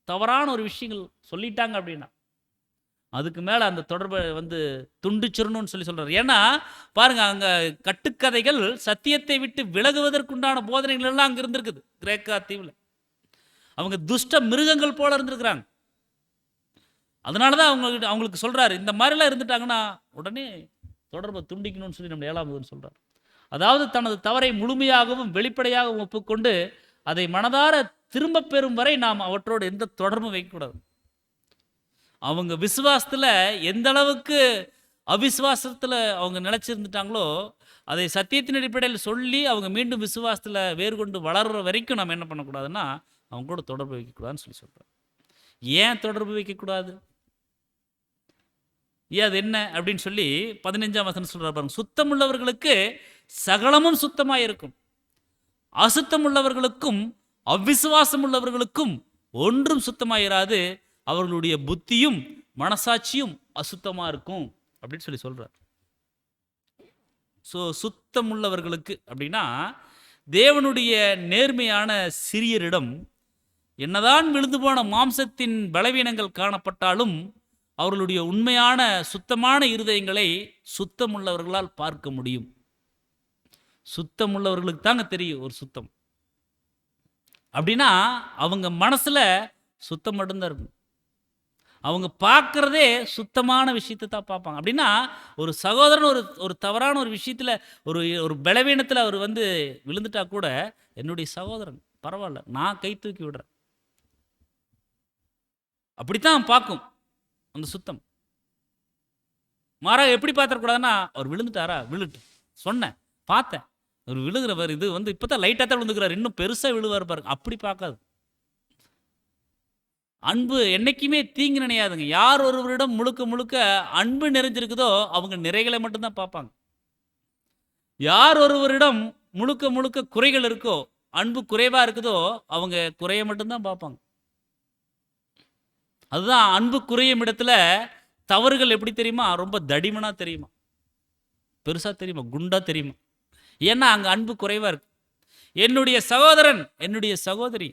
தவறான ஒரு விஷயங்கள் சொல்லிட்டாங்க அப்படின்னா அதுக்கு மேலே அந்த தொடர்பை வந்து துண்டிச்சிடணும்னு சொல்கிறார். ஏன்னா பாருங்க, அங்கே கட்டுக்கதைகள் சத்தியத்தை விட்டு விலகுவதற்குண்டான போதனைகள் எல்லாம் அங்கே இருந்திருக்குது. கிரேக்கா தீவில் அவங்க துஷ்ட மிருகங்கள் போல இருந்திருக்கிறாங்க. அதனால தான் அவங்களுக்கு சொல்கிறாரு, இந்த மாதிரிலாம் இருந்துட்டாங்கன்னா உடனே தொடர்பை துண்டிக்கணும்னு சொல்லி நம்ம 7ஆம் சொல்கிறார். அதாவது தனது தவறை முழுமையாகவும் வெளிப்படையாகவும் ஒப்புக்கொண்டு அதை மனதார திரும்ப பெறும் வரை நாம் அவற்றோடு எந்த தொடர்பும் வைக்கக்கூடாது. அவங்க விசுவாசத்தில் எந்த அளவுக்கு அவிசுவாசத்தில் அவங்க நிலைச்சிருந்துட்டாங்களோ அதை சத்தியத்தின் அடிப்படையில் சொல்லி அவங்க மீண்டும் விசுவாசத்தில் வேறு கொண்டு வளர்கிற வரைக்கும் நம்ம என்ன பண்ணக்கூடாதுன்னா அவங்களோட தொடர்பு வைக்கக்கூடாதுன்னு சொல்லி சொல்கிறோம். ஏன் தொடர்பு வைக்கக்கூடாது, ஏன் அது என்ன அப்படின்னு சொல்லி 15ஆம் வசனம் சொல்கிறார் பாருங்க. சுத்தம் உள்ளவர்களுக்கு சகலமும் சுத்தமாக இருக்கும், அசுத்தம் உள்ளவர்களுக்கும் அவ்விசுவாசம் உள்ளவர்களுக்கும் ஒன்றும் சுத்தமாக இராது, அவர்களுடைய புத்தியும் மனசாட்சியும் அசுத்தமாக இருக்கும் அப்படின்னு சொல்லி சொல்கிறார். ஸோ சுத்தம் உள்ளவர்களுக்கு அப்படின்னா தேவனுடைய நேர்மையான சிறியரிடம் என்னதான் விழுந்து போன மாம்சத்தின் பலவீனங்கள் காணப்பட்டாலும் அவர்களுடைய உண்மையான சுத்தமான இருதயங்களை சுத்தமுள்ளவர்களால் பார்க்க முடியும். சுத்தமுள்ளவர்களுக்கு தாங்க தெரியும் ஒரு சுத்தம் அப்படின்னா அவங்க மனசில் சுத்தம் மட்டும்தான் இருக்கும். அவங்க பார்க்குறதே சுத்தமான விஷயத்தை தான் பார்ப்பாங்க. அப்படின்னா ஒரு சகோதரன் ஒரு தவறான ஒரு விஷயத்தில் ஒரு பலவீனத்தில் அவர் வந்து விழுந்துட்டா கூட என்னுடைய சகோதரன் பரவாயில்ல, நான் கை தூக்கி விடுறேன், அப்படித்தான் பார்க்கும் அந்த சுத்தம். மாறாக எப்படி பார்த்துடக்கூடாதுன்னா அவர் விழுந்துட்டாரா, விழுட்டு சொன்னேன் பார்த்தேன், அவர் விழுகிறவர் இது வந்து இப்போ தான் லைட்டாக தான் விழுந்துக்கிறார், இன்னும் பெருசாக விழுவார் பாருங்க, அப்படி பார்க்காது. அன்பு என்னைக்குமே தீங்கு நினையாதுங்க. யார் ஒருவரிடம் முழுக்க முழுக்க அன்பு நிறைஞ்சிருக்குதோ அவங்க நிறைகளை மட்டும்தான் பார்ப்பாங்க. யார் ஒருவரிடம் முழுக்க முழுக்க குறைகள் இருக்கோ, அன்பு குறைவாக இருக்குதோ அவங்க குறைய மட்டும்தான் பார்ப்பாங்க. அதுதான் அன்பு குறையும் இடத்துல தவறுகள் எப்படி தெரியுமா, ரொம்ப தடிமனாக தெரியுமா, பெருசாக தெரியுமா, குண்டாக தெரியுமா. ஏன்னா அங்கே அன்பு குறைவாக இருக்கு. என்னுடைய சகோதரன் என்னுடைய சகோதரி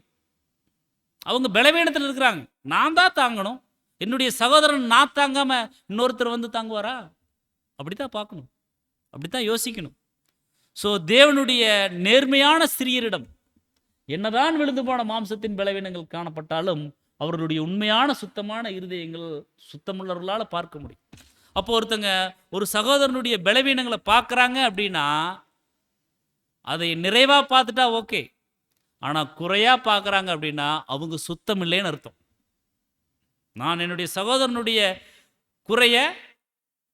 அவங்க பலவீனத்தில் இருக்கிறாங்க, நான் தான் தாங்கணும். என்னுடைய சகோதரன் நான் தாங்காமல் இன்னொருத்தர் வந்து தாங்குவாரா? அப்படி தான் பார்க்கணும், அப்படி தான் யோசிக்கணும். ஸோ தேவனுடைய நேர்மையான சிறியரிடம் என்னதான் விழுந்து போன மாம்சத்தின் பலவீனங்கள் காணப்பட்டாலும் அவர்களுடைய உண்மையான சுத்தமான இருதயங்கள் சுத்தமுள்ளவர்களால் பார்க்க முடியும். அப்போ ஒருத்தங்க ஒரு சகோதரனுடைய பலவீனங்களை பார்க்குறாங்க அப்படின்னா அதை நிறைவாக பார்த்துட்டா ஓகே, ஆனால் குறையாக பார்க்குறாங்க அப்படின்னா அவங்க சுத்தம் இல்லைன்னு அர்த்தம். நான் என்னுடைய சகோதரனுடைய குறைய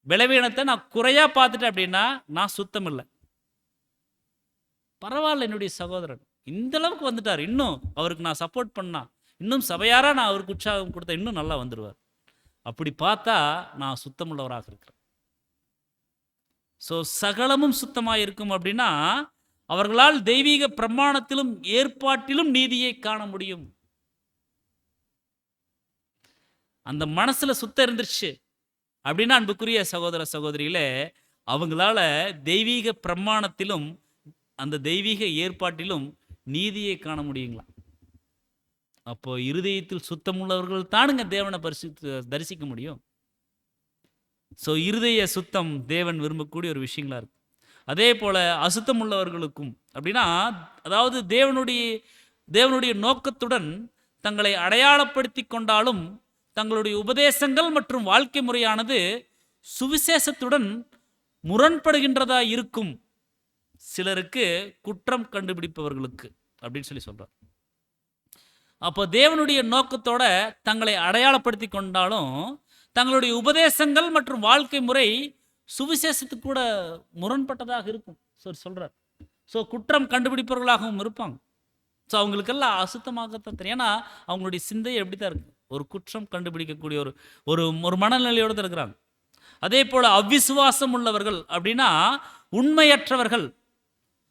பலவீனத்தை நான் குறையாக பார்த்துட்டேன் அப்படின்னா நான் சுத்தம் இல்லை. பரவாயில்ல, என்னுடைய சகோதரன் இந்த அளவுக்கு வந்துட்டார், இன்னும் அவருக்கு நான் சப்போர்ட் பண்ணா, இன்னும் சபையாராக நான் அவருக்கு உற்சாகம் கொடுத்தா இன்னும் நல்லா வந்துடுவார். அப்படி பார்த்தா நான் சுத்தமுள்ளவராக இருக்கிறேன். ஸோ சகலமும் சுத்தமாக இருக்கும் அப்படின்னா அவர்களால் தெய்வீக பிரமாணத்திலும் ஏற்பாட்டிலும் நீதியை காண முடியும். அந்த மனசுல சுத்தம் இருந்துருச்சு அப்படின்னா அன்புக்குரிய சகோதர சகோதரிகளே, அவங்களால தெய்வீக பிரமாணத்திலும் அந்த தெய்வீக ஏற்பாட்டிலும் நீதியை காண முடியுங்களா? அப்போ இருதயத்தில் சுத்தமுள்ளவர்கள் தானுங்க தேவனை தரிசிக்க முடியும். ஸோ இருதய சுத்தம் தேவன் விரும்பக்கூடிய ஒரு விஷயங்களா இருக்கு. அதே போல் அசுத்தம் உள்ளவர்களுக்கும் அப்படின்னா அதாவது தேவனுடைய நோக்கத்துடன் தங்களை அடையாளப்படுத்தி கொண்டாலும் தங்களுடைய உபதேசங்கள் மற்றும் வாழ்க்கை முறையானது சுவிசேஷத்துடன் முரண்படுகின்றதா இருக்கும் சிலருக்கு, குற்றம் கண்டுபிடிப்பவர்களுக்கு அப்படின்னு சொல்லி சொல்கிறார். அப்போ தேவனுடைய நோக்கத்தோட தங்களை அடையாளப்படுத்தி கொண்டாலும் தங்களுடைய உபதேசங்கள் மற்றும் வாழ்க்கை முறை சுவிசேஷத்துக்கு கூட முரண்பட்டதாக இருக்கும் சொல்கிறார். ஸோ குற்றம் கண்டுபிடிப்பவர்களாகவும் இருப்பாங்க. ஸோ அவங்களுக்கெல்லாம் அசுத்தமாகத்தான் தெரியும். ஏன்னா அவங்களுடைய சிந்தை எப்படி தான் இருக்குது, ஒரு குற்றம் கண்டுபிடிக்கக்கூடிய ஒரு ஒரு மனநிலையோடு தான் இருக்கிறாங்க. அதே போல் அவ்விசுவாசம் உள்ளவர்கள் அப்படின்னா உண்மையற்றவர்கள்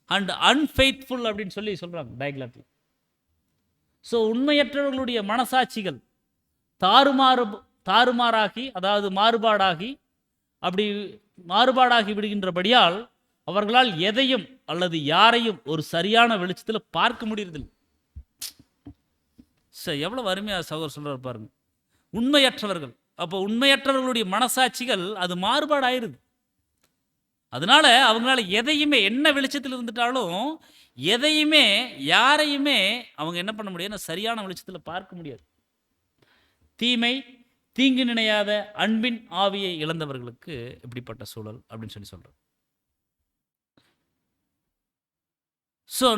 அண்ட் அன்ஃபெய்த்ஃபுல் அப்படின்னு சொல்லி சொல்கிறாங்க டயக்ராஃபில். ஸோ உண்மையற்றவர்களுடைய மனசாட்சிகள் தாறுமாறாகி, அதாவது மாறுபாடாகி விடுகின்றபடியால் அவர்களால் எதையும் அல்லது யாரையும் ஒரு சரியான வெளிச்சத்தில் பார்க்க முடியறதில்லை. எவ்வளவு அருமையா சகோதரர் சொல்றாரு பாருங்க. உண்மையற்றவர்கள். அப்போ உண்மையற்றவர்களுடைய மனசாட்சிகள் அது மாறுபாடு ஆயிருது. அதனால அவங்களால எதையுமே, என்ன வெளிச்சத்தில் இருந்துட்டாலும் எதையுமே யாரையுமே அவங்க என்ன பண்ண முடியாது, சரியான வெளிச்சத்தில் பார்க்க முடியாது. தீமை, தீங்கு நினையாத அன்பின் ஆவியை இழந்தவர்களுக்கு இப்படிப்பட்ட சூழல் அப்படின்னு சொல்லி சொல்றோம்.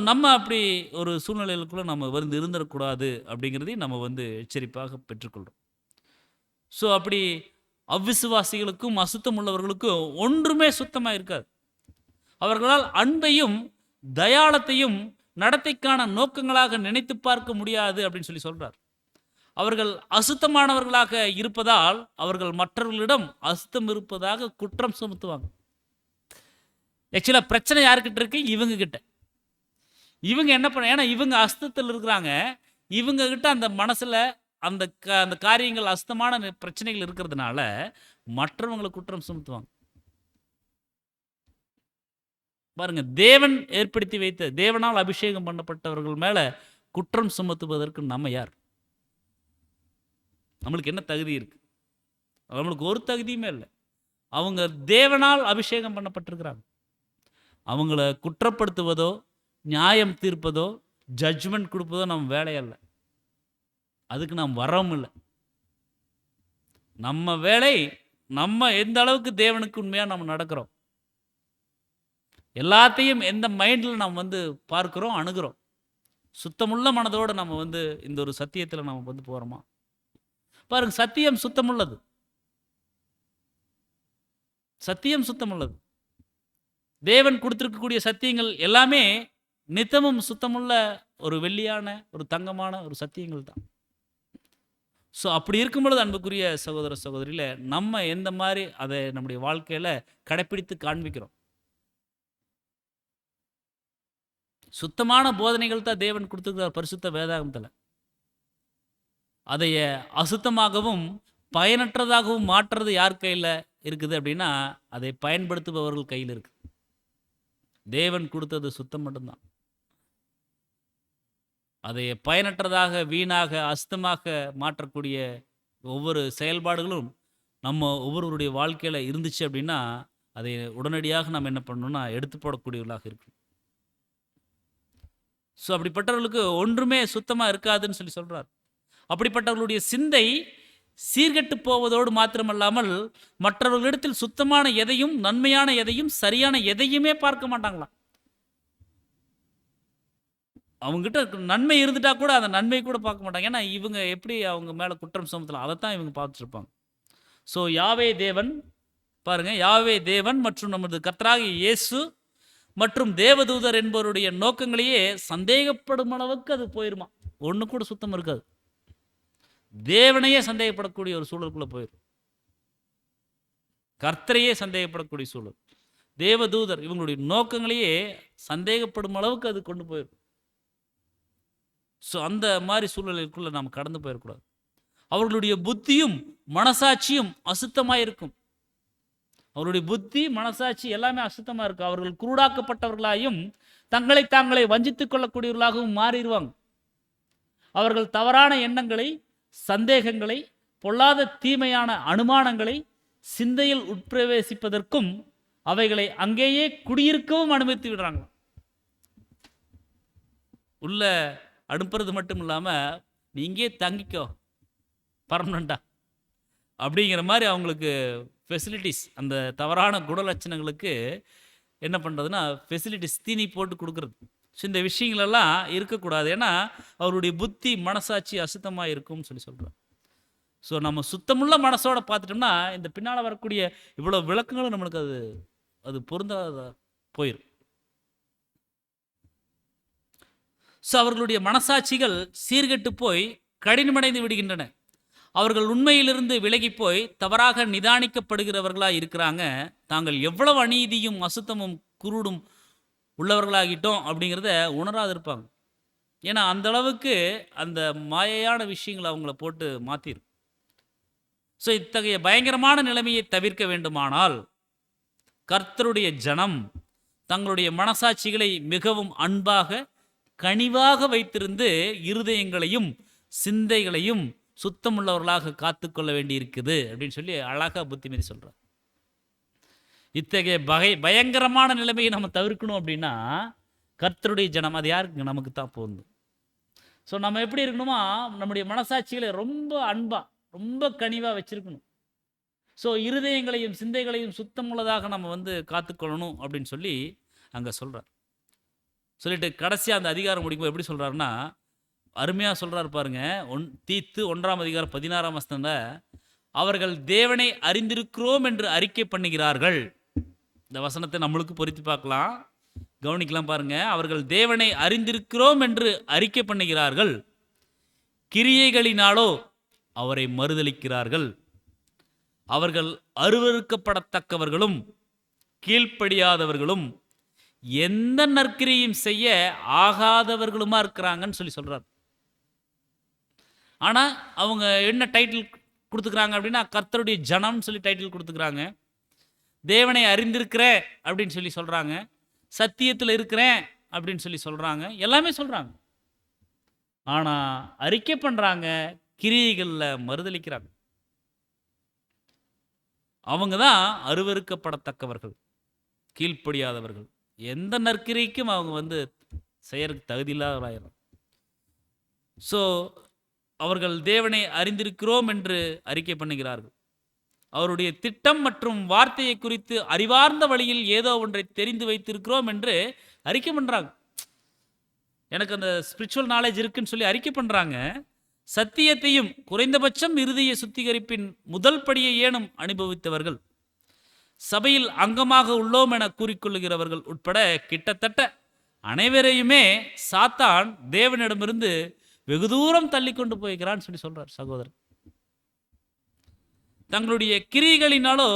நம்ம அப்படி ஒரு சூழ்நிலைகளுக்குள்ள நம்ம வந்து இருந்துடக்கூடாது அப்படிங்கிறதையும் நம்ம வந்து எச்சரிப்பாக பெற்றுக்கொள்கிறோம். அப்படி அவ்விசுவாசிகளுக்கும் அசுத்தம் உள்ளவர்களுக்கும் ஒன்றுமே சுத்தமாக இருக்காது. அவர்களால் அன்பையும் தயாளத்தையும் நடத்தைக்கான நோக்கங்களாக நினைத்து பார்க்க முடியாது அப்படின்னு சொல்லி சொல்றார். அவர்கள் அசுத்தமானவர்களாக இருப்பதால் அவர்கள் மற்றவர்களிடம் அசுத்தம் இருப்பதாக குற்றம் சுமத்துவாங்க. ஆக்சுவலாக பிரச்சனை யாருக்கிட்ட இருக்கு? இவங்க கிட்ட. இவங்க என்ன பண்ண, ஏன்னா இவங்க அசுத்தத்தில் இருக்கிறாங்க, இவங்க கிட்ட அந்த மனசுல அந்த அந்த காரியங்கள், அசுத்தமான பிரச்சனைகள் இருக்கிறதுனால மற்றவங்களை குற்றம் சுமத்துவாங்க. பாருங்க, தேவன் ஏற்படுத்தி வைத்த, தேவனால் அபிஷேகம் பண்ணப்பட்டவர்கள் மேல குற்றம் சுமத்துவதற்கு நம்ம யார்? நம்மளுக்கு என்ன தகுதி இருக்கு? நம்மளுக்கு ஒரு தகுதியுமே இல்லை. அவங்க தேவனால் அபிஷேகம் பண்ணப்பட்டிருக்கிறாங்க. அவங்கள குற்றப்படுத்துவதோ, நியாயம் தீர்ப்பதோ, ஜட்ஜ்மெண்ட் கொடுப்பதோ நம்ம வேலையல்ல. அதுக்கு நாம் வரவும் இல்லை. நம்ம வேலை, நம்ம எந்த அளவுக்கு தேவனுக்கு உண்மையாக நம்ம நடக்கிறோம், எல்லாத்தையும் எந்த மைண்டில் நம்ம வந்து பார்க்கிறோம், அணுகிறோம், சுத்தமுள்ள மனதோடு நம்ம வந்து இந்த ஒரு சத்தியத்தில் நம்ம வந்து போகிறோமா? பாருங்க, சத்தியம் சுத்தமுள்ளது. சத்தியம் சுத்தமுள்ளது. தேவன் கொடுத்திருக்கக்கூடிய சத்தியங்கள் எல்லாமே நித்தமும் சுத்தமுள்ள ஒரு வெள்ளியான, ஒரு தங்கமான ஒரு சத்தியங்கள் தான். அப்படி இருக்கும் பொழுது அன்புக்குரிய சகோதர சகோதரியில நம்ம எந்த மாதிரி அதை நம்முடைய வாழ்க்கையில கடைப்பிடித்து காண்பிக்கிறோம்? சுத்தமான போதனைகள் தான் தேவன் கொடுத்திருக்கிறார் பரிசுத்த வேதாகமத்தில். அதைய அசுத்தமாகவும் பயனற்றதாகவும் மாற்றுறது யார் கையில் இருக்குது அப்படின்னா, அதை பயன்படுத்துபவர்கள் கையில் இருக்கு. தேவன் கொடுத்தது சுத்தம் மட்டும்தான். அதை பயனற்றதாக, வீணாக, அசுத்தமாக மாற்றக்கூடிய ஒவ்வொரு செயல்பாடுகளும் நம்ம ஒவ்வொருவருடைய வாழ்க்கையில் இருந்துச்சு அப்படின்னா, அதை உடனடியாக நம்ம என்ன பண்ணணும்னா எடுத்து போடக்கூடியவர்களாக இருக்கும். அப்படிப்பட்டவர்களுக்கு ஒன்றுமே சுத்தமாக இருக்காதுன்னு சொல்லி சொல்கிறார். அப்படிப்பட்டவர்களுடைய சிந்தை சீர்கெட்டு போவதோடு மாத்திரமல்லாமல் மற்றவர்களிடத்தில் சுத்தமான எதையும், நன்மையான எதையும், சரியான எதையுமே பார்க்க மாட்டாங்களாம். அவங்ககிட்ட நன்மை இருந்துட்டா கூட அந்த நன்மை கூட பார்க்க மாட்டாங்க. ஏன்னா இவங்க எப்படி அவங்க மேலே குற்றம் சுமத்தலாம், அதைத்தான் இவங்க பார்த்துருப்பாங்க. யாவே தேவன் பாருங்க, யாவே தேவன் மற்றும் நமது கர்த்தராகிய இயேசு மற்றும் தேவதூதர் என்பவருடைய நோக்கங்களையே சந்தேகப்படும் அளவுக்கு அது போயிருமா. ஒன்று கூட சுத்தம் இருக்காது. தேவனையே சந்தேகப்படக்கூடிய ஒரு சூழலுக்குள்ள போயிடும். கர்த்தரையே சந்தேகப்படக்கூடிய சூழல், தேவதூதர் இவங்களுடைய நோக்கங்களையே சந்தேகப்படும் அளவுக்கு அது கொண்டு போயிடும். அந்த மாதிரி சூழலுக்குள்ள நாம் கடந்து போயிடக்கூடாது. அவர்களுடைய புத்தியும் மனசாட்சியும் அசுத்தமாக இருக்கும். அவருடைய புத்தி, மனசாட்சி எல்லாமே அசுத்தமாக இருக்கும். அவர்கள் குருடாக்கப்பட்டவர்களாயும் தங்களை தாங்களை வஞ்சித்துக் கொள்ளக்கூடியவர்களாகவும் மாறிடுவாங்க. அவர்கள் தவறான எண்ணங்களை, சந்தேகங்களை, பொல்லாத தீமையான அனுமானங்களை சிந்தையில் உட்பிரவேசிப்பதற்கும் அவைகளை அங்கேயே குடியிருக்கவும் அனுமதித்து விடுறாங்க. உள்ள அனுப்புறது மட்டும் இல்லாமல் நீ இங்கே தங்கிக்கோ பர்மனண்டா அப்படிங்கிற மாதிரி அவங்களுக்கு ஃபெசிலிட்டிஸ், அந்த தவறான குணலட்சணங்களுக்கு என்ன பண்ணுறதுன்னா ஃபெசிலிட்டிஸ் தீனி போட்டு கொடுக்குறது. இந்த விஷயங்களெல்லாம் இருக்கக்கூடாது. ஏன்னா அவருடைய புத்தி, மனசாட்சி அசுத்தமாக இருக்கும்னு சொல்லி சொல்கிறோம். நம்ம சுத்தமுள்ள மனசோட பார்த்துட்டோம்னா இந்த பின்னால் வரக்கூடிய இவ்வளோ விளக்கங்களும் நம்மளுக்கு அது பொருந்தாத போயிடும். அவர்களுடைய மனசாட்சிகள் சீர்கெட்டு போய் கடினமடைந்து விடுகின்றன. அவர்கள் உண்மையிலிருந்து விலகி போய் தவறாக நிதானிக்கப்படுகிறவர்களாக இருக்கிறாங்க. தாங்கள் எவ்வளவு அநீதியும் அசுத்தமும் குருடும் உள்ளவர்களாகிட்டோம் அப்படிங்கிறத உணராது இருப்பாங்க. ஏன்னா அந்த அளவுக்கு அந்த மாயையான விஷயங்களை அவங்கள போட்டு மாற்றிடும். இத்தகைய பயங்கரமான நிலைமையை தவிர்க்க வேண்டுமானால் கர்த்தருடைய ஜனம் தங்களுடைய மனசாட்சிகளை மிகவும் அன்பாக கனிவாக வைத்திருந்து இருதயங்களையும் சிந்தைகளையும் சுத்தமுள்ளவர்களாக காத்துக்கொள்ள வேண்டி இருக்குது அப்படின்னு சொல்லி அழகாக புத்திமதி சொல்கிறார். இத்தகைய பயங்கரமான நிலைமையை நம்ம தவிர்க்கணும் அப்படின்னா கர்த்தருடைய ஜனம் அது யாருக்கு? நமக்கு தான் போகுது. ஸோ நம்ம எப்படி இருக்கணுமா, நம்முடைய மனசாட்சிகளை ரொம்ப அன்பாக ரொம்ப கனிவாக வச்சுருக்கணும். ஸோ இருதயங்களையும் சிந்தைகளையும் சுத்தமுள்ளதாக நம்ம காத்துக்கொள்ளணும் அப்படின்னு சொல்லி அங்கே சொல்கிறார். சொல்லிட்டு கடைசியாக அந்த அதிகாரம் முடிக்கும்போது எப்படி சொல்கிறாருன்னா, அருமையாக சொல்கிறார் பாருங்க. தீத்து 1ஆம் அதிகாரம் 16ஆம் வசனத்தில், அவர்கள் தேவனை அறிந்திருக்கிறோம் என்று அறிக்கை பண்ணுகிறார்கள். இந்த வசனத்தை நம்மளுக்கு பொருத்தி பார்க்கலாம், கவனிக்கலாம் பாருங்க. அவர்கள் தேவனை அறிந்திருக்கிறோம் என்று அறிக்கை பண்ணுகிறார்கள், கிரியைகளினாலோ அவரை மறுதலிக்கிறார்கள். அவர்கள் அருவருக்கப்படத்தக்கவர்களும் கீழ்ப்படியாதவர்களும் எந்த நற்கிரியும் செய்ய ஆகாதவர்களுமா இருக்கிறாங்கன்னு சொல்லி சொல்றார். ஆனா அவங்க என்ன டைட்டில் கொடுத்துக்கிறாங்க அப்படின்னா, கர்த்தருடைய ஜனம்னு சொல்லி டைட்டில் கொடுத்துக்கிறாங்க. தேவனை அறிந்திருக்கிறேன் அப்படின்னு சொல்லி சொல்றாங்க, சத்தியத்தில் இருக்கிறேன் அப்படின்னு சொல்லி சொல்றாங்க, எல்லாமே சொல்றாங்க. ஆனா அறிக்கை பண்றாங்க, கிரியைகளில் மறுதலிக்கிறாங்க. அவங்க தான் அருவருக்கப்படத்தக்கவர்கள், கீழ்ப்படியாதவர்கள், எந்த நற்கிரைக்கும் அவங்க செய்யறதுக்கு தகுதியில்லாதவராயிரும். ஸோ அவர்கள் தேவனை அறிந்திருக்கிறோம் என்று அறிக்கை பண்ணுகிறார்கள். அவருடைய திட்டம் மற்றும் வார்த்தையை குறித்து அறிவார்ந்த வழியில் ஏதோ ஒன்றை தெரிந்து வைத்திருக்கிறோம் என்று அறிக்கை பண்ணுறாங்க. எனக்கு அந்த ஸ்பிரிச்சுவல் நாலேஜ் இருக்குன்னு சொல்லி அறிக்கை பண்ணுறாங்க. சத்தியத்தையும் குறைந்தபட்சம் இருதய சுத்திகரிப்பின் முதல் படியை ஏனும் அனுபவித்தவர்கள், சபையில் அங்கமாக உள்ளோம் என கூறிக்கொள்ளுகிறவர்கள் உட்பட கிட்டத்தட்ட அனைவரையுமே சாத்தான் தேவனிடமிருந்து வெகு தூரம் தள்ளி கொண்டு போய்கிறான்னு சொல்லி சொல்றார் சகோதரர். தங்களுடைய கிரியைகளினாலோ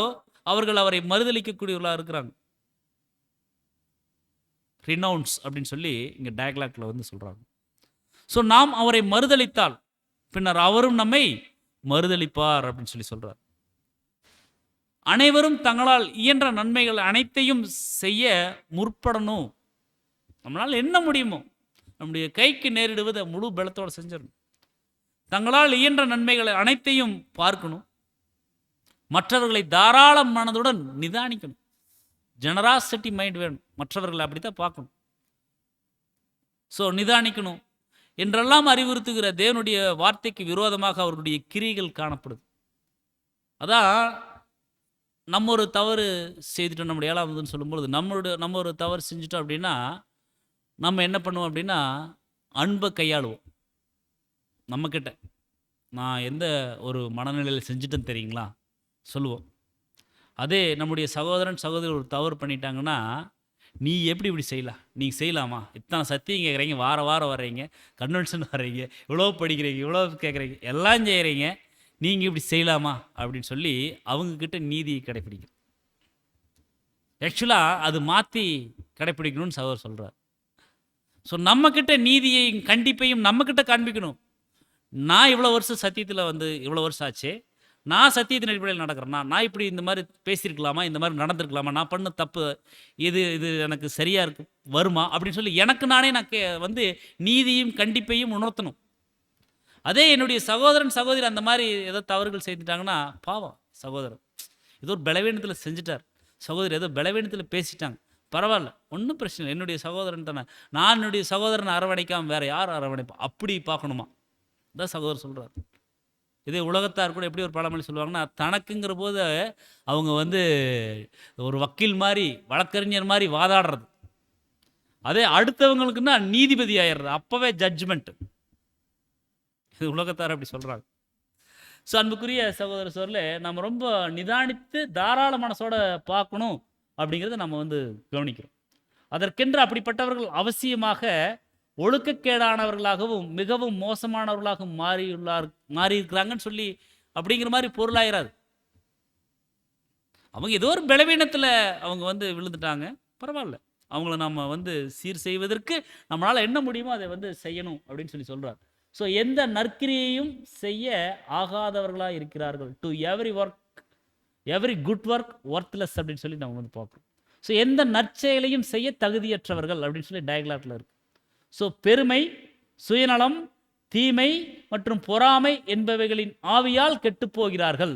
அவர்கள் அவரை மறுதலிக்கக்கூடியவர்களாக இருக்கிறாங்க. ரினவுன்ஸ் அப்படின்னு சொல்லி இங்க டயலாக்ல சொல்றாங்க. ஸோ நாம் அவரை மறுதலித்தால் பின்னர் அவரும் நம்மை மறுதலிப்பார் அப்படின்னு சொல்லி சொல்றார். அனைவரும் தங்களால் இயன்ற நன்மைகள் அனைத்தையும் செய்ய முற்படணும். நம்மளால் என்ன முடியுமோ நம்முடைய கைக்கு நேரிடுவதை முழு பலத்தோடு செஞ்சிடணும். தங்களால் இயன்ற நன்மைகளை அனைத்தையும் பார்க்கணும். மற்றவர்களை தாராள மனதுடன் நிதானிக்கணும். ஜெனராசிட்டி மைண்ட் வேணும். மற்றவர்களை அப்படித்தான் பார்க்கணும். ஸோ நிதானிக்கணும் என்றெல்லாம் அறிவுறுத்துகிற தேவனுடைய வார்த்தைக்கு விரோதமாக அவர்களுடைய கிரியைகள் காணப்படுது. அதான் நம்ம ஒரு தவறு செய்துட்டோம், நம்முடைய 7ஆவதுன்னு சொல்லும்பொழுது நம்ம ஒரு தவறு செஞ்சுட்டோம் அப்படின்னா நம்ம என்ன பண்ணுவோம் அப்படின்னா அன்பை கையாளுவோம். நம்மக்கிட்ட நான் எந்த ஒரு மனநிலையில் செஞ்சுட்டேன்னு தெரியுங்களா சொல்லுவோம். அதே நம்முடைய சகோதரன் சகோதரி ஒரு தவறு பண்ணிட்டாங்கன்னா, நீ எப்படி இப்படி செய்யலாம், நீங்கள் செய்யலாமா, இத்தனை சத்தியம் கேட்குறீங்க, வாரம் வர்றீங்க, கன்வென்ஷன் வர்றீங்க, இவ்வளோ படிக்கிறீங்க, இவ்வளோ கேட்குறீங்க, எல்லாம் செய்கிறீங்க, நீங்கள் இப்படி செய்யலாமா அப்படின்னு சொல்லி அவங்கக்கிட்ட நீதியை கடைப்பிடிக்கும். ஆக்சுவலாக அது மாற்றி கடைப்பிடிக்கணும்னு சகோதரர் சொல்கிறார். ஸோ நம்மக்கிட்ட நீதியையும் கண்டிப்பையும் நம்மக்கிட்ட காண்பிக்கணும். நான் இவ்வளோ வருஷம் சத்தியத்தில் இவ்வளோ வருஷம் ஆச்சு, நான் சத்தியத்தின் அடிப்படையில் நடக்கிறேன்னா, நான் இப்படி இந்த மாதிரி பேசியிருக்கலாமா, இந்த மாதிரி நடந்திருக்கலாமா, நான் பண்ண தப்பு இது எனக்கு சரியாக இருக்கு வருமா அப்படின்னு சொல்லி எனக்கு நானே நான் நீதியும் கண்டிப்பையும் உணர்த்தணும். அதே என்னுடைய சகோதரன் சகோதரி அந்த மாதிரி ஏதோ தவறுகள் செய்துட்டாங்கன்னா, பாவம் சகோதரர் ஏதோ ஒரு பலவீனத்தில் செஞ்சுட்டார், சகோதரி ஏதோ பலவீனத்தில் பேசிட்டாங்க, பரவாயில்ல, ஒன்றும் பிரச்சனை இல்லை, என்னுடைய சகோதரன் தானே, நான் என்னுடைய சகோதரனை அரவணைக்காமல் வேறு யார் அரவணைப்பா, அப்படி பார்க்கணுமா தான் சகோதரர் சொல்கிறார். இதே உலகத்தார் கூட எப்படி ஒரு பழமொழி சொல்லுவாங்கன்னா, தனக்குங்கிற போது அவங்க ஒரு வக்கீல் மாதிரி வழக்கறிஞர் மாதிரி வாதாடுறது, அதே அடுத்தவங்களுக்குன்னா நீதிபதி ஆயிடுறது, அப்போவே ஜட்ஜ்மெண்ட். இது உலகத்தார் அப்படி சொல்கிறாங்க. ஸோ அன்புக்குரிய சகோதர சோர்ல நம்ம ரொம்ப நிதானித்து தாராள மனசோட பார்க்கணும் அப்படிங்கிறத நம்ம கவனிக்கிறோம். அதற்கென்று அப்படிப்பட்டவர்கள் அவசியமாக ஒழுக்கக்கேடானவர்களாகவும் மிகவும் மோசமானவர்களாகவும் மாறியிருக்கிறாங்கன்னு சொல்லி அப்படிங்கிற மாதிரி பொருளாயிராது. அவங்க ஏதோ ஒரு பலவீனத்தில் அவங்க விழுந்துட்டாங்க, பரவாயில்ல, அவங்கள நம்ம சீர் செய்வதற்கு நம்மளால் என்ன முடியுமோ அதை செய்யணும் அப்படின்னு சொல்லி சொல்கிறார். ஸோ எந்த நற்கிரியையும் செய்ய ஆகாதவர்களாக இருக்கிறார்கள். To every work every good work worthless அப்படின்னு சொல்லி நம்ம பார்க்குறோம். ஸோ எந்த நற்செயலையும் செய்ய தகுதியற்றவர்கள் அப்படின்னு சொல்லி டயக்லாட்டில் இருக்கு. ஸோ பெருமை, சுயநலம், தீமை மற்றும் பொறாமை என்பவைகளின் ஆவியால் கெட்டுப்போகிறார்கள்.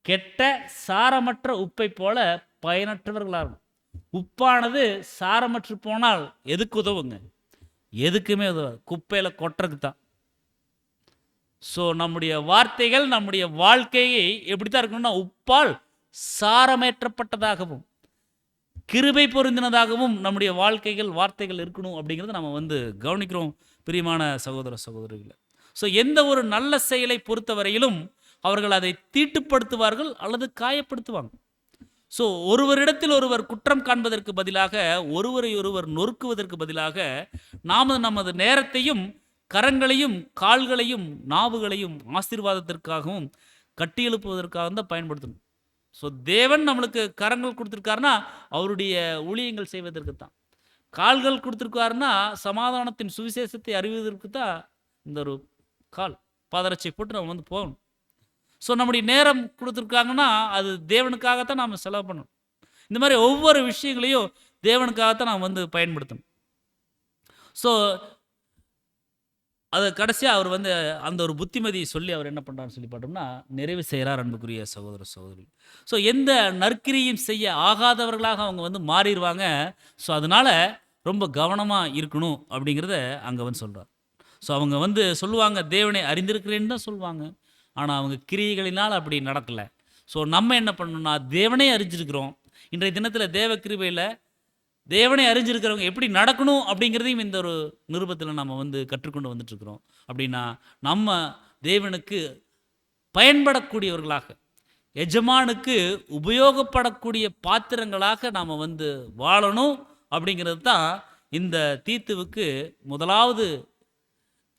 கெட்ட சாரமற்ற உப்பை போல பயனற்றவர்களாகும். உப்பானது சாரமற்று போனால் எதுக்கு உதவுங்க? எதுக்குமே உதவாது, குப்பையில் கொட்டுறதுக்கு தான். ஸோ நம்முடைய வார்த்தைகள், நம்முடைய வாழ்க்கையை எப்படி தான் இருக்கணும்னா உப்பால் சாரமேற்றப்பட்டதாகவும் கிருபை பொருந்தினதாகவும் நம்முடைய வாழ்க்கைகள், வார்த்தைகள் இருக்கணும் அப்படிங்கிறத நம்ம கவனிக்கிறோம் பிரியமான சகோதர சகோதரிகளை. ஸோ எந்த ஒரு நல்ல செயலை பொறுத்தவரையிலும் அவர்கள் அதை தீட்டுப்படுத்துவார்கள் அல்லது காயப்படுத்துவாங்க. ஸோ ஒருவரிடத்தில் ஒருவர் குற்றம் காண்பதற்கு பதிலாக, ஒருவரை ஒருவர் நொறுக்குவதற்கு பதிலாக, நாம் நமது நேரத்தையும் கரங்களையும் கால்களையும் நாவுகளையும் ஆசீர்வாதத்திற்காகவும் கட்டி எழுப்புவதற்காக தான் பயன்படுத்தணும். ஸோ தேவன் நம்மளுக்கு கரங்கள் கொடுத்துருக்காருன்னா அவருடைய ஊழியங்கள் செய்வதற்கு தான். கால்கள் கொடுத்துருக்காருன்னா சமாதானத்தின் சுவிசேஷத்தை அறிவதற்கு தான் இந்த ஒரு கால் பாதரட்சை போட்டு நம்ம போகணும். ஸோ நம்முடைய நேரம் கொடுத்துருக்காங்கன்னா அது தேவனுக்காகத்தான் நாம் செலவு பண்ணணும். இந்த மாதிரி ஒவ்வொரு விஷயங்களையும் தேவனுக்காகத்தான் நாம் பயன்படுத்தணும். ஸோ அதை கடைசியாக அவர் அந்த ஒரு புத்திமதியை சொல்லி அவர் என்ன பண்ணுறான்னு சொல்லி பார்த்தோம்னா நிறைவு செய்கிறார் அன்புக்குரிய சகோதர சகோதரி. ஸோ எந்த நற்கிரியும் செய்ய ஆகாதவர்களாக அவங்க மாறிடுவாங்க. ஸோ அதனால் ரொம்ப கவனமாக இருக்கணும் அப்படிங்கிறத அங்கே சொல்கிறார். ஸோ அவங்க சொல்லுவாங்க தேவனை அறிந்திருக்கிறேன்னு தான் சொல்லுவாங்க, ஆனால் அவங்க கிரியைகளினால் அப்படி நடக்கலை. ஸோ நம்ம என்ன பண்ணணும்னா தேவனே அறிஞ்சிருக்கிறோம். இன்றைய தினத்தில் தேவ கிருபையில் தேவனை அறிஞ்சிருக்கிறவங்க எப்படி நடக்கணும் அப்படிங்கிறதையும் இந்த ஒரு நிருபத்தில் நம்ம கற்றுக்கொண்டு வந்துட்டுருக்குறோம். அப்படின்னா நம்ம தேவனுக்கு பயன்படக்கூடியவர்களாக, எஜமானுக்கு உபயோகப்படக்கூடிய பாத்திரங்களாக நாம் வாழணும் அப்படிங்கிறது தான் இந்த தீத்துவுக்கு முதலாவது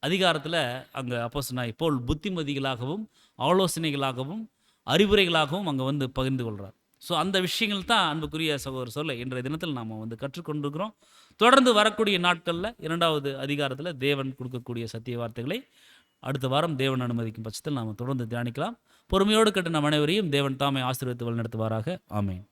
அதிகாரத்தில் அங்கே அப்போஸ்தலனாகிய பவுல் புத்திமதிகளாகவும் ஆலோசனைகளாகவும் அறிவுரைகளாகவும் அங்கே பகிர்ந்து கொள்கிறார். ஸோ அந்த விஷயங்கள் தான் அன்புக்குரிய சகோதர சொல்ல இன்றைய தினத்தில் நாம் கற்றுக்கொண்டிருக்கிறோம். தொடர்ந்து வரக்கூடிய நாட்களில் 2வது அதிகாரத்தில் தேவன் கொடுக்கக்கூடிய சத்திய வார்த்தைகளை அடுத்த வாரம் தேவன் அனுமதிக்கும் பட்சத்தில் நாம் தொடர்ந்து தியானிக்கலாம். பொறுமையோடு கேட்ட நம் அனைவரையும் தேவன் தாமே ஆசீர்வதித்து வழிநடத்துவாராக. ஆமென்.